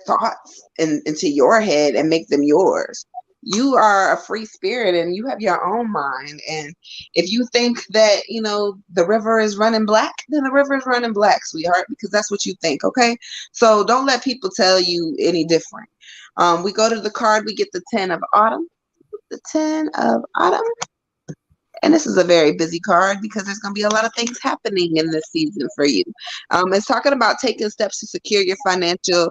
thoughts into your head and make them yours. You are a free spirit and you have your own mind. And if you think that, the river is running black, then the river is running black, sweetheart, because that's what you think, okay? So don't let people tell you any different. We go to the card, we get the 10 of Autumn. The 10 of Autumn. And this is a very busy card because there's going to be a lot of things happening in this season for you. It's talking about taking steps to secure your financial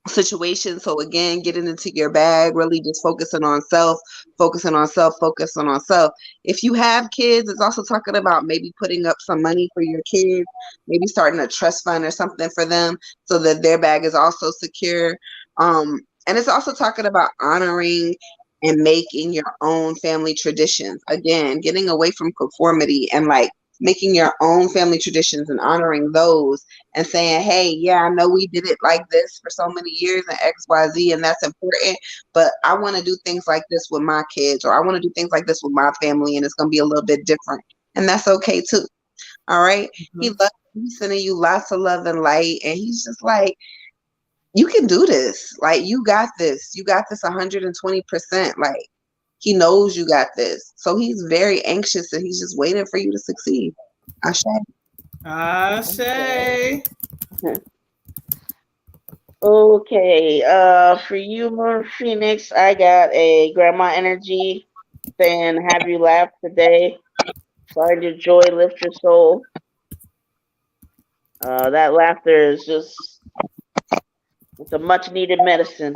situation. So again, getting into your bag, really just focusing on self. If you have kids, it's also talking about maybe putting up some money for your kids, maybe starting a trust fund or something for them so that their bag is also secure. And it's also talking about honoring and making your own family traditions. Again, getting away from conformity and like making your own family traditions and honoring those and saying, hey, yeah, I know we did it like this for so many years and XYZ, and that's important, but I want to do things like this with my kids, or I want to do things like this with my family, and it's going to be a little bit different. And that's okay too. All right. Mm-hmm. He loves you. He's sending you lots of love and light. And he's just like, you can do this. Like, you got this. You got this 120%. Like, he knows you got this. So he's very anxious and he's just waiting for you to succeed. Ashe. Ashe. Okay. For you, Moon Phoenix, I got a grandma energy saying, have you laughed today? Find your joy, lift your soul. That laughter is just, it's a much needed medicine.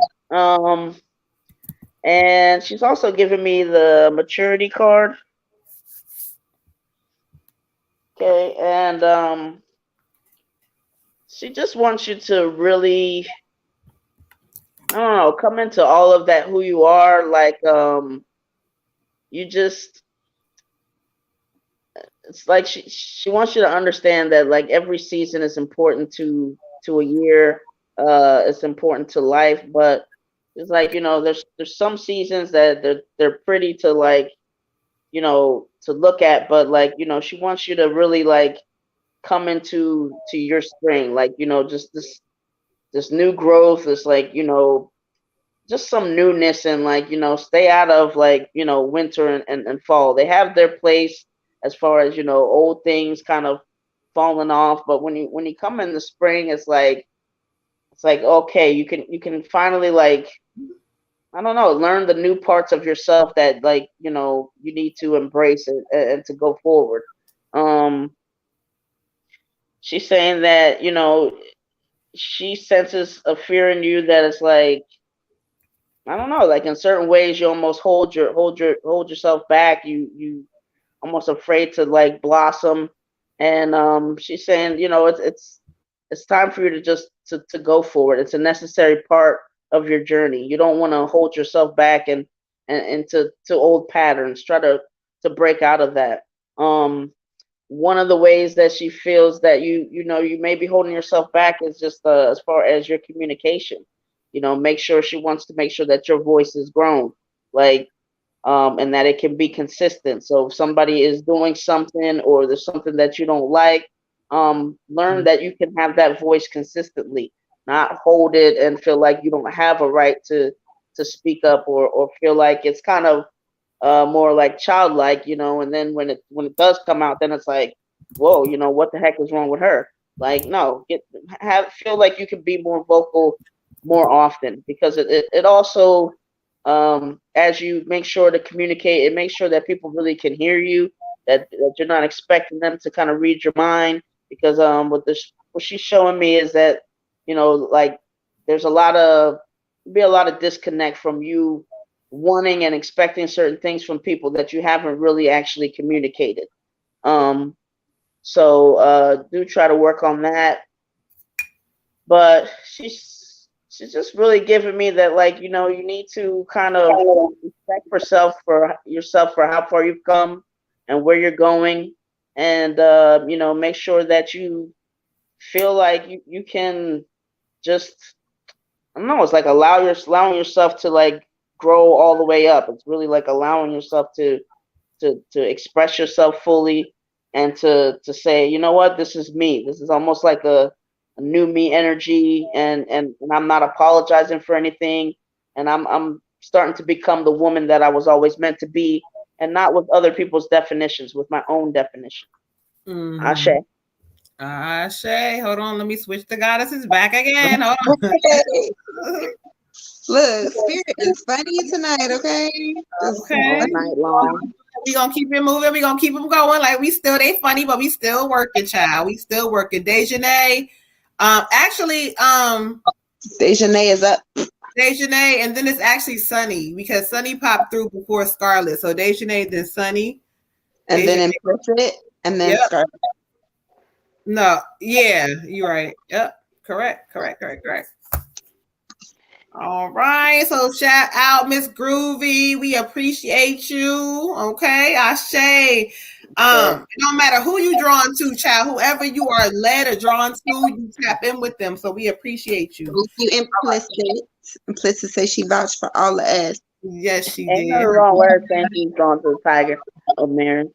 And she's also giving me the maturity card. Okay, and She just wants you to really, I don't know, come into all of that who you are. Like, you just, it's like she wants you to understand that like every season is important to a year. It's important to life, but it's like, there's some seasons that they're pretty to like, to look at, but like, she wants you to really like come into your spring, like, just this new growth, this like, just some newness, and like, stay out of like, winter and fall. They have their place as far as, old things kind of falling off, but when you come in the spring, it's like okay, you can finally like, I don't know, learn the new parts of yourself that like, you need to embrace it, and to go forward. um she's saying that, she senses a fear in you that it's like, I don't know, like in certain ways you almost hold yourself back. You almost afraid to like blossom. And she's saying, it's time for you to just to go forward. It's a necessary part of your journey. You don't want to hold yourself back and into old patterns. Try to break out of that. One of the ways that she feels that you may be holding yourself back is just as far as your communication. Make sure, she wants to make sure that your voice is grown, like, and that it can be consistent. So if somebody is doing something or there's something that you don't like, learn that you can have that voice consistently, not hold it and feel like you don't have a right to speak up, or feel like it's kind of more like childlike, and then when it does come out, then it's like, whoa, what the heck is wrong with her? Like, no, feel like you can be more vocal more often, because it also, as you make sure to communicate, it makes sure that people really can hear you, that you're not expecting them to kind of read your mind, because what she's showing me is that, like, there's a lot of disconnect from you wanting and expecting certain things from people that you haven't really actually communicated. Um, so do try to work on that. But she's just really giving me that, like, you need to kind of respect yourself for how far you've come and where you're going, and make sure that you feel like you can just, I don't know, it's like allowing yourself to like grow all the way up. It's really like allowing yourself to express yourself fully, and to say, you know what, this is me. This is almost like a new me energy, and I'm not apologizing for anything, and I'm starting to become the woman that I was always meant to be, and not with other people's definitions, with my own definition. Ashe. Mm-hmm. Shay, hold on. Let me switch the goddesses back again. Hold on. Look, Spirit is funny tonight, okay? Okay. All night long. We gonna keep it moving. We gonna keep them going. Like they funny, but we still working, child. We still working. Dejanay, actually, Dejanay is up. Dejanay, and then it's actually Sunny, because Sunny popped through before Scarlet. So Dejanay, then Sunny, and Dejanay. then Implicit, and then Scarlet. No, yeah, you're right. Yep, correct. All right, so shout out Miss Groovy. We appreciate you. Okay, Ashe. No matter who you drawn to, child, whoever you are led or drawn to, you tap in with them. So we appreciate you. Thank you, Implicit. Implicit say she vouched for all of us. Yes, she Ain't did. nothing wrong with her saying she's drawn to the tiger of Mary.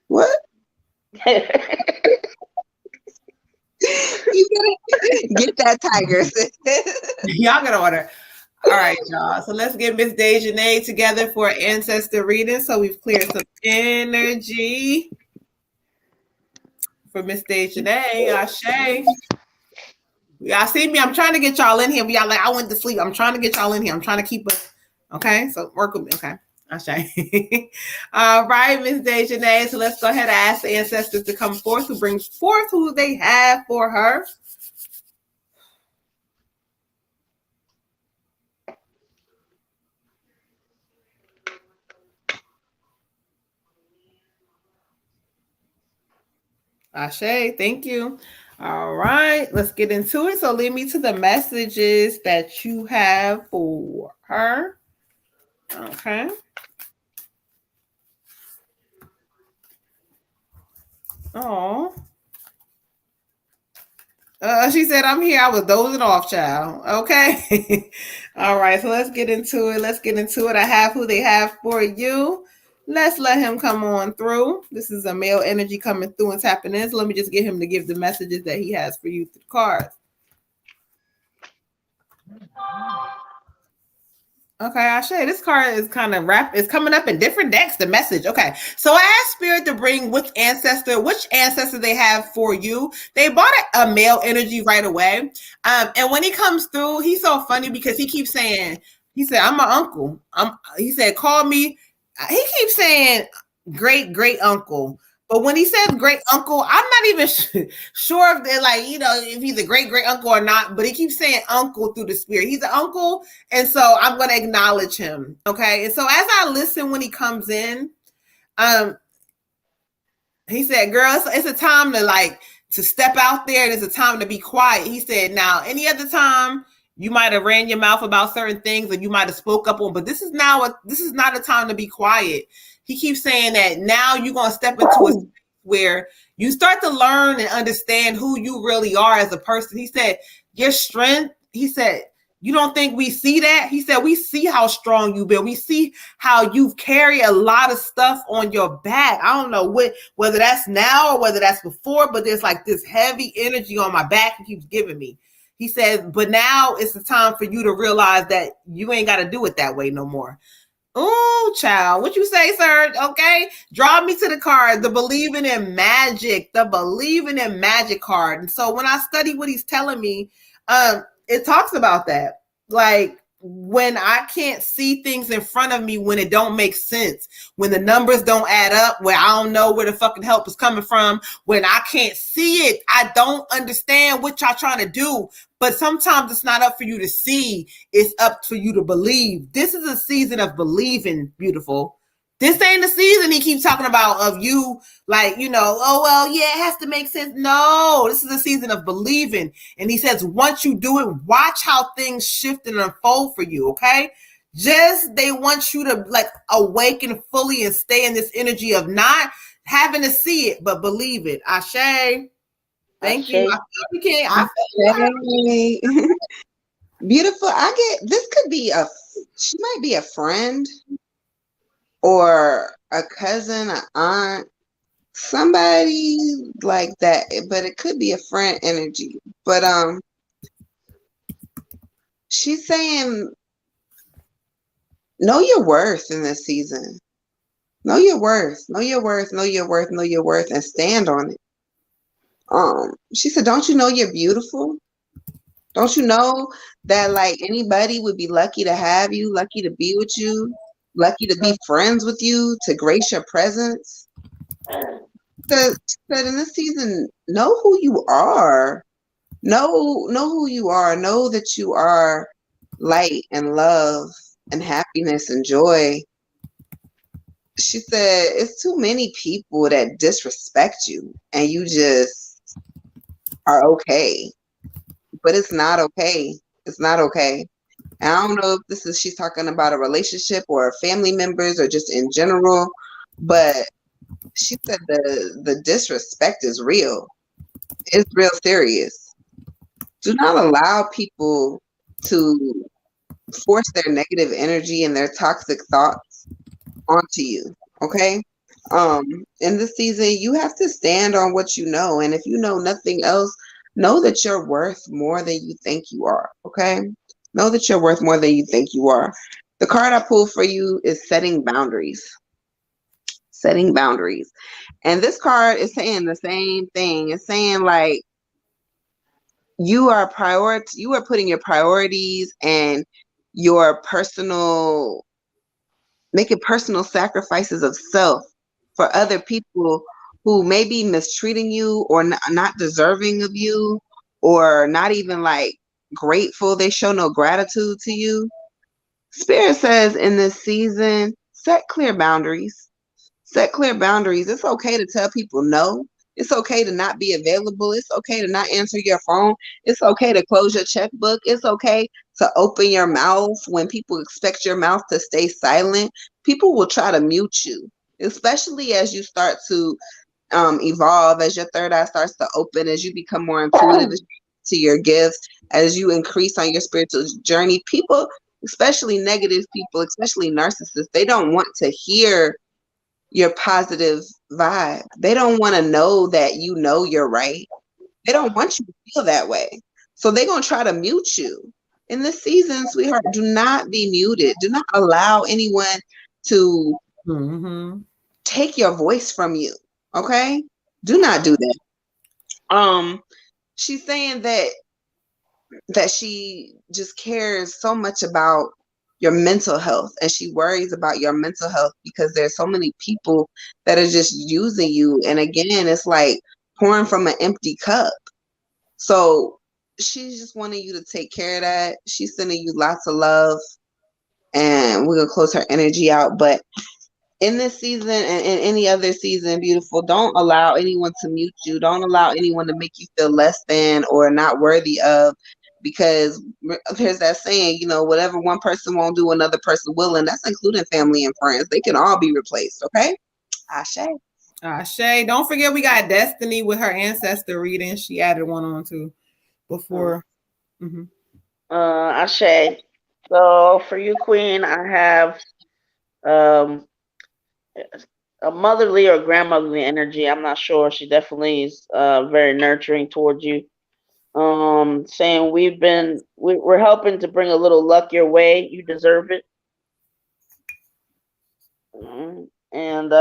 What? You gotta get that tiger. Y'all gotta order. All right, y'all. So let's get Miss Dejanay together for ancestor reading. So we've cleared some energy for Miss Dejanay. Ashe. Y'all see me? I'm trying to get y'all in here. But y'all like, I went to sleep. I'm trying to get y'all in here. I'm trying to keep us. Okay, so work with me. Okay. Ashe. All right, Miss Dejanay. So let's go ahead and ask the ancestors to come forth, who brings forth who they have for her. Ashe, thank you. All right, let's get into it. So lead me to the messages that you have for her. Okay. Oh. She said, I'm here. I was dozing off, child. Okay. All right. So let's get into it. Let's get into it. I have who they have for you. Let's let him come on through. This is a male energy coming through and tapping in. So let me just get him to give the messages that he has for you through the cards. Okay, Ashe, this card is kind of it's coming up in different decks, the message. Okay, so I asked Spirit to bring which ancestor they have for you. They bought a male energy right away. And when he comes through, he's so funny because he keeps saying, he said, I'm my uncle. He said, call me. He keeps saying great uncle. But when he says great uncle, I'm not even sure if they're like, if he's a great uncle or not, but he keeps saying uncle through the spirit. He's an uncle. And so I'm going to acknowledge him. Okay. And so as I listen when he comes in, he said, girl, it's a time to step out there. And it's a time to be quiet. He said, now, any other time you might have ran your mouth about certain things and you might have spoke up on, but this is not a time to be quiet. He keeps saying that now you're going to step into a space where you start to learn and understand who you really are as a person. He said, your strength, he said, you don't think we see that? He said, we see how strong you've been. We see how you've carried a lot of stuff on your back. I don't know whether that's now or whether that's before, but there's like this heavy energy on my back he keeps giving me. He said, but now it's the time for you to realize that you ain't got to do it that way no more. Oh, child, what you say, sir? Okay, draw me to the card, the believing in magic card. And so when I study what he's telling me, it talks about that. Like when I can't see things in front of me, when it don't make sense, when the numbers don't add up, where I don't know where the fucking help is coming from, when I can't see it, I don't understand what y'all trying to do. But sometimes it's not up for you to see. It's up for you to believe. This is a season of believing, beautiful. This ain't the season he keeps talking about of you like, oh, well, yeah, it has to make sense. No, this is a season of believing. And he says, once you do it, watch how things shift and unfold for you, okay? They want you to awaken fully and stay in this energy of not having to see it, but believe it. Ashe. Thank you. Beautiful. This could be she might be a friend or a cousin, an aunt, somebody like that, but it could be a friend energy. But she's saying know your worth in this season. Know your worth, and stand on it. She said, don't you know you're beautiful? Don't you know that anybody would be lucky to have you, lucky to be with you, lucky to be friends with you, to grace your presence? Said in this season, know who you are. Know who you are. Know that you are light and love and happiness and joy. She said, it's too many people that disrespect you and you just are okay, but it's not okay. It's not okay. And I don't know if she's talking about a relationship or family members or just in general, but she said the disrespect is real. It's real serious. Do not allow people to force their negative energy and their toxic thoughts onto you. Okay? In this season, you have to stand on what you know. And if you know nothing else, know that you're worth more than you think you are. Okay? Know that you're worth more than you think you are. The card I pulled for you is setting boundaries. Setting boundaries. And this card is saying the same thing. It's saying you are putting your priorities and your making personal sacrifices of self for other people who may be mistreating you or not deserving of you or not even grateful. They show no gratitude to you. Spirit says in this season, set clear boundaries. Set clear boundaries. It's okay to tell people no. It's okay to not be available. It's okay to not answer your phone. It's okay to close your checkbook. It's okay to open your mouth when people expect your mouth to stay silent. People will try to mute you, especially as you start to evolve, as your third eye starts to open, as you become more intuitive to your gifts, as you increase on your spiritual journey. People, especially negative people, especially narcissists, they don't want to hear your positive vibe. They don't want to know that you know you're right. They don't want you to feel that way. So they're going to try to mute you. In this season, sweetheart, do not be muted. Do not allow anyone to take your voice from you. Okay? Do not do that. She's saying that she just cares so much about your mental health, and she worries about your mental health because there's so many people that are just using you. And again, it's like pouring from an empty cup. So she's just wanting you to take care of that. She's sending you lots of love, and we're gonna close her energy out. But in this season and in any other season, beautiful, don't allow anyone to mute you. Don't allow anyone to make you feel less than or not worthy of, because there's that saying, you know, whatever one person won't do, another person will, and that's including family and friends. They can all be replaced. Okay. Ashe. Shay, don't forget we got Destiny with her ancestor reading. She added one on too before. Ashe. So for you, Queen, I have a motherly or grandmotherly energy. I'm not sure. She definitely is very nurturing towards you. Saying we're helping to bring a little luck your way. You deserve it. And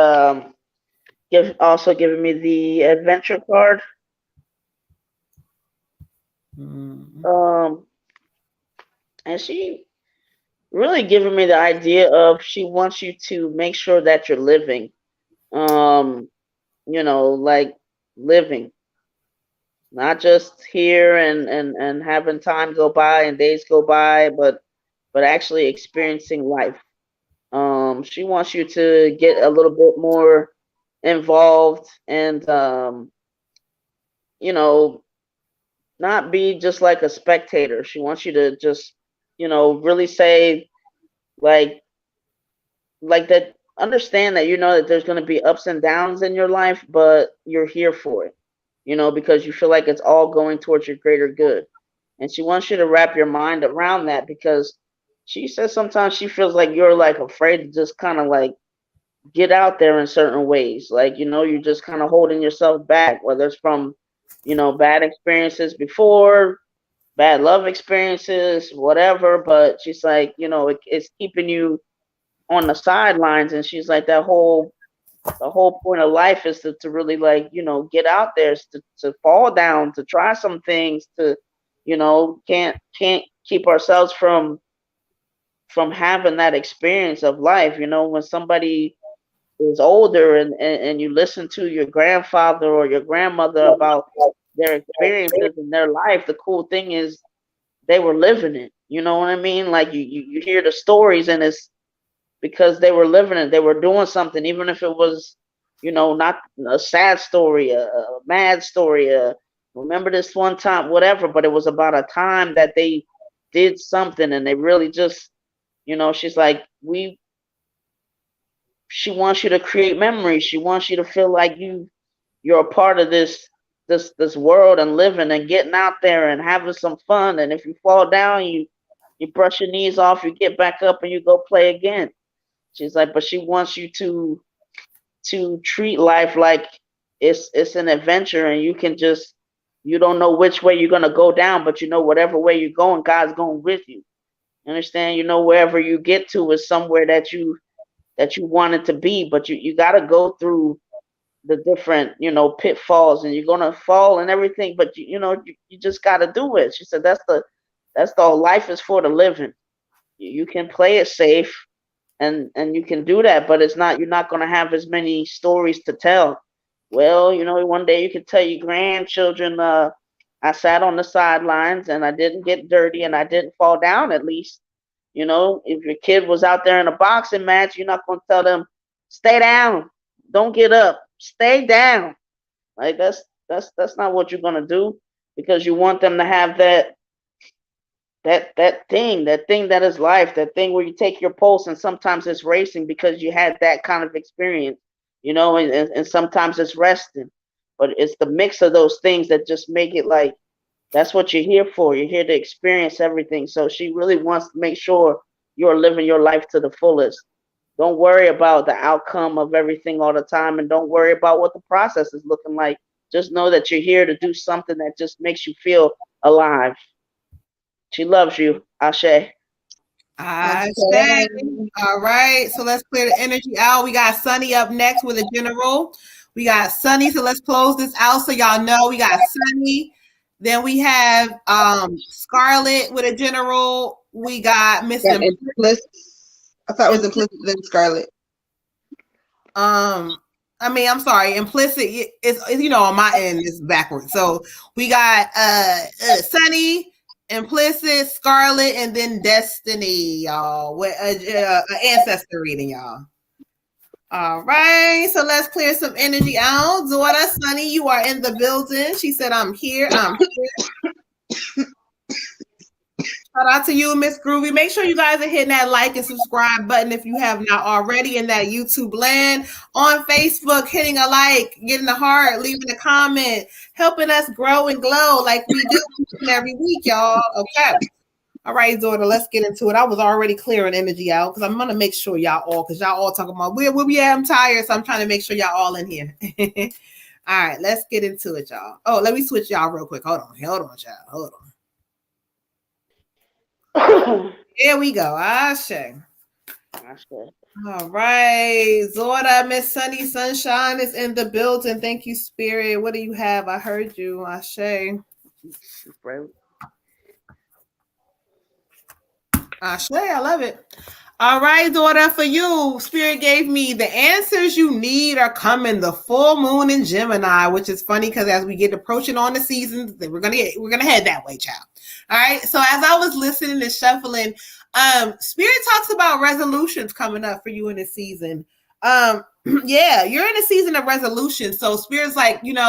also giving me the adventure card. And she really giving me the idea of she wants you to make sure that you're living. Like living, not just here and having time go by and days go by, but actually experiencing life. She wants you to get a little bit more involved and not be just like a spectator. She wants you to just really say like that, understand that that there's going to be ups and downs in your life, but you're here for it, because you feel like it's all going towards your greater good. And she wants you to wrap your mind around that, because she says sometimes she feels like you're like afraid to just kind of like get out there in certain ways. Like, you're just kind of holding yourself back, whether it's from, bad experiences before, bad love experiences, whatever. But she's like, it's keeping you on the sidelines. And she's like, the whole point of life is to really like, get out there, to fall down, to try some things, to, can't keep ourselves from having that experience of life. When somebody is older and you listen to your grandfather or your grandmother about their experiences in their life, the cool thing is they were living it. You know what I mean? Like you hear the stories, and it's because they were living it. They were doing something, even if it was, not a sad story, a mad story, remember this one time, whatever, but it was about a time that they did something and they really just, she's like, she wants you to create memories. She wants you to feel like you're a part of this world and living and getting out there and having some fun. And if you fall down, you brush your knees off, you get back up and you go play again. She's like, but she wants you to treat life like it's an adventure, and you don't know which way you're gonna go down, but whatever way you're going, God's going with you. You understand? Wherever you get to is somewhere that you want it to be, but you gotta go through the different, pitfalls, and you're gonna fall and everything, but you just gotta do it. She said that's the life is for the living. You can play it safe, and you can do that, but you're not going to have as many stories to tell. Well, one day you can tell your grandchildren, I sat on the sidelines and I didn't get dirty and I didn't fall down. At least, if your kid was out there in a boxing match, you're not going to tell them, stay down, don't get up, stay down. Like that's not what you're gonna do, because you want them to have that thing that is life, that thing where you take your pulse and sometimes it's racing because you had that kind of experience, and sometimes it's resting. But it's the mix of those things that just make it like that's what you're here for. You're here to experience everything. So she really wants to make sure you're living your life to the fullest. Don't worry about the outcome of everything all the time, and don't worry about what the process is looking like. Just know that you're here to do something that just makes you feel alive. She loves you, Ashe. I say. Okay. All right. So let's clear the energy out. We got Sunny up next with a general. We got Sunny. So let's close this out so y'all know. We got Sunny. Then we have Scarlet with a general. We got Miss Yeah, implicit. I thought it was implicit then Scarlet. I'm sorry, implicit is on my end is backwards. So we got Sunny, implicit, Scarlet, and then Destiny, y'all. With an ancestor reading, y'all. All right, so let's clear some energy out. Zora, Sunny, you are in the building. She said, "I'm here. I'm here." Shout out to you, Miss Groovy. Make sure you guys are hitting that like and subscribe button if you have not already in that YouTube land. On Facebook, hitting a like, getting a heart, leaving a comment, helping us grow and glow like we do every week, y'all. Okay. All right, Zora, let's get into it. I was already clearing energy out because I'm going to make sure because y'all all talking about where we at. I'm tired, so I'm trying to make sure y'all all in here. All right, let's get into it, y'all. Oh, let me switch y'all real quick. Hold on, child. Hold on. There we go. Ashe. All right. Zora, Miss Sunny Sunshine is in the building. Thank you, Spirit. What do you have? I heard you. Ashe. Ashe, I love it. All right, daughter, for you, Spirit gave me the answers you need are coming. The full moon in Gemini, which is funny because as we get approaching on the seasons, we're gonna head that way, child. All right. So as I was listening and shuffling, Spirit talks about resolutions coming up for you in this season. Yeah, you're in a season of resolution. So Spirit's like, things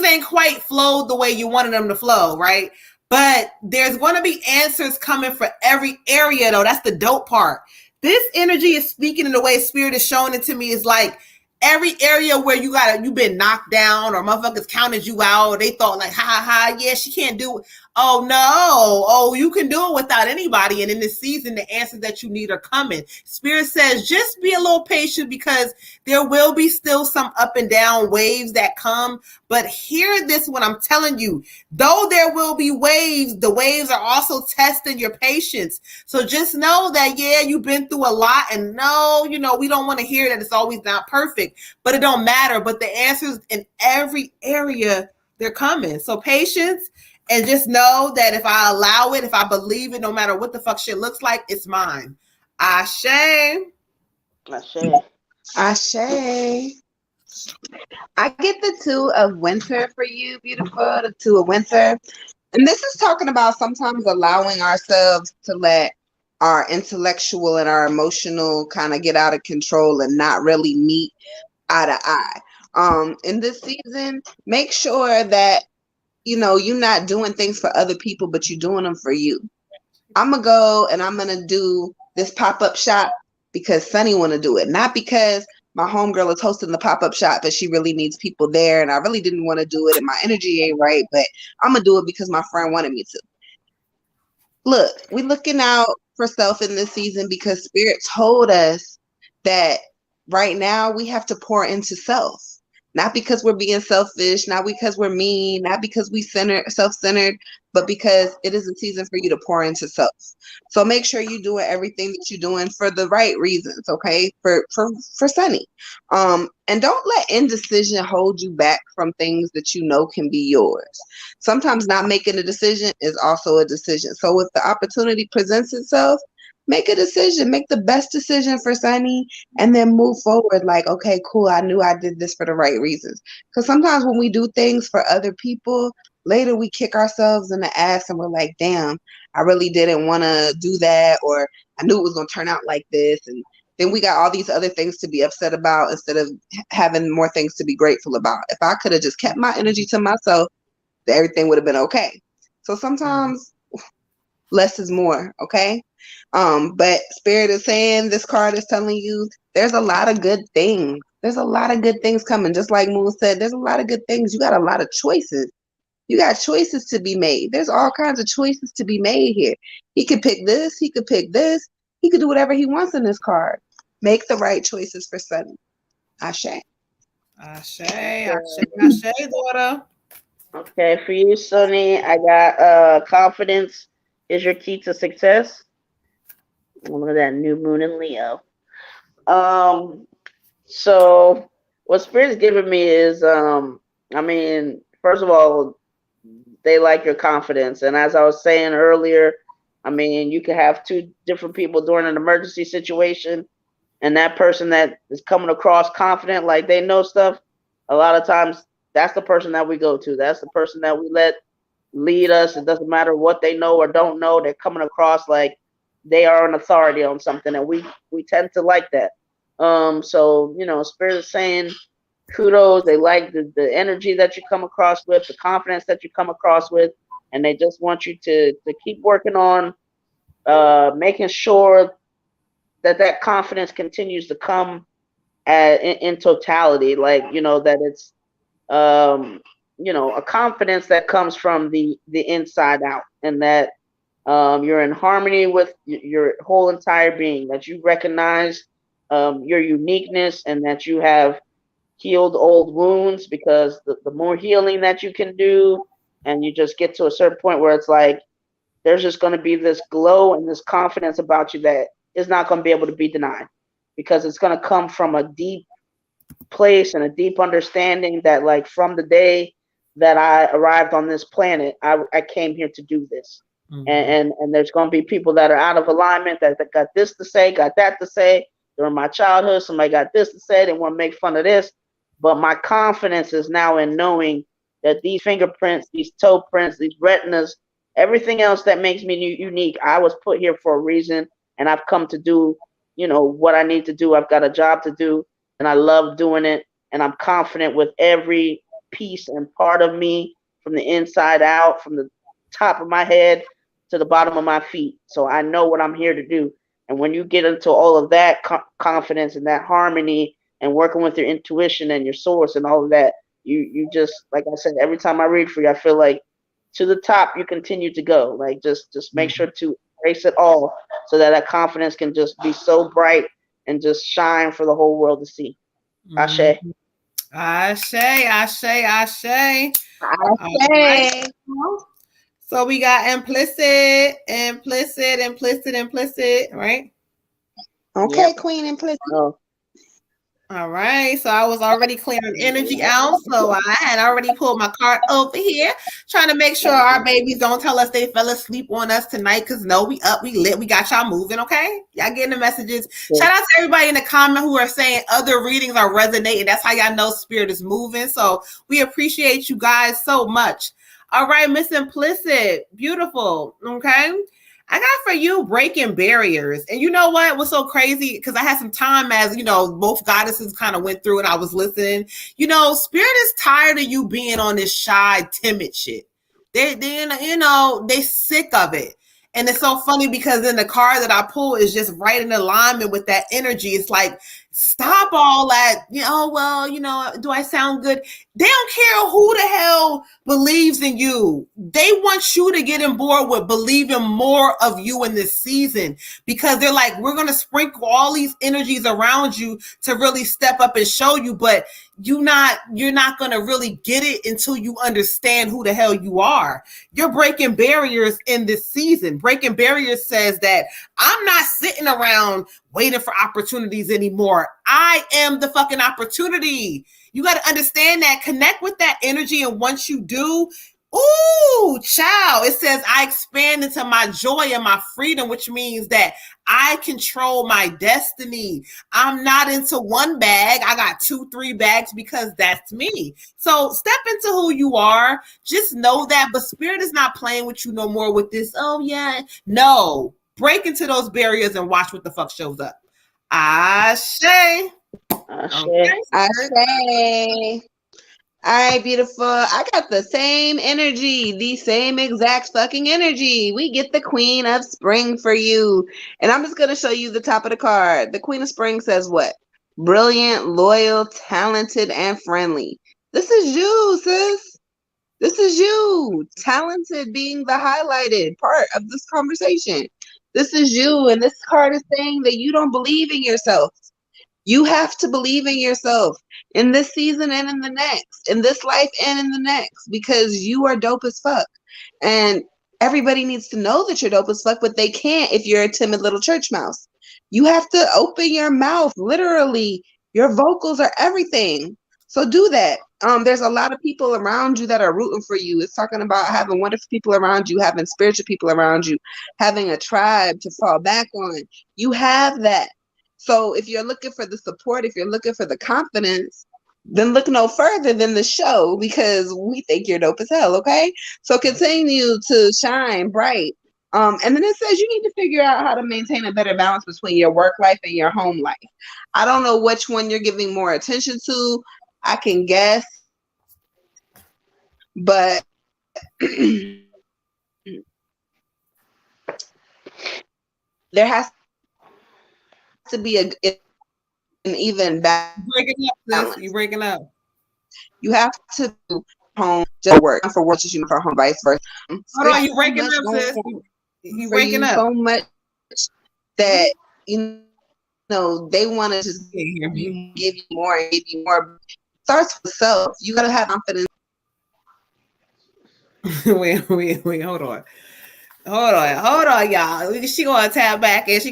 ain't quite flowed the way you wanted them to flow, right? But there's going to be answers coming for every area, though. That's the dope part. This energy is speaking in the way Spirit is showing it to me. Is like every area where you've been knocked down or motherfuckers counted you out, or they thought like, ha, yeah, she can't do it. Oh no, oh, you can do it without anybody. And in this season, the answers that you need are coming. Spirit says, just be a little patient because there will be still some up and down waves that come. But hear this when I'm telling you, though there will be waves, the waves are also testing your patience. So just know that, yeah, you've been through a lot, and no, we don't want to hear that it's always not perfect, but it don't matter. But the answers in every area, they're coming. So patience, and just know that if I allow it, if I believe it, no matter what the fuck shit looks like, it's mine. Ashe. Ashe. I get the 2 of winter for you, beautiful. The 2 of winter. And this is talking about sometimes allowing ourselves to let our intellectual and our emotional kind of get out of control and not really meet eye to eye. In this season, make sure that you're not doing things for other people, but you're doing them for you. I'm gonna go and I'm gonna do this pop-up shop because Sunny want to do it, not because my homegirl is hosting the pop-up shop and she really needs people there and I really didn't want to do it and my energy ain't right, but I'm gonna do it because my friend wanted me to. Look, we're looking out for self in this season because Spirit told us that right now we have to pour into self. Not because we're being selfish, not because we're mean, not because we self-centered, but because it is a season for you to pour into self. So make sure you're doing everything that you're doing for the right reasons, okay? For Sunny. And don't let indecision hold you back from things that you know can be yours. Sometimes not making a decision is also a decision. So if the opportunity presents itself, make a decision, make the best decision for Sunny, and then move forward like, okay, cool, I knew I did this for the right reasons. Because sometimes when we do things for other people, later we kick ourselves in the ass and we're like, damn, I really didn't want to do that, or I knew it was going to turn out like this, and then we got all these other things to be upset about instead of having more things to be grateful about. If I could have just kept my energy to myself, everything would have been okay. So sometimes less is more, okay? But Spirit is saying, this card is telling you there's a lot of good things. There's a lot of good things coming. Just like Moon said, there's a lot of good things. You got a lot of choices. You got choices to be made. There's all kinds of choices to be made here. He could pick this. He could pick this. He could do whatever he wants in this card. Make the right choices for Sunny. Ashe. Ashe, daughter. Okay, for you, Sonny, I got confidence is your key to success. Look at that new moon in Leo. So what Spirit's giving me is, I mean, first of all, they like your confidence. And as I was saying earlier, I mean, you could have two different people during an emergency situation, and that person that is coming across confident, like they know stuff, a lot of times that's the person that we go to. That's the person that we let lead us. It doesn't matter what they know or don't know. They're coming across like they are an authority on something, and we tend to like that. So, you know, Spirit is saying kudos. They like the energy that you come across with, the confidence that you come across with, and they just want you to keep working on making sure that confidence continues to come in totality. Like, you know, that it's you know, a confidence that comes from the inside out, and that you're in harmony with your whole entire being, that you recognize your uniqueness, and that you have healed old wounds, because the more healing that you can do, and you just get to a certain point where it's like there's just going to be this glow and this confidence about you that is not going to be able to be denied, because it's going to come from a deep place and a deep understanding that, like, from the day that I arrived on this planet, I came here to do this. Mm-hmm. And there's going to be people that are out of alignment, that got this to say, got that to say. During my childhood, somebody got this to say, they want to make fun of this. But my confidence is now in knowing that these fingerprints, these toe prints, these retinas, everything else that makes me unique, I was put here for a reason, and I've come to do, you know, what I need to do. I've got a job to do, and I love doing it, and I'm confident with every piece and part of me, from the inside out, from the top of my head to the bottom of my feet. So I know what I'm here to do. And when you get into all of that confidence and that harmony, and working with your intuition and your source and all of that, you just, like I said, every time I read for you, I feel like to the top you continue to go. Like, just make sure to embrace it all, so that confidence can just be so bright and just shine for the whole world to see. Ashe. Ashe, ashe, ashe. Right. So we got implicit, right? Okay, yep. Queen implicit. Oh. All right, so I was already clearing energy out, so I had already pulled my card over here, trying to make sure our babies don't tell us they fell asleep on us tonight, because no, we up, we lit, we got y'all moving, okay? Y'all getting the messages. Yeah. Shout out to everybody in the comment who are saying other readings are resonating. That's how y'all know Spirit is moving, so we appreciate you guys so much. All right, Miss Implicit, beautiful, okay? I got for you breaking barriers. And you know what was so crazy? Because I had some time, as, you know, both goddesses kind of went through and I was listening. You know, Spirit is tired of you being on this shy, timid shit. They you know, they sick of it. And it's so funny because then the card that I pull is just right in alignment with that energy. It's like, stop all that, you know, well, you know, do I sound good? They don't care who the hell believes in you. They want you to get on board with believing more of you in this season, because they're like, we're going to sprinkle all these energies around you to really step up and show you, but you're not going to really get it until you understand who the hell you are. You're breaking barriers in this season. Breaking barriers says that I'm not sitting around waiting for opportunities anymore. I am the fucking opportunity. You got to understand that, connect with that energy. And once you do, ooh, child, it says I expand into my joy and my freedom, which means that I control my destiny. I'm not into one bag. I got 2-3 bags, because that's me. So step into who you are. Just know that. But Spirit is not playing with you no more with this. Oh yeah. No, break into those barriers and watch what the fuck shows up. Ashe. Okay. I say. All right, beautiful. I got the same energy, the same exact fucking energy. We get the Queen of Spring for you. And I'm just going to show you the top of the card. The Queen of Spring says what? Brilliant, loyal, talented, and friendly. This is you, sis. This is you. Talented being the highlighted part of this conversation. This is you. And this card is saying that you don't believe in yourself. You have to believe in yourself in this season and in the next, in this life and in the next, because you are dope as fuck. And everybody needs to know that you're dope as fuck, but they can't if you're a timid little church mouse. You have to open your mouth, literally. Your vocals are everything. So do that. There's a lot of people around you that are rooting for you. It's talking about having wonderful people around you, having spiritual people around you, having a tribe to fall back on. You have that. So if you're looking for the support, if you're looking for the confidence, then look no further than the show, because we think you're dope as hell, okay? So continue to shine bright. And then it says you need to figure out how to maintain a better balance between your work life and your home life. I don't know which one you're giving more attention to. I can guess. But there has to be an even balance. Breaking up, sis. You breaking up. You have to home just work for work, just for home, vice versa. Hold on, you breaking up, sis. You breaking up so much that you know they want to just give you more and give you more. Starts with self. You gotta have confidence. wait, hold on, y'all. She gonna tap back and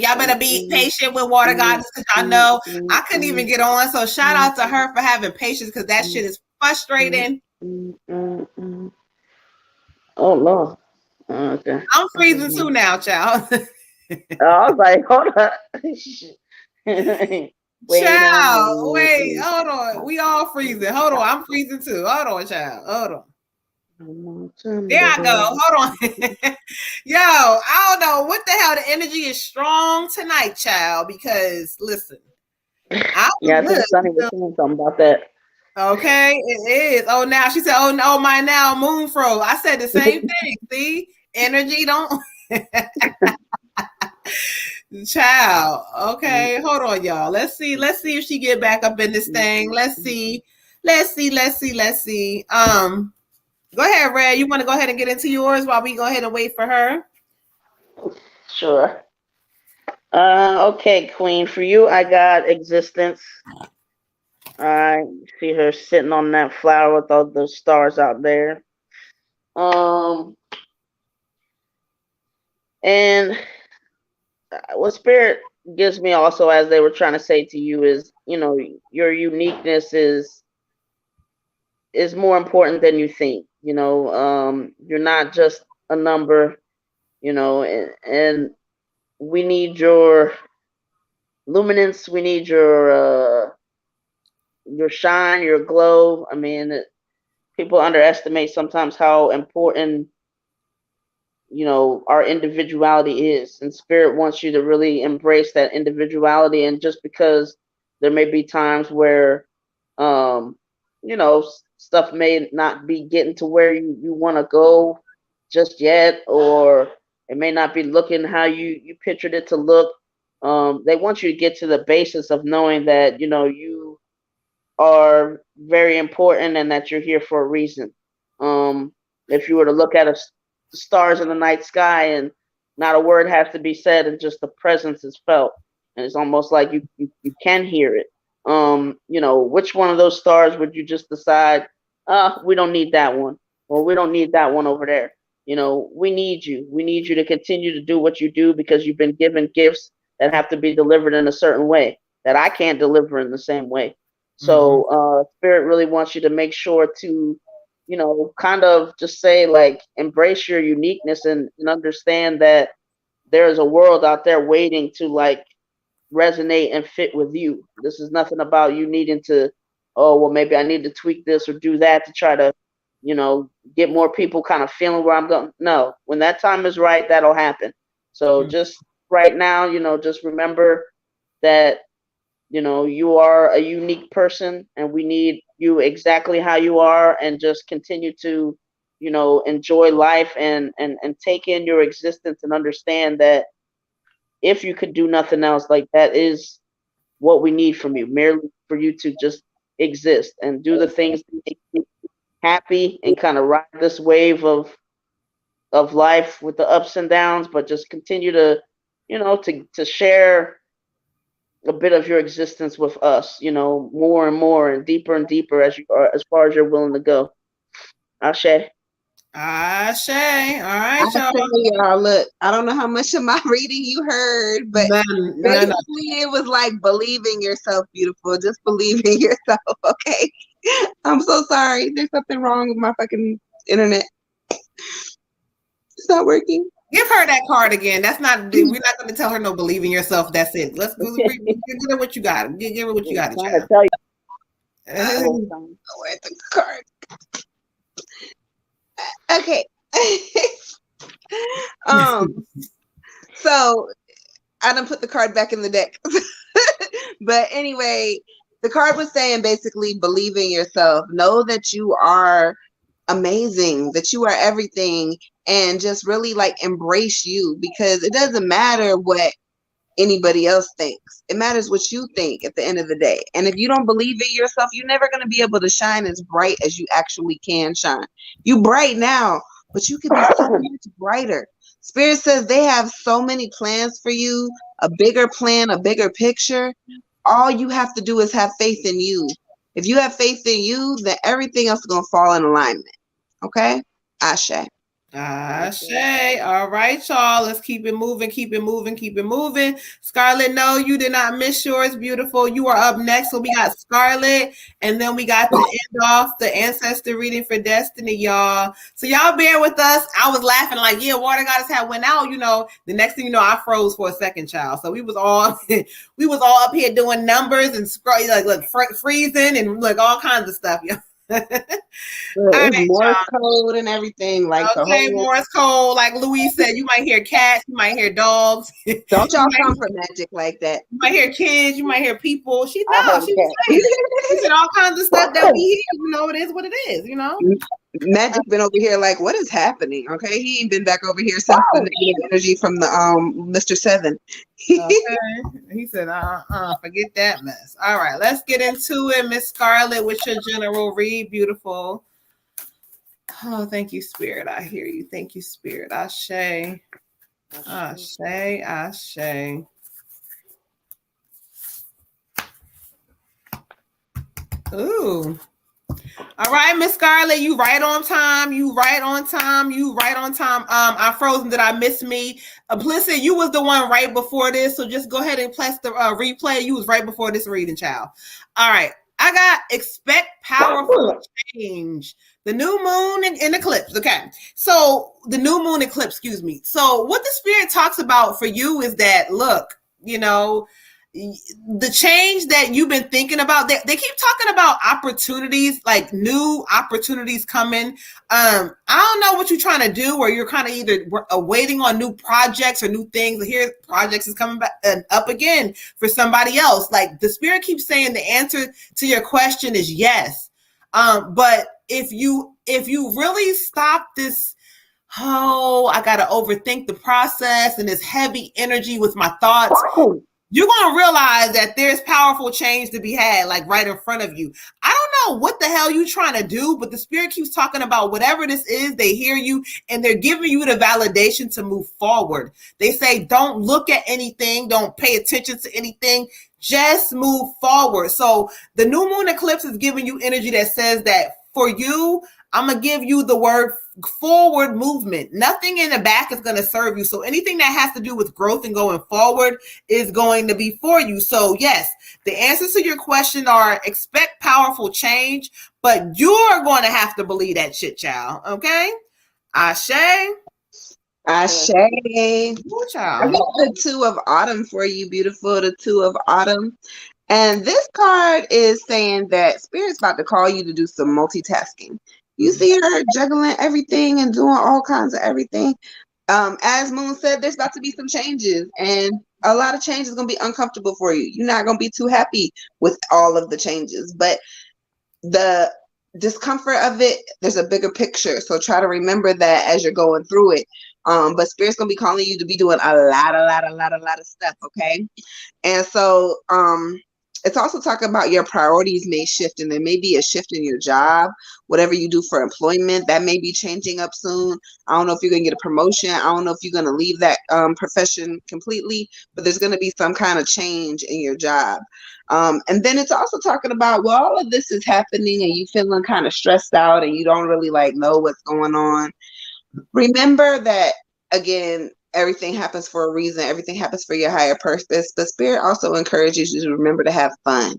y'all better be patient with Water Goddess, because I know I couldn't even get on. So shout out to her for having patience, because that shit is frustrating. Oh Lord. Okay. I'm freezing too now, child. I was like, hold on. Wait, hold on. We all freezing. Hold on, I'm freezing too. Hold on, child. Hold on. There I go. Hold on. Yo, I don't know what the hell. The energy is strong tonight, child. Because listen, I think Sunny was saying something about that. Okay, it is. Oh, now she said, "Oh no, my now moon froze." I said the same thing. See, energy don't. Child. Okay, hold on, y'all. Let's see if she get back up in this thing. Let's see. Go ahead, Red. You want to go ahead and get into yours while we go ahead and wait for her? Sure. Okay, Queen. For you, I got existence. I see her sitting on that flower with all the stars out there. And what Spirit gives me also, as they were trying to say to you, is, you know, your uniqueness is more important than you think. You know, you're not just a number, you know, and we need your luminance. We need your shine, your glow. I mean, people underestimate sometimes how important, you know, our individuality is, and Spirit wants you to really embrace that individuality. And just because there may be times where, you know, stuff may not be getting to where you want to go just yet, or it may not be looking how you pictured it to look. They want you to get to the basis of knowing that, you know, you are very important and that you're here for a reason. If you were to look at the stars in the night sky and not a word has to be said and just the presence is felt, and it's almost like you can hear it. You know, which one of those stars would you just decide, we don't need that one, or we don't need that one over there? You know, we need you. We need you to continue to do what you do, because you've been given gifts that have to be delivered in a certain way that I can't deliver in the same way. So Spirit really wants you to make sure to, you know, kind of just say, like, embrace your uniqueness and understand that there is a world out there waiting to, like, resonate and fit with you. This is nothing about you needing to, oh, well, maybe I need to tweak this or do that to try to, you know, get more people kind of feeling where I'm going. No, when that time is right, that'll happen. So just right now, you know, just remember that, you know, you are a unique person and we need you exactly how you are, and just continue to, you know, enjoy life and take in your existence and understand that if you could do nothing else, like that is what we need from you, merely for you to just exist and do the things that make you happy and kind of ride this wave of life with the ups and downs, but just continue to, you know, to share a bit of your existence with us, you know, more and deeper as you are, as far as you're willing to go. Ashe. Ashe. All I right, y'all. tell y'all, look, I don't know how much of my reading you heard, but None. basically it was like believe in yourself, beautiful. Just believe in yourself, okay? I'm so sorry. There's something wrong with my fucking internet. It's not working. Give her that card again. That's not. We're not going to tell her no. Believe in yourself. That's it. Let's go. Give her what you got. Give her what you got. I'm trying to tell you. Where's the card? Okay. So I done put the card back in the deck. But anyway, the card was saying basically believe in yourself. Know that you are amazing, that you are everything, and just really like embrace you, because it doesn't matter what anybody else thinks. It matters what you think at the end of the day. And if you don't believe in yourself, you're never going to be able to shine as bright as you actually can shine. You bright now, but you can be so much brighter. Spirit says they have so many plans for you, a bigger plan, a bigger picture. All you have to do is have faith in you. If you have faith in you, then everything else is going to fall in alignment. Okay? Ashe. Ashe. All right, y'all. Let's keep it moving. Keep it moving. Keep it moving. Scarlett, no, you did not miss yours. Beautiful. You are up next. So we got Scarlett, and then we got to end off the ancestor reading for Destiny, y'all. So y'all bear with us. I was laughing like, yeah, Water Goddess had went out. You know, the next thing you know, I froze for a second, child. So we was all up here doing numbers and freezing and like all kinds of stuff, y'all. It's Morse code and everything. Like okay, Morse code. Like Louise said, you might hear cats, you might hear dogs. Don't y'all come for magic like that. You might hear kids, you might hear people. She said all kinds of stuff that we hear. You know, it is what it is. You know, Magic been over here like, what is happening? Okay, he ain't been back over here since the negative energy from the Mr. Seven. Okay. He said, forget that mess. All right, let's get into it, Miss Scarlett, with your general read. Beautiful. Oh, thank you, Spirit. I hear you. Thank you, Spirit. Ashe. Ashe. Ashe. Ooh. All right, Miss Scarlett, you right on time. You right on time. You right on time. I frozen. Did I miss me? Listen, you was the one right before this, so just go ahead and press the replay. You was right before this reading, child. All right, I got expect powerful change. The new moon and eclipse. Okay, so the new moon eclipse. Excuse me. So what the Spirit talks about for you is that, look, you know, the change that you've been thinking about, they keep talking about opportunities, like new opportunities coming. I don't know what you're trying to do, or you're kind of either waiting on new projects or new things. Here, projects is coming back up again for somebody else. Like the Spirit keeps saying the answer to your question is yes. But if you really stop this, I got to overthink the process and this heavy energy with my thoughts, you're going to realize that there's powerful change to be had, like right in front of you. I don't know what the hell you're trying to do, but the Spirit keeps talking about whatever this is. They hear you and they're giving you the validation to move forward. They say, don't look at anything. Don't pay attention to anything. Just move forward. So the new moon eclipse is giving you energy that says that for you, I'm going to give you the word forward movement. Nothing in the back is going to serve you. So anything that has to do with growth and going forward is going to be for you. So yes, the answers to your question are expect powerful change, but you're going to have to believe that shit, child. Okay? Ashe. Ashe. Ooh, child. I got the Two of Autumn for you, beautiful. The Two of Autumn. And this card is saying that Spirit's about to call you to do some multitasking. You see her juggling everything and doing all kinds of everything. As Moon said, there's about to be some changes. And a lot of change is going to be uncomfortable for you. You're not going to be too happy with all of the changes, but the discomfort of it, there's a bigger picture. So try to remember that as you're going through it. But Spirit's going to be calling you to be doing a lot of stuff. Okay. And so, it's also talking about your priorities may shift, and there may be a shift in your job, whatever you do for employment, that may be changing up soon. I don't know if you're going to get a promotion. I don't know if you're going to leave that profession completely, but there's going to be some kind of change in your job. And then it's also talking about, well, all of this is happening and you feeling kind of stressed out and you don't really like know what's going on. Remember that, again, everything happens for a reason. Everything happens for your higher purpose. But Spirit also encourages you to remember to have fun.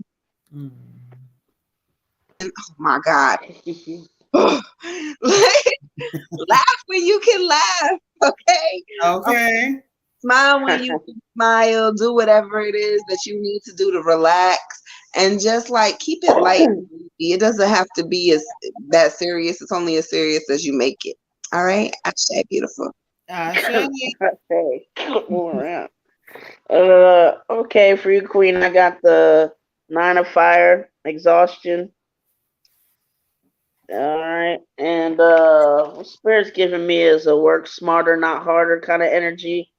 And, oh my God. Laugh when you can laugh. Okay. Okay. Smile when you can smile. Do whatever it is that you need to do to relax. And just like keep it light. It doesn't have to be that serious. It's only as serious as you make it. All right. I say beautiful. Okay. Okay, for you, Queen, I got the 9 of Fire, exhaustion. All right, and what Spirit's giving me is a work smarter, not harder kind of energy.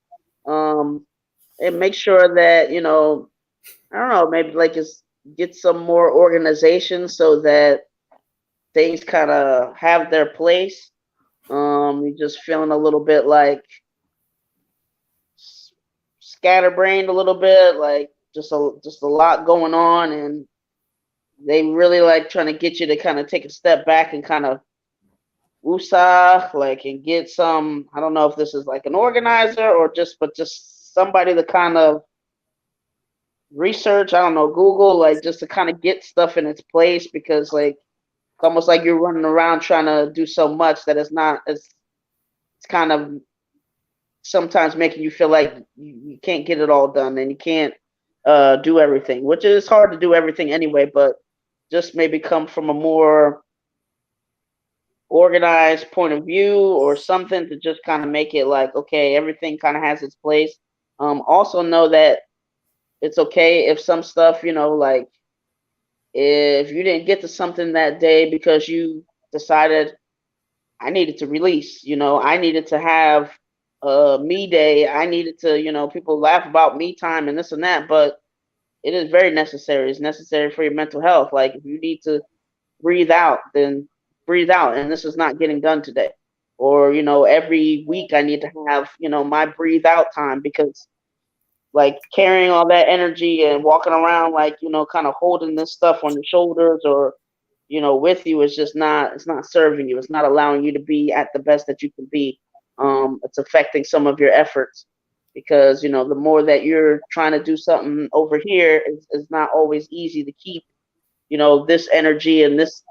And make sure that I don't know, maybe like get some more organization so that things kind of have their place. You're just feeling a little bit like scatterbrained a little bit, like just a lot going on, and they really like trying to get you to kind of take a step back and kind of woosah, like, and get some. I don't know if this is like an organizer or just somebody to kind of research. I don't know, Google, like just to kind of get stuff in its place, because like it's almost like you're running around trying to do so much that it's not. It's kind of sometimes making you feel like you can't get it all done and you can't do everything, which is hard to do everything anyway, but just maybe come from a more organized point of view or something to just kind of make it like, okay, everything kind of has its place. Also know that it's okay if some stuff, like if you didn't get to something that day because you decided I needed to release, I needed to have me day. I needed to, people laugh about me time and this and that, but it is very necessary. It's necessary for your mental health. Like if you need to breathe out, then breathe out. And this is not getting done today. Or, every week I need to have, my breathe out time, because like carrying all that energy and walking around like, kind of holding this stuff on your shoulders or, with you is just it's not serving you. It's not allowing you to be at the best that you can be. It's affecting some of your efforts, because, the more that you're trying to do something over here, it's not always easy to keep, this energy and this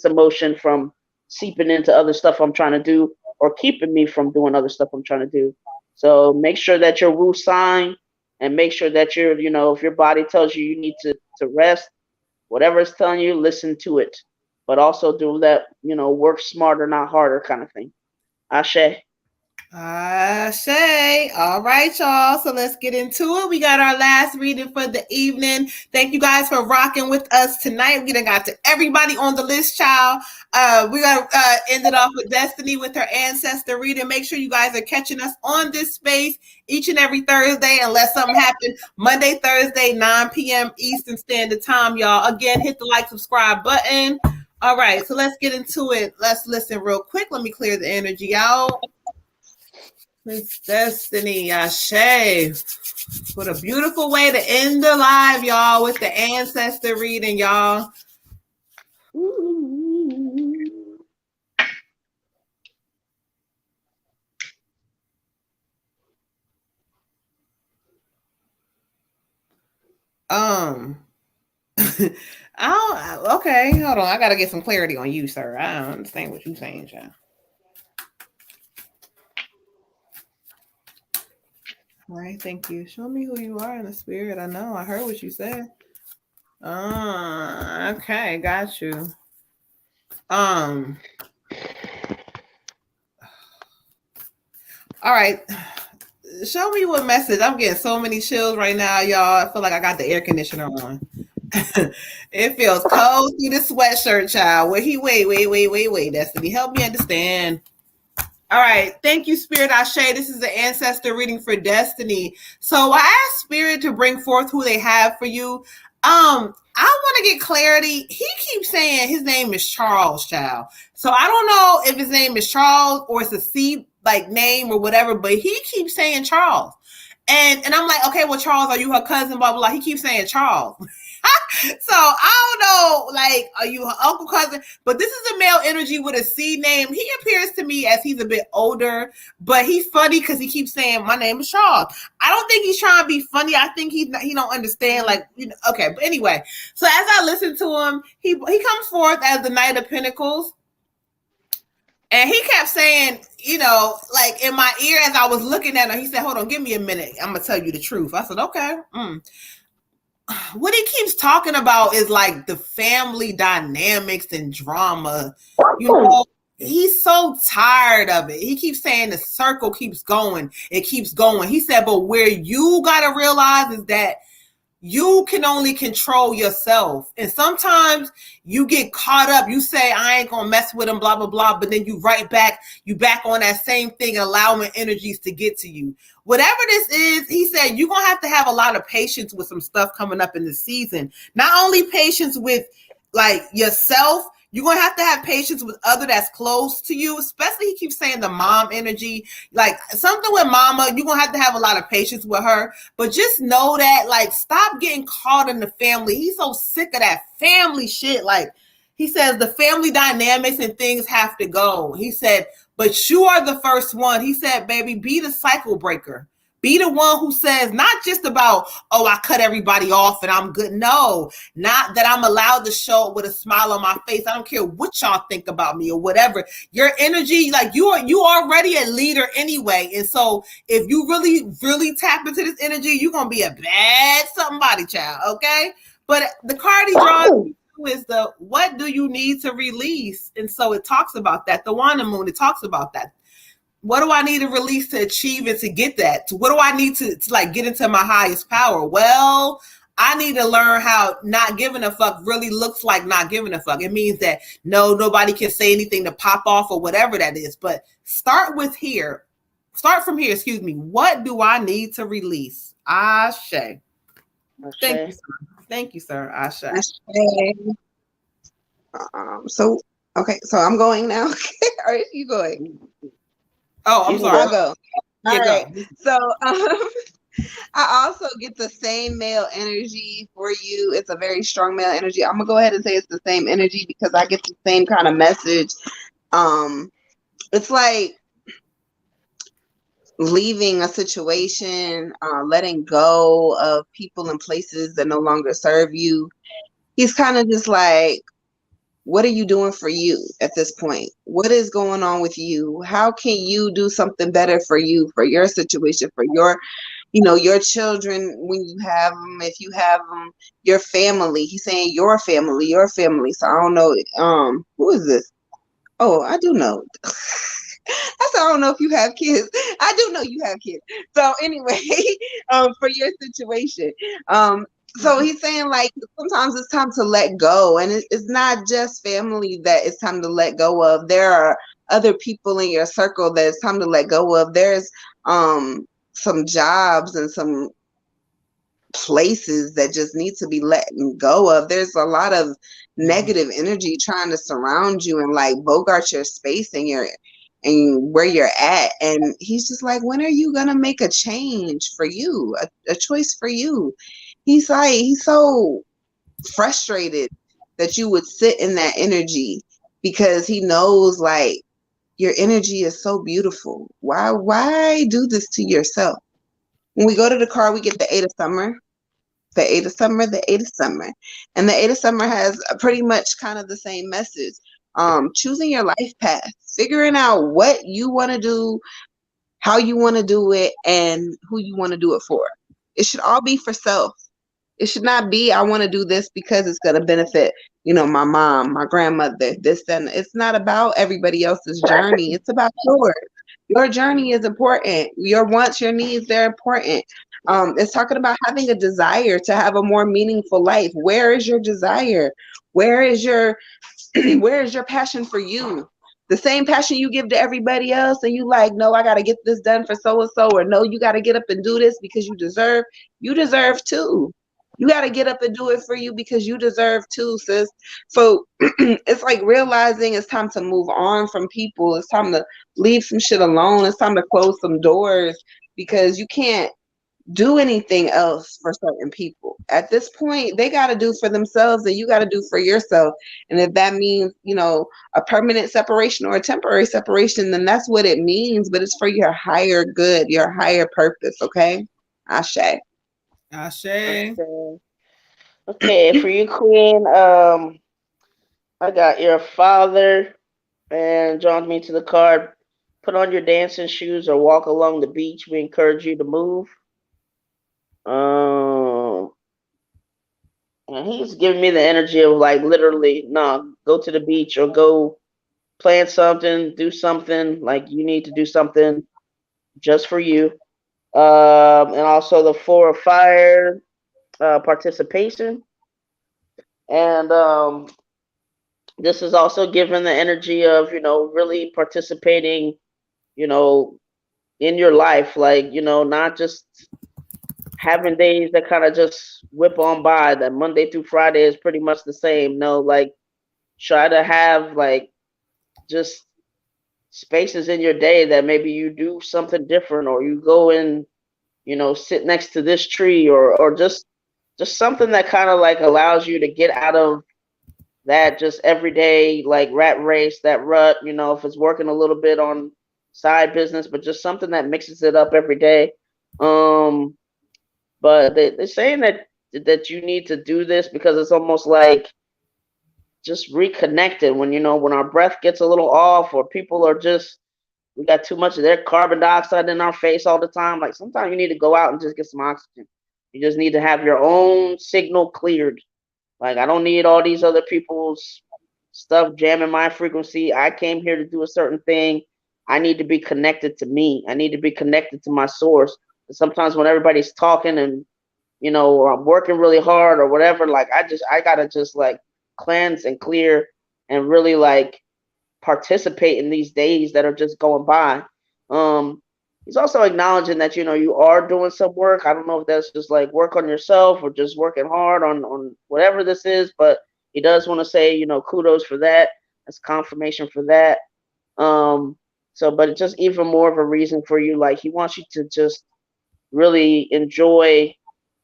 emotion from seeping into other stuff I'm trying to do, or keeping me from doing other stuff I'm trying to do. So make sure that you're woo sign, and make sure that you're, if your body tells you you need to rest, whatever it's telling you, listen to it. But also do that, work smarter, not harder kind of thing. Ashe. Shay. All right, y'all. So let's get into it. We got our last reading for the evening. Thank you guys for rocking with us tonight. We done got to everybody on the list, child. We're going to end it off with Destiny with her ancestor reading. Make sure you guys are catching us on this space each and every Thursday, unless something happens. Monday, Thursday, 9 p.m. Eastern Standard Time, y'all. Again, hit the like, subscribe button. All right, so let's get into it. Let's listen real quick. Let me clear the energy out. Miss Destiny, Ashe. What a beautiful way to end the live, y'all, with the ancestor reading, y'all. Okay, hold on. I gotta get some clarity on you, sir. I don't understand what you're saying, child. All right, thank you. Show me who you are in the spirit. I know. I heard what you said. Okay, got you. All right. Show me what message. I'm getting so many chills right now, y'all. I feel like I got the air conditioner on. It feels cold through the sweatshirt, child. Wait, Destiny. Help me understand. All right. Thank you, Spirit Ashe. This is the ancestor reading for Destiny. So I asked Spirit to bring forth who they have for you. I want to get clarity. He keeps saying his name is Charles, child. So I don't know if his name is Charles or it's a C like name or whatever, but he keeps saying Charles. And I'm like, okay, well, Charles, are you her cousin? Blah, blah, blah. He keeps saying Charles. So I don't know, like, are you her uncle, cousin? But this is a male energy with a C name. He appears to me as he's a bit older, but he's funny because he keeps saying, my name is Charles. I don't think he's trying to be funny. I think he don't understand, like, you know, okay. But anyway, so as I listen to him, he comes forth as the Knight of Pentacles. And he kept saying, you know, like in my ear as I was looking at him, he said, hold on, give me a minute. I'm going to tell you the truth. I said, okay. What he keeps talking about is like the family dynamics and drama. You know, he's so tired of it. He keeps saying the circle keeps going. It keeps going. He said, but where you got to realize is that you can only control yourself. And sometimes you get caught up. You say, I ain't going to mess with him, blah, blah, blah. But then you back on that same thing, allowing energies to get to you. Whatever this is, he said, you're going to have a lot of patience with some stuff coming up in the season. Not only patience with like yourself, you're going to have patience with other that's close to you, especially he keeps saying the mom energy, like something with mama, you're going to have a lot of patience with her, but just know that, like, stop getting caught in the family. He's so sick of that family shit. Like he says, the family dynamics and things have to go. He said, but you are the first one. He said, baby, be the cycle breaker. Be the one who says, not just about, oh, I cut everybody off and I'm good. No, not that I'm allowed to show up with a smile on my face. I don't care what y'all think about me or whatever. Your energy, like you already a leader anyway. And so if you really, really tap into this energy, you're going to be a bad somebody, child. Okay. But the card he draws is the, what do you need to release? And so it talks about that. The Wanda Moon, it talks about that. What do I need to release to achieve and to get that? What do I need to like get into my highest power? Well, I need to learn how not giving a fuck really looks like not giving a fuck. It means that nobody can say anything to pop off or whatever that is. But start from here. Excuse me. What do I need to release? Ashe. Thank you, sir. Thank you, sir. Ashe. So I'm going now. Are you going? Oh, I'm sorry. I'll go. All right. So I also get the same male energy for you. It's a very strong male energy. I'm gonna go ahead and say it's the same energy because I get the same kind of message. It's like leaving a situation, letting go of people and places that no longer serve you. He's kind of just like, what are you doing for you at this point? What is going on with you? How can you do something better for you, for your situation, for your, your children when you have them, if you have them, your family. He's saying your family. So I don't know. Who is this? Oh, I do know. I said, I don't know if you have kids. I do know you have kids. So anyway, for your situation, so he's saying, like, sometimes it's time to let go. And it's not just family that it's time to let go of. There are other people in your circle that it's time to let go of. There's some jobs and some places that just need to be let go of. There's a lot of negative energy trying to surround you and like bogart your space and where you're at. And he's just like, when are you going to make a change for you, a choice for you? He's so frustrated that you would sit in that energy because he knows, like, your energy is so beautiful. Why do this to yourself? When we go to the card, we get the Eight of Summer, the Eight of Summer, the Eight of Summer. And the Eight of Summer has pretty much kind of the same message. Choosing your life path, figuring out what you want to do, how you want to do it, and who you want to do it for. It should all be for self. It should not be, I want to do this because it's going to benefit, my mom, my grandmother, this, and it's not about everybody else's journey. It's about yours. Your journey is important. Your wants, your needs, they're important. It's talking about having a desire to have a more meaningful life. Where is your desire? Where is your where is your passion for you? The same passion you give to everybody else, and you like, no, I got to get this done for so and so, or no, you got to get up and do this because you deserve. You deserve too. You got to get up and do it for you because you deserve too, sis. So it's like realizing it's time to move on from people. It's time to leave some shit alone. It's time to close some doors because you can't do anything else for certain people. At this point, they got to do for themselves and you got to do for yourself. And if that means, a permanent separation or a temporary separation, then that's what it means. But it's for your higher good, your higher purpose. Okay. Ashe. Ashe. Okay, for you, Queen, I got your father and draws me to the card. Put on your dancing shoes or walk along the beach. We encourage you to move. And he's giving me the energy of like literally, no, go to the beach or go plan something, do something. Like you need to do something just for you. And also the 4 of fire, participation. And this is also given the energy of, really participating, in your life. Like, not just having days that kind of just whip on by, that Monday through Friday is pretty much the same. No, like try to have like just spaces in your day that maybe you do something different, or you go and, sit next to this tree, or just something that kind of like allows you to get out of that just everyday like rat race, that rut, if it's working a little bit on side business, but just something that mixes it up every day. But they're saying that you need to do this because it's almost like just reconnected when, when our breath gets a little off, or people are just, we got too much of their carbon dioxide in our face all the time. Like sometimes you need to go out and just get some oxygen. You just need to have your own signal cleared. Like I don't need all these other people's stuff jamming my frequency. I came here to do a certain thing. I need to be connected to me. I need to be connected to my source. And sometimes when everybody's talking and, or I'm working really hard or whatever, like I gotta just like cleanse and clear and really like participate in these days that are just going by. He's also acknowledging that, you are doing some work. I don't know if that's just like work on yourself or just working hard on whatever this is, but he does want to say, kudos for that. That's confirmation for that. But it's just even more of a reason for you. Like he wants you to just really enjoy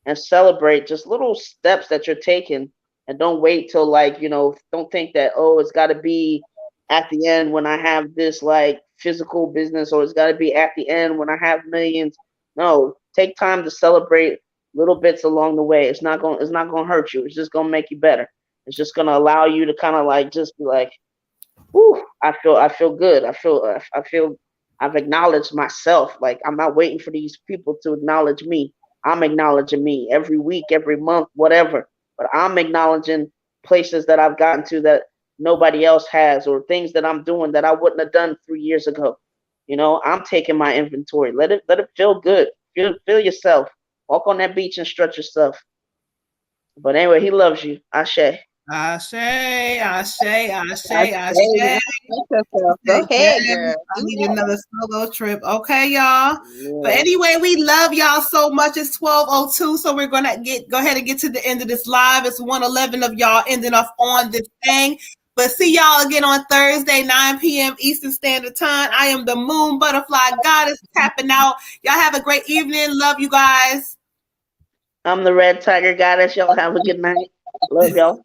and celebrate just little steps that you're taking, and don't wait till like, don't think that, oh, it's got to be at the end when I have this like physical business, or it's got to be at the end when I have millions. No, take time to celebrate little bits along the way. It's not going to hurt you. It's just going to make you better. It's just going to allow you to kind of like just be like, "Ooh, I feel good. I feel I've acknowledged myself. Like I'm not waiting for these people to acknowledge me. I'm acknowledging me every week, every month, whatever. But I'm acknowledging places that I've gotten to that nobody else has, or things that I'm doing that I wouldn't have done 3 years ago. I'm taking my inventory. Let it feel good. Feel yourself. Walk on that beach and stretch yourself. But anyway, he loves you. Ashe. Ashe, Ashe, Ashe, Ashe. Go ahead, girl. I need another solo trip. Okay, y'all. Yeah. But anyway, we love y'all so much. It's 12:02, so we're gonna go ahead and get to the end of this live. It's 1:11 of y'all ending off on this thing. But see y'all again on Thursday, 9 p.m. Eastern Standard Time. I am the Moon Butterfly Goddess tapping out. Y'all have a great evening. Love you guys. I'm the Red Tiger Goddess. Y'all have a good night. Love y'all.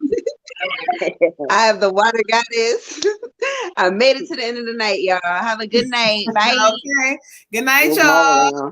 I have the Water Goddess. I made it to the end of the night, y'all. Have a good night. Bye. Okay. Good night, y'all.